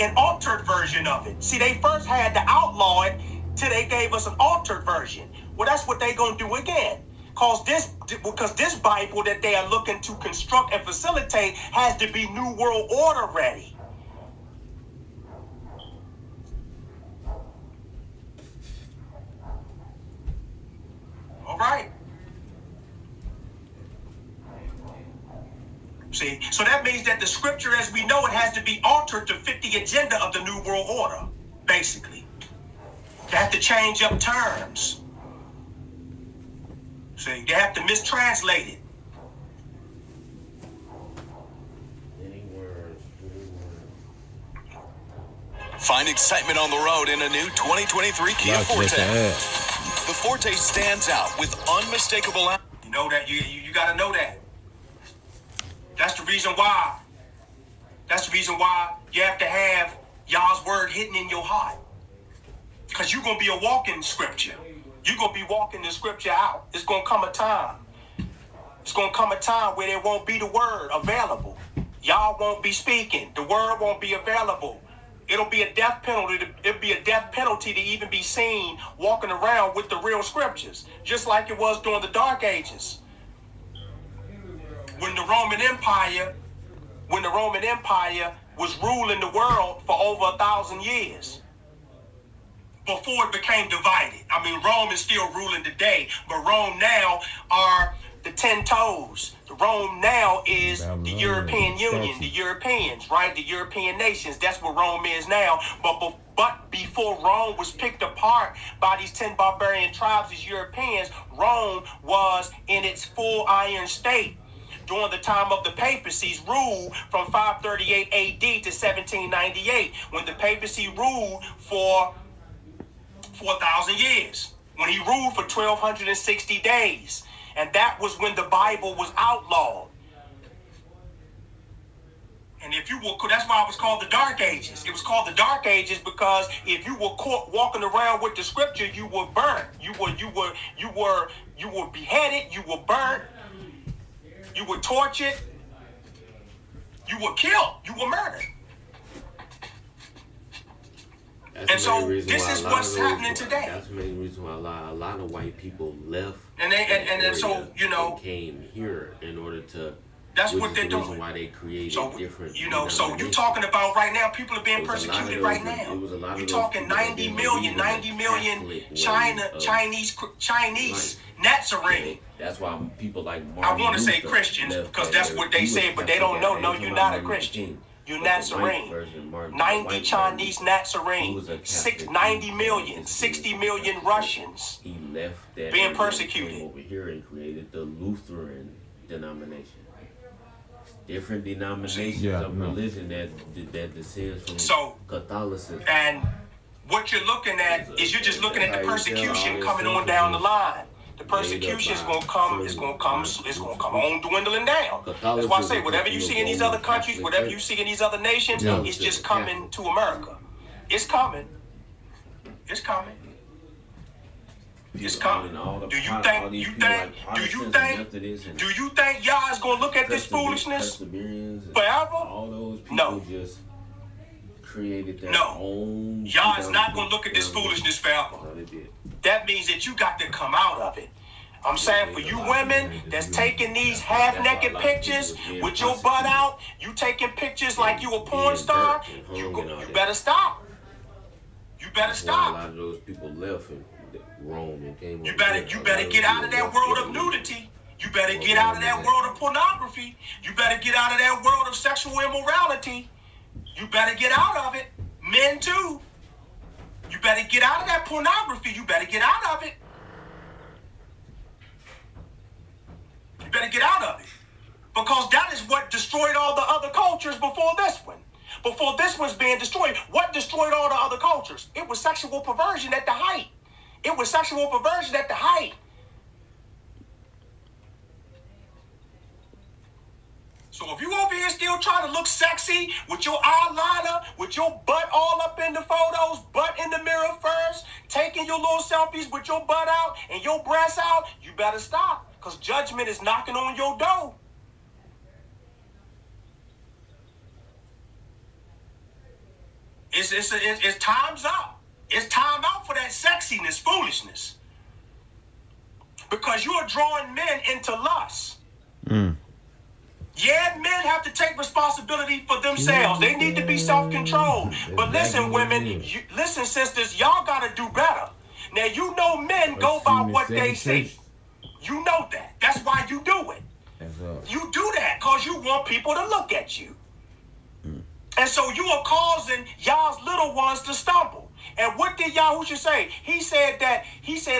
an altered version of it. See, they first had to outlaw it till they gave us an altered version. Well, that's what they're going to do again. Because this Bible that they are looking to construct and facilitate has to be New World Order ready. All right. See, so that means that the scripture as we know it has to be altered to fit the agenda of the New World Order, basically. They have to change up terms. See, they have to mistranslate it. Find excitement on the road in a new 2023 Kia Forte. The Forte stands out with unmistakable. You know that you got to know that. That's the reason why. That's the reason why you have to have y'all's word hidden in your heart. Because you're going to be a walking scripture. You're going to be walking the scripture out. It's going to come a time. It's going to come a time where there won't be the word available. Y'all won't be speaking. The word won't be available. It'll be a death penalty. It'll be a death penalty to even be seen walking around with the real scriptures, just like it was during the Dark Ages. When the Roman Empire was ruling the world for over 1,000 years. Before it became divided. I mean, Rome is still ruling today, but Rome now are the 10 toes. Rome now is the European Union, the Europeans, right? The European nations. That's what Rome is now. But before Rome was picked apart by these 10 barbarian tribes, these Europeans, Rome was in its full iron state. During the time of the papacy's rule from 538 AD to 1798, when the papacy ruled for 1,000 years, when he ruled for 1,260 days. And that was when the Bible was outlawed. And if you were, that's why it was called the Dark Ages. It was called the Dark Ages because if you were caught walking around with the scripture, you were burnt. You were beheaded. You were burnt. You were tortured. You were killed. You were murdered. And so this is what's happening today. That's the main reason why a lot of white people left. And so, you know, came here in order to. That's what they're doing. Why they created different. You know, so you're talking about right now, people are being persecuted right now. You're talking 90 million Chinese Nazarene. That's why people like Martin I want to say Luther Christians because that's what they say, but they don't know. No, you're not a Christian. You're Nazarene. 90 Chinese Nazarene. 90 million, 60 million Russians he left that being persecuted. Over here and created the Lutheran denomination. Different denominations of religion that descends from Catholicism. And what you're looking at is you're just looking at the persecution coming on down the line. The persecution is gonna come on dwindling down. That's why I say whatever you see in these other countries, whatever you see in these other nations, it's just coming to America. It's coming. It's coming. It's coming. Do you think y'all is gonna look at this foolishness forever? All those people No. just created their No. own. Y'all is not gonna look at this foolishness forever. That means that you got to come out of it. I'm saying for you women that's taking these half-naked pictures with your butt out, you taking pictures like you a porn star, you better stop. You better stop. A lot of those people left in Rome and came. You better get out of that world of nudity. You better get out of that world of pornography. You better get out of that world of sexual immorality. You better get out of it. Men too. You better get out of that pornography. You better get out of it. You better get out of it. Because that is what destroyed all the other cultures before this one. Before this one's being destroyed. What destroyed all the other cultures? It was sexual perversion at the height. It was sexual perversion at the height. So if you over here still trying to look sexy with your eyeliner, with your butt all up in the photos, butt in the mirror first, taking your little selfies with your butt out and your breasts out, you better stop. Because judgment is knocking on your door. It's time's up. It's time out for that sexiness, foolishness. Because you are drawing men into lust. Yeah, men have to take responsibility for themselves. They need to be self-controlled. But listen, women, listen, sisters, y'all got to do better. Now, you know men go by what they see. You know that. That's why you do it. You do that because you want people to look at you. And so you are causing y'all's little ones to stumble. And what did Yahusha say? He said,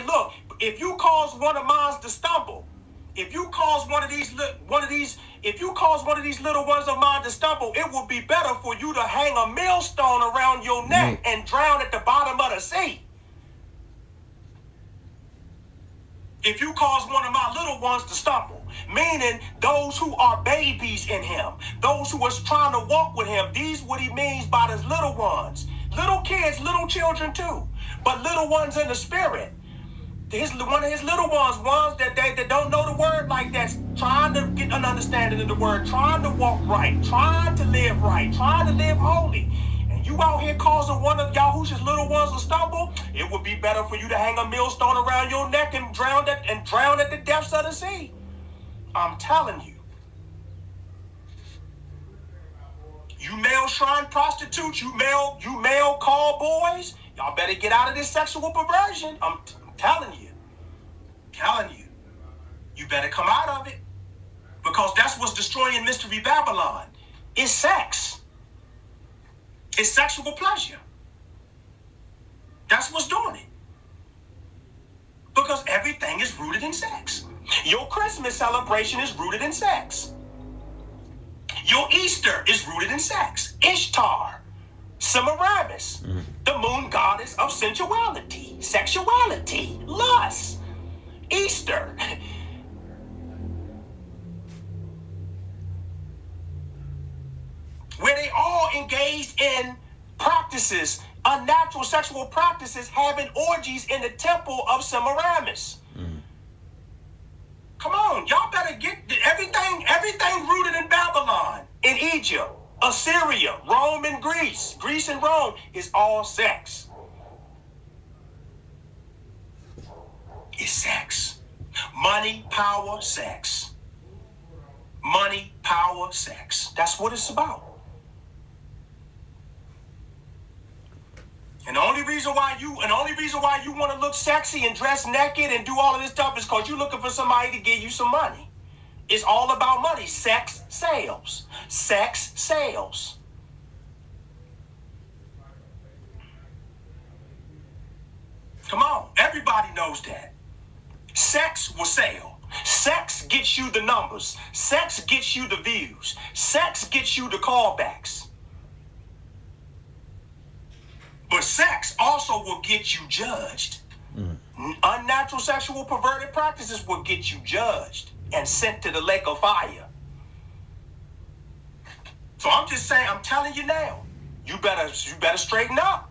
look, if you cause one of mine to stumble, if you cause one of these little ones of mine to stumble, it will be better for you to hang a millstone around your neck and drown at the bottom of the sea. If you cause one of my little ones to stumble, meaning those who are babies in him, those who are trying to walk with him, these what he means by his little ones. Little kids, little children too. But little ones in the spirit. One of his little ones that don't know the word like that, trying to get an understanding of the word, trying to walk right, trying to live right, trying to live holy. And you out here causing one of Yahushua's little ones to stumble, it would be better for you to hang a millstone around your neck and drown at the depths of the sea. I'm telling you. You male shrine prostitutes, you male call boys, y'all better get out of this sexual perversion. I'm telling you. You better come out of it. Because that's what's destroying Mystery Babylon. It's sex. It's sexual pleasure. That's what's doing it. Because everything is rooted in sex. Your Christmas celebration is rooted in sex. Your Easter is rooted in sex. Ishtar, Semiramis, the moon goddess of sensuality, sexuality, lust. Easter. Where they all engaged in practices, unnatural sexual practices, having orgies in the temple of Semiramis. Come on, y'all better get everything rooted in Babylon, in Egypt, Assyria, Rome and Greece. Greece and Rome is all sex. It's sex. Money, power, sex. Money, power, sex. That's what it's about. And the only reason why you want to look sexy and dress naked and do all of this stuff is because you're looking for somebody to give you some money. It's all about money. Sex sales. Sex sales. Come on. Everybody knows that. Sex will sell. Sex gets you the numbers. Sex gets you the views. Sex gets you the callbacks. But sex also will get you judged. Unnatural sexual perverted practices will get you judged and sent to the lake of fire. So I'm just saying, I'm telling you now, you better straighten up.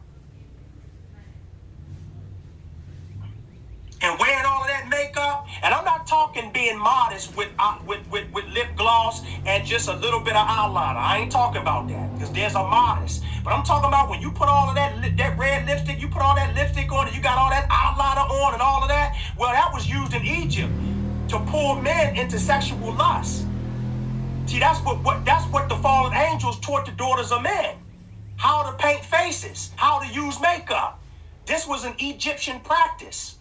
And wearing all of that makeup, and I'm not talking being modest with lip gloss and just a little bit of eyeliner. I ain't talking about that, because there's a modest. But I'm talking about when you put all of that red lipstick, you put all that lipstick on, and you got all that eyeliner on and all of that. Well, that was used in Egypt to pull men into sexual lust. See, that's what the fallen angels taught the daughters of men. How to paint faces, how to use makeup. This was an Egyptian practice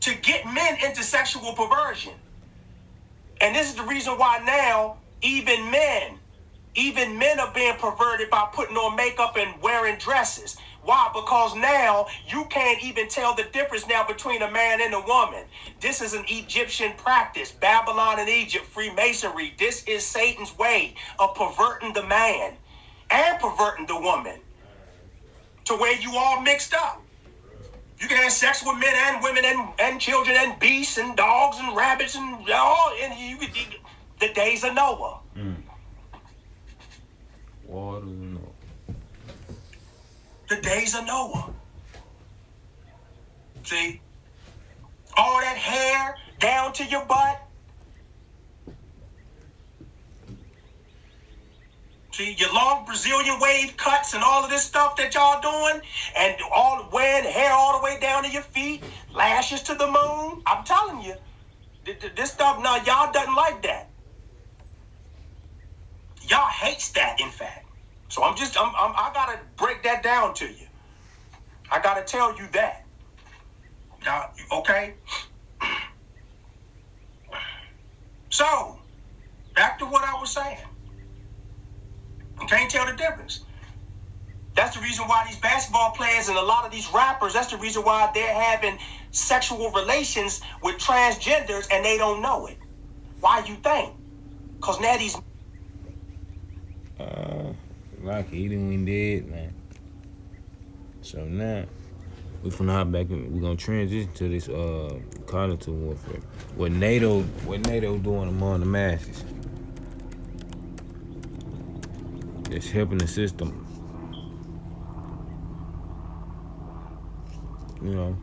to get men into sexual perversion. And this is the reason why now even men are being perverted by putting on makeup and wearing dresses. Why? Because now you can't even tell the difference now between a man and a woman. This is an Egyptian practice. Babylon and Egypt, Freemasonry. This is Satan's way of perverting the man and perverting the woman to where you all mixed up. You can have sex with men and women and children and beasts and dogs and rabbits and all. And you could the days of Noah. Water Noah. The days of Noah. See? All that hair down to your butt. See, your long Brazilian wave cuts and all of this stuff that y'all doing, and all wearing hair all the way down to your feet, lashes to the moon. I'm telling you, this stuff, no, y'all doesn't like that. Y'all hates that, in fact. So I gotta break that down to you. I gotta tell you that. Now, okay? So, back to what I was saying. You can't tell the difference. That's the reason why these basketball players and a lot of these rappers, that's the reason why they're having sexual relations with transgenders and they don't know it. Why you think? Because now these... Like he done dead, man. So now, we finna hop back and we're gonna transition to this cognitive warfare. What NATO doing among the masses. It's helping the system. You know.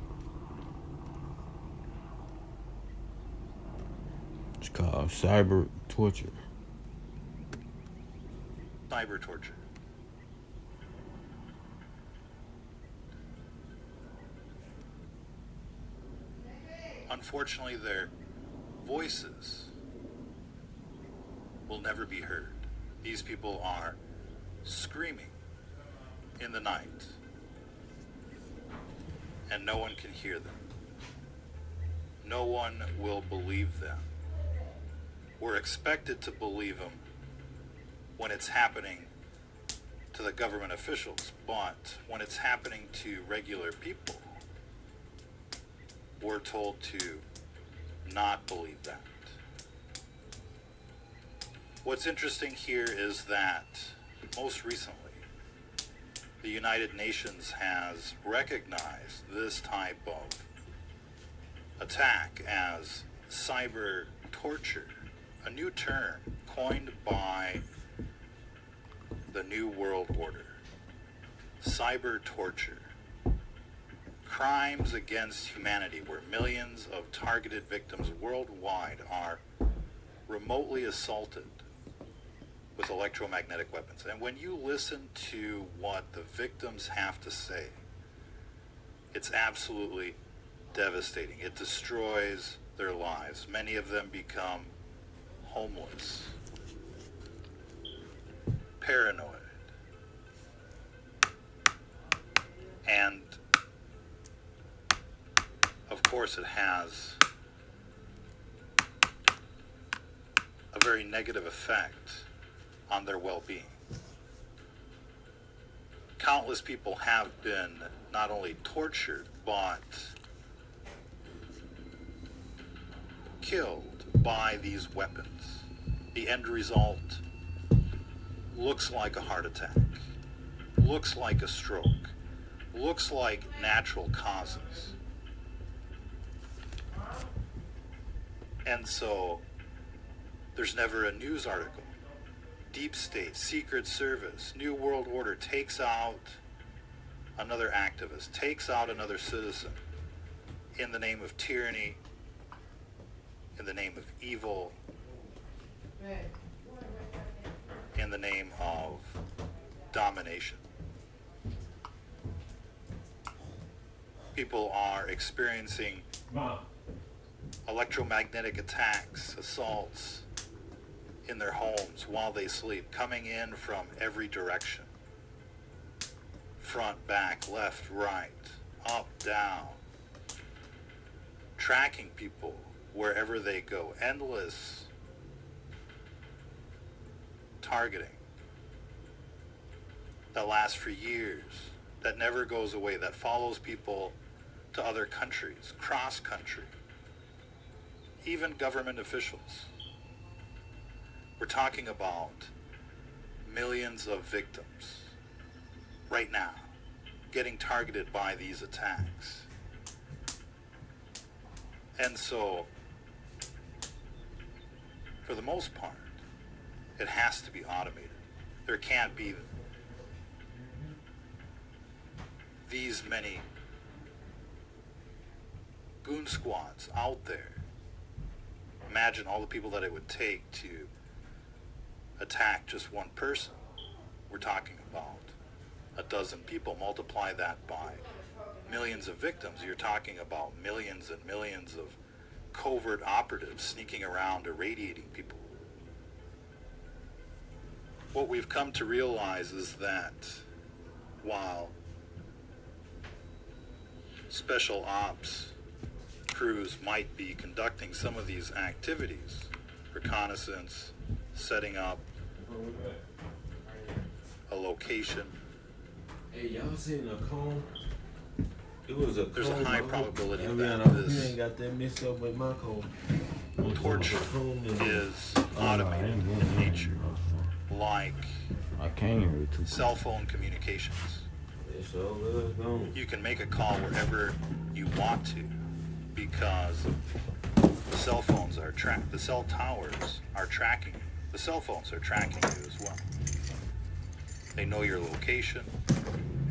It's called cyber torture. Cyber torture. Unfortunately, their voices will never be heard. These people are screaming in the night, and no one can hear them. No one will believe them. We're expected to believe them when it's happening to the government officials, but when it's happening to regular people, we're told to not believe that. What's interesting here is that most recently, the United Nations has recognized this type of attack as cyber torture, a new term coined by the New World Order. Cyber torture. Crimes against humanity where millions of targeted victims worldwide are remotely assaulted with electromagnetic weapons. And when you listen to what the victims have to say, it's absolutely devastating. It destroys their lives. Many of them become homeless, paranoid, and of course it has a very negative effect on their well-being. Countless people have been not only tortured, but killed by these weapons. The end result looks like a heart attack, looks like a stroke, looks like natural causes. And so there's never a news article. Deep State, Secret Service, New World Order takes out another activist, takes out another citizen in the name of tyranny, in the name of evil, in the name of domination. People are experiencing electromagnetic attacks, assaults in their homes while they sleep, coming in from every direction. Front, back, left, right, up, down. Tracking people wherever they go. Endless targeting that lasts for years, that never goes away, that follows people to other countries, cross-country, even government officials. We're talking about millions of victims right now getting targeted by these attacks. And so, for the most part, it has to be automated. There can't be these many goon squads out there. Imagine all the people that it would take to attack just one person. We're talking about a dozen people. Multiply that by millions of victims. You're talking about millions and millions of covert operatives sneaking around, irradiating people. What we've come to realize is that while special ops crews might be conducting some of these activities, reconnaissance, setting up a location, hey, y'all seen a cone? It was a cone. There's a high probability that you ain't got that mixed up with my cone. Torture is automated in nature, like cell phone communications. You can make a call wherever you want to because the cell phones are the cell towers are tracking you. The cell phones are tracking you as well. They know your location,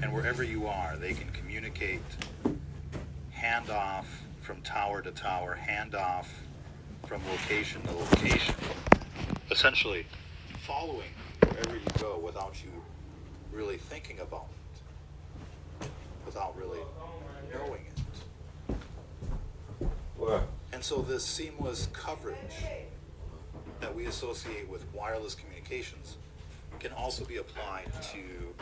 and wherever you are, they can communicate, handoff from tower to tower, handoff from location to location, essentially following wherever you go without you really thinking about it, without really knowing it. What? And so this seamless coverage that we associate with wireless communications can also be applied to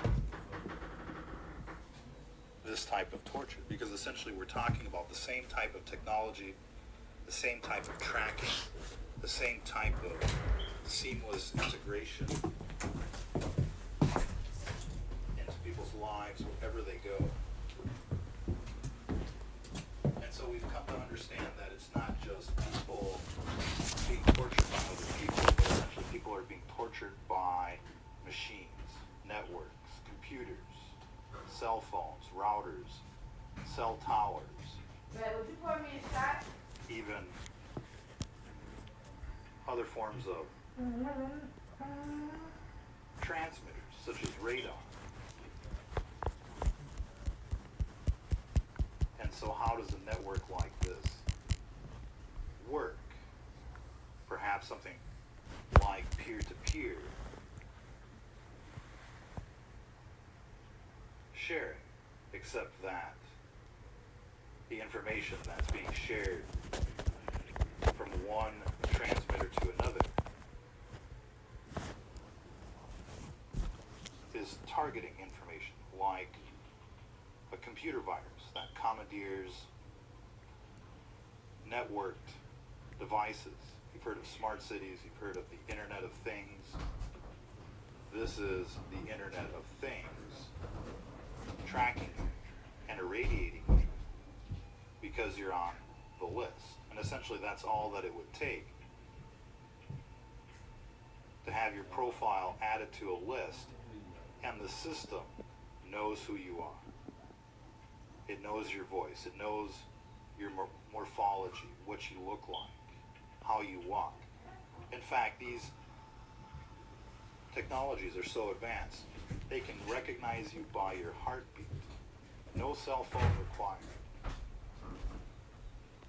this type of torture, because essentially we're talking about the same type of technology, the same type of tracking, the same type of seamless integration into people's lives wherever they go. And so we've come to understand that it's not just people being tortured by other people, but essentially people are being tortured by machines, networks, computers, cell phones, routers, cell towers, even other forms of transmitters, such as radar. And so how does a network like this work? Perhaps something like peer-to-peer sharing, except that the information that's being shared from one transmitter to another is targeting information, like a computer virus that commandeers networked devices. You've heard of smart cities, you've heard of the Internet of Things. This is the Internet of Things, tracking you and irradiating you because you're on the list. And essentially that's all that it would take to have your profile added to a list, and the system knows who you are. It knows your voice, it knows your morphology, what you look like, how you walk. In fact, these technologies are so advanced, they can recognize you by your heartbeat. No cell phone required.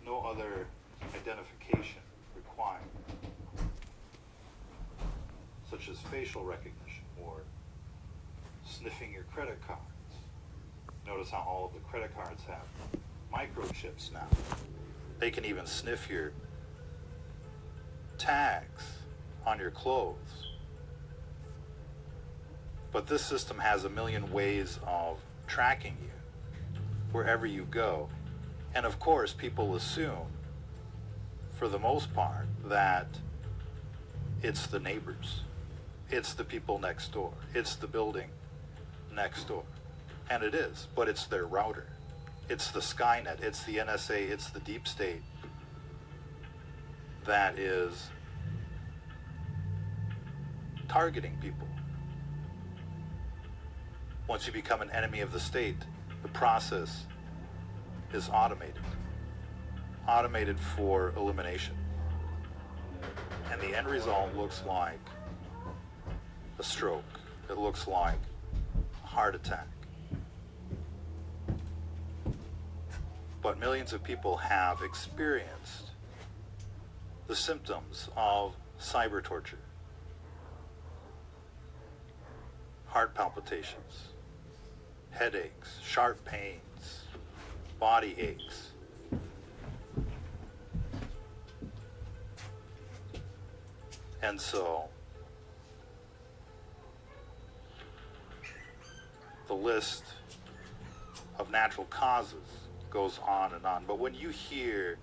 No other identification required, such as facial recognition or sniffing your credit cards. Notice how all of the credit cards have microchips now. They can even sniff your tags on your clothes. But this system has a million ways of tracking you wherever you go. And of course, people assume, for the most part, that it's the neighbors. It's the people next door. It's the building next door. And it is, but it's their router. It's the Skynet. It's the NSA. It's the deep state that is targeting people. Once you become an enemy of the state, the process is automated. Automated for elimination. And the end result looks like a stroke. It looks like a heart attack. But millions of people have experienced the symptoms of cyber torture. Heart palpitations, headaches, sharp pains, body aches. And so the list of natural causes goes on and on. But when you hear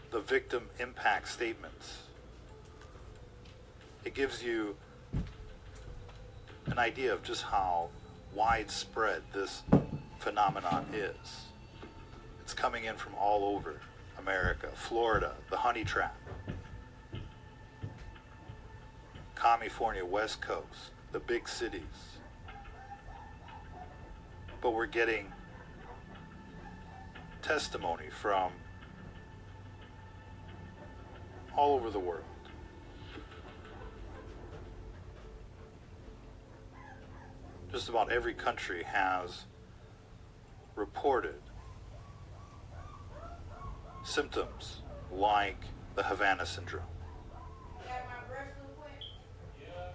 the victim impact statements, it gives you an idea of just how widespread this phenomenon is. It's coming in from all over America, Florida, the honey trap, California, West Coast, the big cities. But we're getting testimony from all over the world. just about every country has reported symptoms like the Havana syndrome.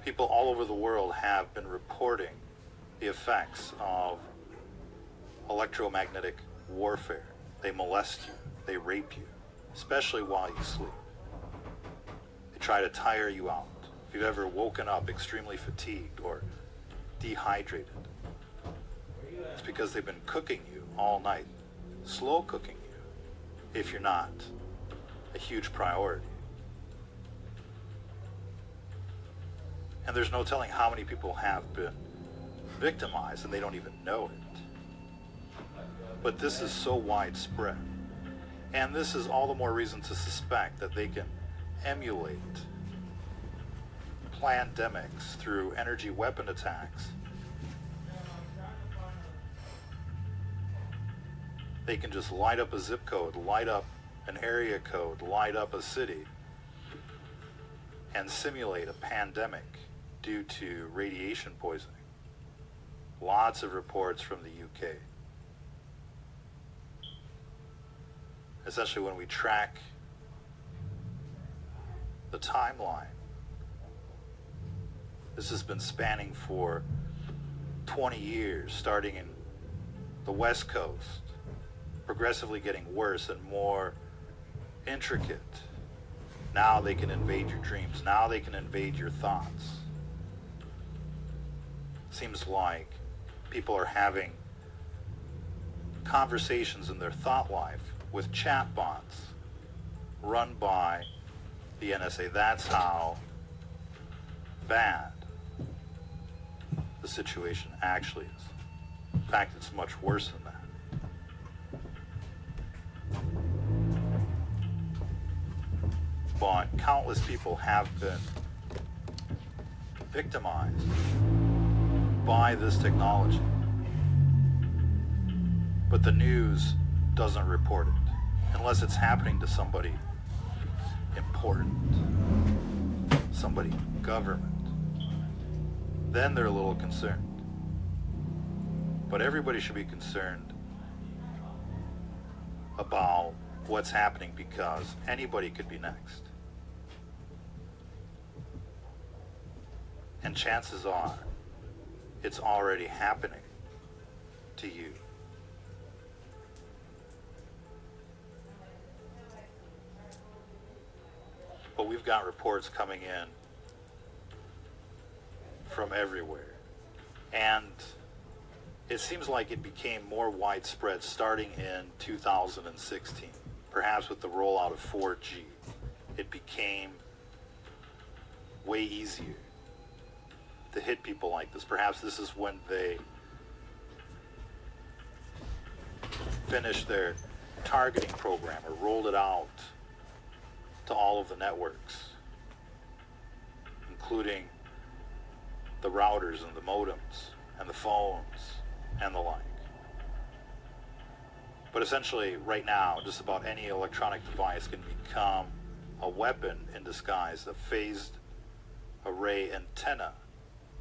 People all over the world have been reporting the effects of electromagnetic warfare. They molest you, they rape you, especially while you sleep. They try to tire you out. If you've ever woken up extremely fatigued or dehydrated, it's because they've been cooking you all night, slow cooking you, if you're not a huge priority. And there's no telling how many people have been victimized and they don't even know it. But this is so widespread. And this is all the more reason to suspect that they can emulate pandemics through energy weapon attacks. They can just light up a zip code, light up an area code, light up a city, and simulate a pandemic due to radiation poisoning. Lots of reports from the UK. Essentially, when we track the timeline, this has been spanning for 20 years, starting in the West Coast, progressively getting worse and more intricate. Now they can invade your dreams. Now they can invade your thoughts. Seems like people are having conversations in their thought life with chatbots run by the NSA. That's how bad the situation actually is. In fact, it's much worse than that. But countless people have been victimized by this technology. But the news doesn't report it unless it's happening to somebody important, somebody in government. Then they're a little concerned. But everybody should be concerned about what's happening because anybody could be next. And chances are it's already happening to you. But we've got reports coming in from everywhere. And it seems like it became more widespread starting in 2016, perhaps with the rollout of 4G. It became way easier to hit people like this. Perhaps this is when they finished their targeting program or rolled it out to all of the networks, including the routers and the modems and the phones and the like. But essentially, right now, just about any electronic device can become a weapon in disguise, a phased array antenna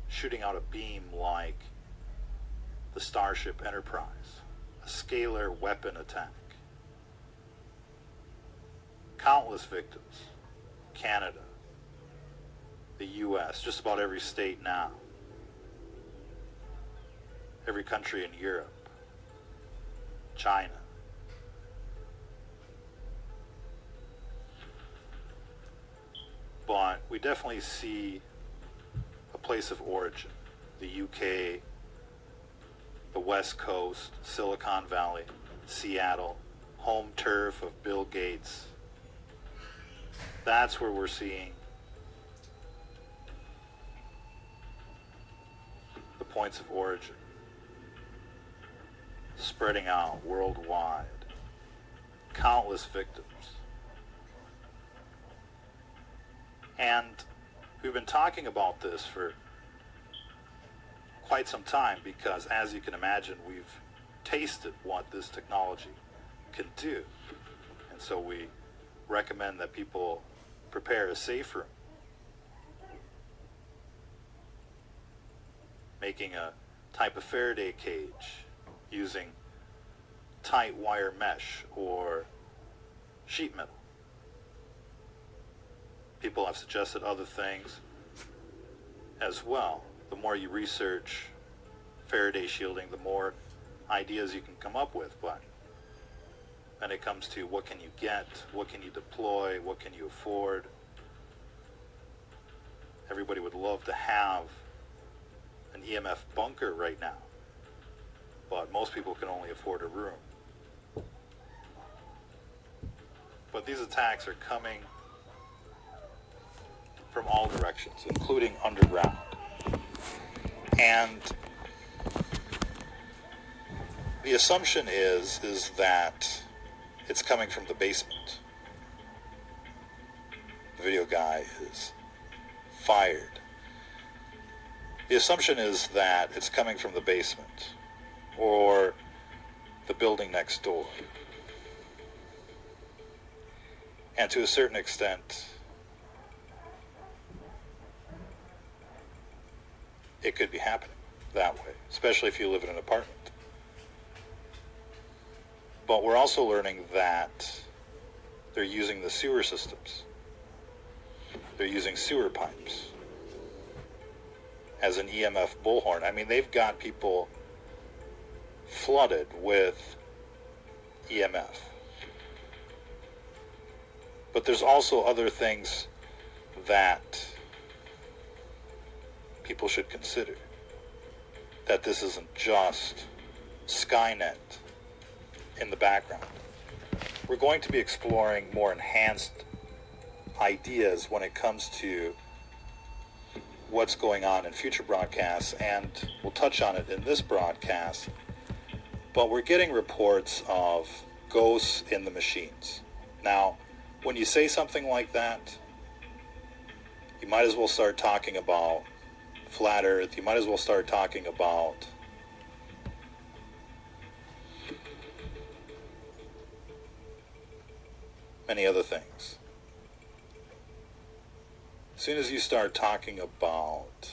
shooting out a beam like the Starship Enterprise, a scalar weapon attack. Countless victims. Canada, the US, just about every state now. Every country in Europe, China. But we definitely see a place of origin. The UK, the West Coast, Silicon Valley, Seattle, home turf of Bill Gates. That's where we're seeing the points of origin spreading out worldwide. Countless victims. And we've been talking about this for quite some time because, as you can imagine, we've tasted what this technology can do. And so we recommend that people prepare a safe room, making a type of Faraday cage using tight wire mesh or sheet metal. People have suggested other things as well. The more you research Faraday shielding, the more ideas you can come up with. But when it comes to what can you get, what can you deploy, what can you afford, everybody would love to have an EMF bunker right now, but most people can only afford a room. But these attacks are coming from all directions, including underground. And the assumption is that it's coming from the basement. The video guy is fired. The assumption is that it's coming from the basement or the building next door. And to a certain extent, it could be happening that way, especially if you live in an apartment. But we're also learning that they're using the sewer systems. They're using sewer pipes as an EMF bullhorn. I mean, they've got people flooded with EMF. But there's also other things that people should consider. That this isn't just Skynet in the background. We're going to be exploring more enhanced ideas when it comes to what's going on in future broadcasts, and we'll touch on it in this broadcast. But we're getting reports of ghosts in the machines. Now, when you say something like that, you might as well start talking about flat Earth. You might as well start talking about many other things. As soon as you start talking about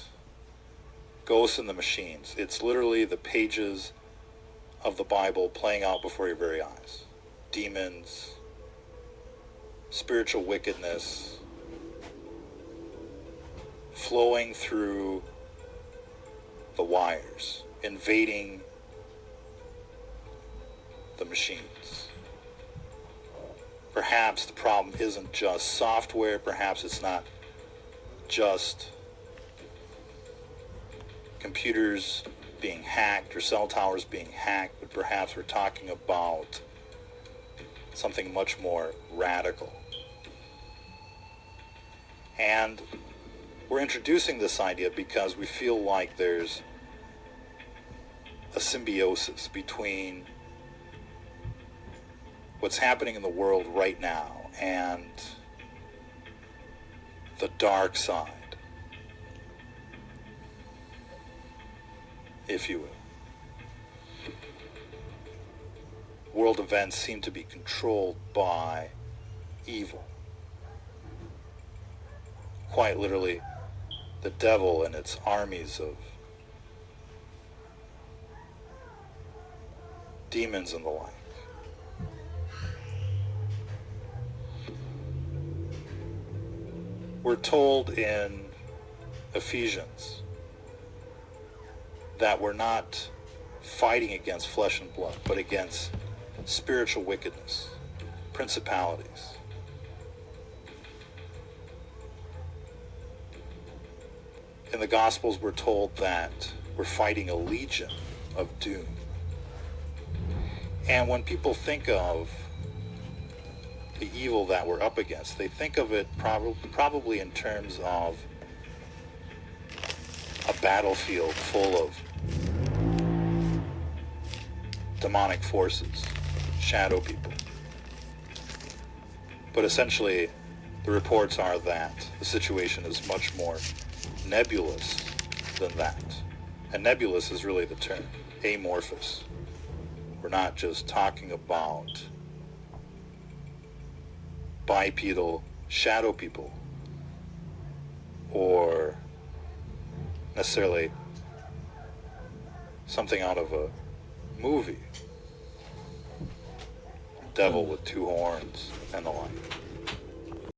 ghosts in the machines, it's literally the pages of the Bible playing out before your very eyes. Demons, spiritual wickedness, flowing through the wires, invading the machines. Perhaps the problem isn't just software, perhaps it's not just computers being hacked or cell towers being hacked, but perhaps we're talking about something much more radical. And we're introducing this idea because we feel like there's a symbiosis between what's happening in the world right now and the dark side, if you will. World events seem to be controlled by evil. Quite literally, the devil and its armies of demons and the like. We're told in Ephesians that we're not fighting against flesh and blood, but against spiritual wickedness, principalities. In the Gospels, we're told that we're fighting a legion of doom. And when people think of the evil that we're up against, they think of it probably in terms of a battlefield full of demonic forces, shadow people. But essentially, the reports are that the situation is much more nebulous than that. And nebulous is really the term, amorphous. We're not just talking about bipedal shadow people or necessarily something out of a movie. Devil with two horns and the like.